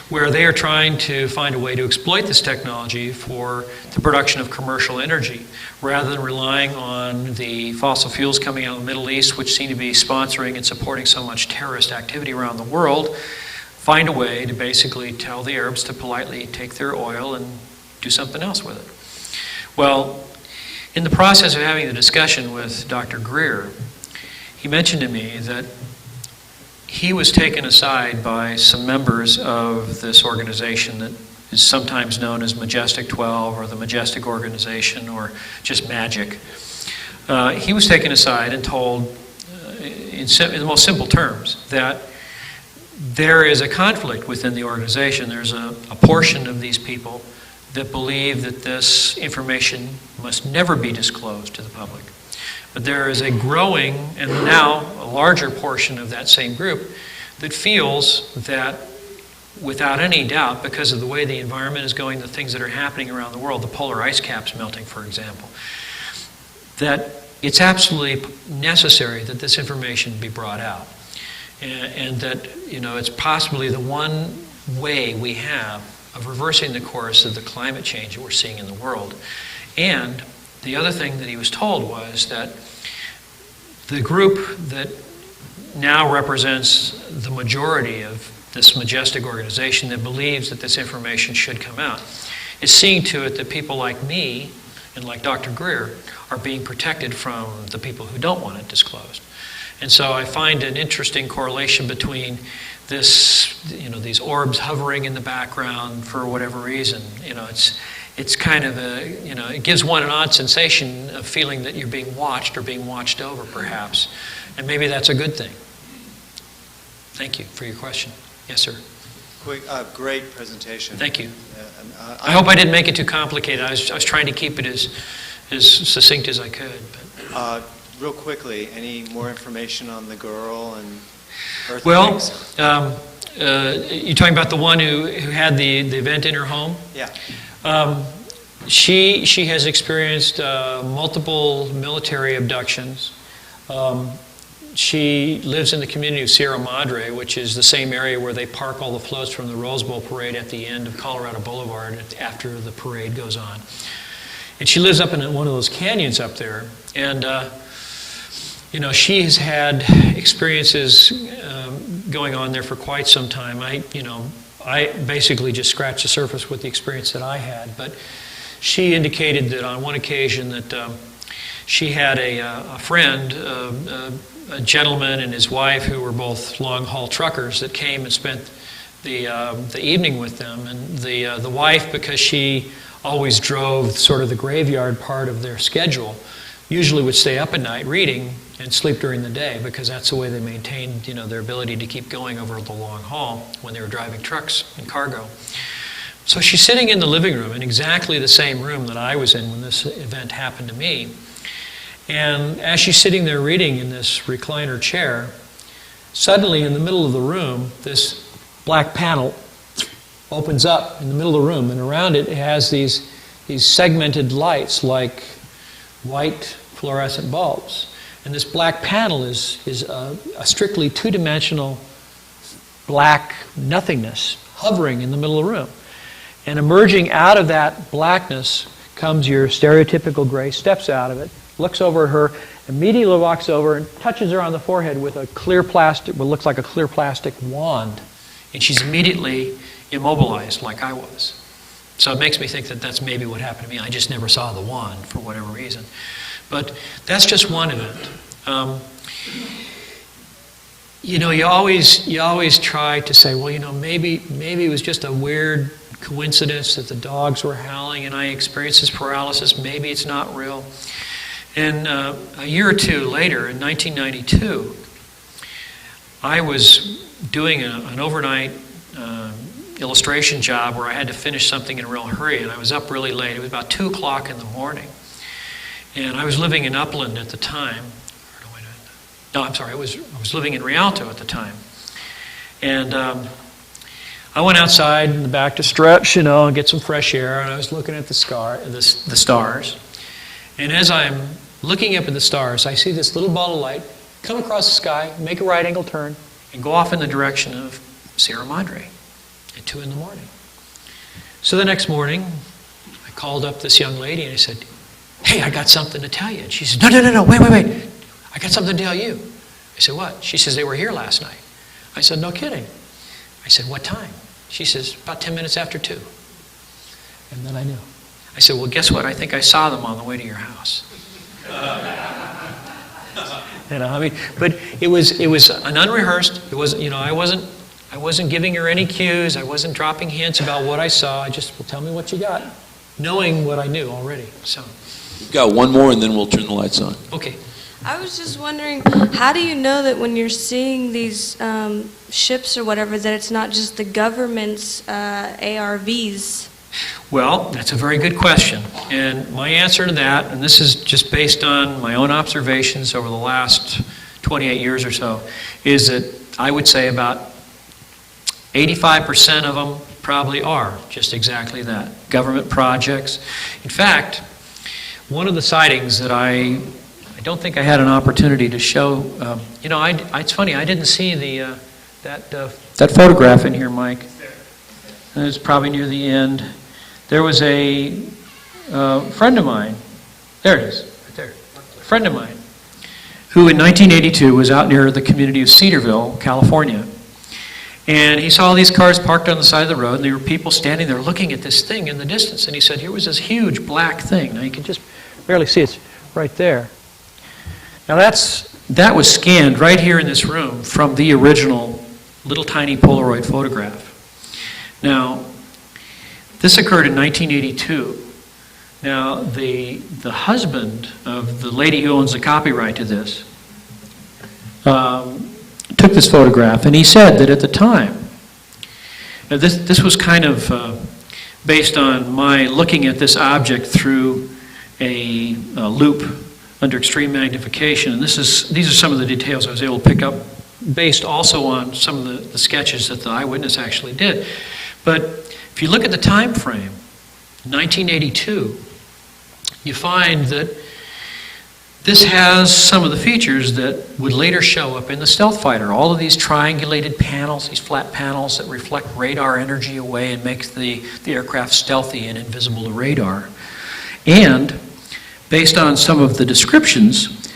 S3: where they are trying to find a way to exploit this technology for the production of commercial energy, rather than relying on the fossil fuels coming out of the Middle East, which seem to be sponsoring and supporting so much terrorist activity around the world. Find a way to basically tell the Arabs to politely take their oil and do something else with it. Well, in the process of having the discussion with Dr. Greer, he mentioned to me that he was taken aside by some members of this organization that is sometimes known as Majestic 12 or the Majestic Organization or just MAGIC. He was taken aside and told in the most simple terms that there is a conflict within the organization. There's a portion of these people that believe that this information must never be disclosed to the public. But there is a growing and now a larger portion of that same group that feels that without any doubt, because of the way the environment is going, the things that are happening around the world, the polar ice caps melting, for example, that it's absolutely necessary that this information be brought out. And that, it's possibly the one way we have of reversing the course of the climate change that we're seeing in the world. And the other thing that he was told was that the group that now represents the majority of this Majestic organization that believes that this information should come out is seeing to it that people like me and like Dr. Greer are being protected from the people who don't want it disclosed. And so I find an interesting correlation between this, these orbs hovering in the background for whatever reason. It's kind of it gives one an odd sensation of feeling that you're being watched or being watched over, perhaps. And maybe that's a good thing. Thank you for your question. Yes, sir.
S7: Great presentation.
S3: Thank you. I hope I didn't make it too complicated. I was trying to keep it as succinct as I could. But.
S7: Real quickly, any more information on the girl and earthquakes?
S3: Well, you're talking about the one who had the event in her home?
S7: Yeah.
S3: She has experienced multiple military abductions. She lives in the community of Sierra Madre, which is the same area where they park all the floats from the Rose Bowl parade at the end of Colorado Boulevard after the parade goes on. And she lives up in one of those canyons up there. And she has had experiences going on there for quite some time. I basically just scratched the surface with the experience that I had. But she indicated that on one occasion that she had a friend a gentleman and his wife who were both long-haul truckers that came and spent the evening with them. And the wife, because she always drove sort of the graveyard part of their schedule, usually would stay up at night reading and sleep during the day, because that's the way they maintained, their ability to keep going over the long haul when they were driving trucks and cargo. So she's sitting in the living room, in exactly the same room that I was in when this event happened to me. And as she's sitting there reading in this recliner chair, suddenly in the middle of the room, this black panel opens up in the middle of the room, and around it has these segmented lights like white fluorescent bulbs. And this black panel is a strictly two-dimensional black nothingness hovering in the middle of the room. And emerging out of that blackness comes your stereotypical gray, steps out of it, looks over at her, immediately walks over and touches her on the forehead with a clear plastic, what looks like a clear plastic wand. And she's immediately immobilized like I was. So it makes me think that that's maybe what happened to me. I just never saw the wand for whatever reason. But that's just one event. You always try to say, well, maybe it was just a weird coincidence that the dogs were howling and I experienced this paralysis. Maybe it's not real. And a year or two later, in 1992, I was doing an overnight illustration job where I had to finish something in a real hurry, and I was up really late. It was about 2 o'clock in the morning. And I was living in Upland at the time. I was living in Rialto at the time. And I went outside in the back to stretch, and get some fresh air, and I was looking at the stars. And as I'm looking up at the stars, I see this little ball of light come across the sky, make a right angle turn, and go off in the direction of Sierra Madre at 2 in the morning. So the next morning, I called up this young lady and I said, "Hey, I got something to tell you." And she said, No, wait. I got something to tell you. I said, "What?" She says, "They were here last night." I said, "No kidding." I said, "What time?" She says, "About 10 minutes after 2. And then I knew. I said, "Well, guess what? I think I saw them on the way to your house." But it was an unrehearsed. It was, I wasn't giving her any cues. I wasn't dropping hints about what I saw. I just, "Well, tell me what you got," knowing what I knew already. So,
S1: We've got one more, and then we'll turn the lights on.
S3: okay.
S4: I was just wondering, how do you know that when you're seeing these ships or whatever, that it's not just the government's ARVs?
S3: Well, that's a very good question. And my answer to that, and this is just based on my own observations over the last 28 years or so, is that I would say about 85% of them probably are just exactly that, government projects. In fact, one of the sightings that I don't think I had an opportunity to show, it's funny, I didn't see that photograph in here, Mike. It was probably near the end. There was a friend of mine, there it is, right there, a friend of mine, who in 1982 was out near the community of Cedarville, California. And he saw these cars parked on the side of the road, and there were people standing there looking at this thing in the distance. And he said, here was this huge black thing. Now you can just barely see it's right there. Now that was scanned right here in this room from the original little tiny Polaroid photograph. Now, this occurred in 1982. Now, the husband of the lady who owns the copyright to this took this photograph, and he said that at the time, this was kind of based on my looking at this object through a loop under extreme magnification, and these are some of the details I was able to pick up based also on some of the sketches that the eyewitness actually did. But if you look at the time frame, 1982, you find that this has some of the features that would later show up in the stealth fighter. All of these triangulated panels, these flat panels that reflect radar energy away and make the aircraft stealthy and invisible to radar. And based on some of the descriptions,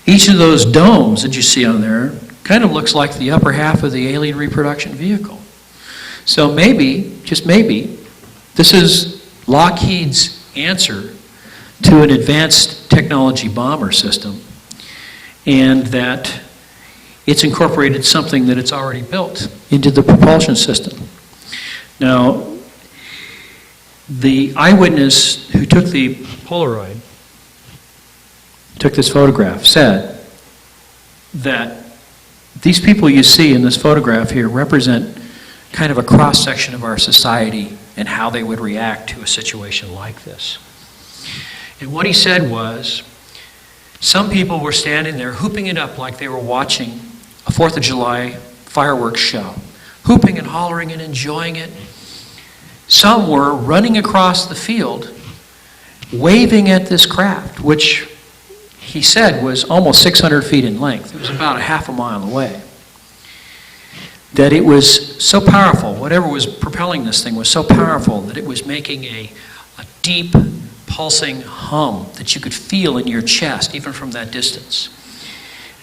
S3: each of those domes that you see on there kind of looks like the upper half of the alien reproduction vehicle. So maybe, just maybe, this is Lockheed's answer to an advanced technology bomber system, and that it's incorporated something that it's already built into the propulsion system. Now, the eyewitness who took the Polaroid, took this photograph, said that these people you see in this photograph here represent kind of a cross-section of our society and how they would react to a situation like this. And what he said was, some people were standing there hooping it up like they were watching a 4th of July fireworks show, hooping and hollering and enjoying it. Some were running across the field, waving at this craft, which he said was almost 600 feet in length. It was about a half a mile away. That it was so powerful, whatever was propelling this thing was so powerful that it was making a deep, pulsing hum that you could feel in your chest, even from that distance.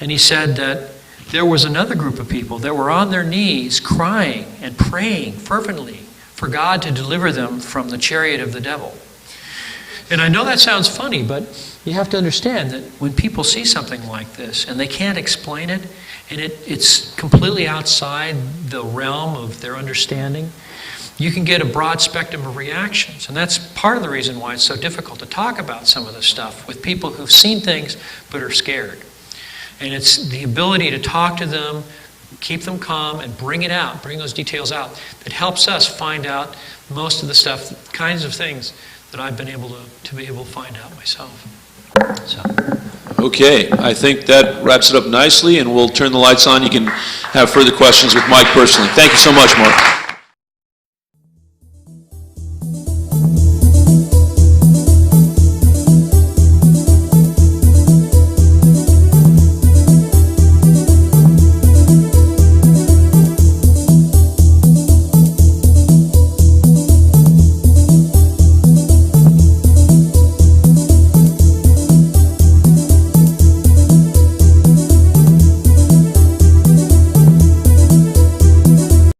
S3: And he said that there was another group of people that were on their knees crying and praying fervently for God to deliver them from the chariot of the devil. And I know that sounds funny, but you have to understand that when people see something like this and they can't explain it, and it's completely outside the realm of their understanding, you can get a broad spectrum of reactions. And that's part of the reason why it's so difficult to talk about some of this stuff with people who've seen things but are scared. And it's the ability to talk to them, keep them calm, and bring it out, bring those details out, that helps us find out most of the stuff, kinds of things that I've been able to be able to find out myself. So.
S1: Okay, I think that wraps it up nicely, and we'll turn the lights on. You can have further questions with Mike personally. Thank you so much, Mark.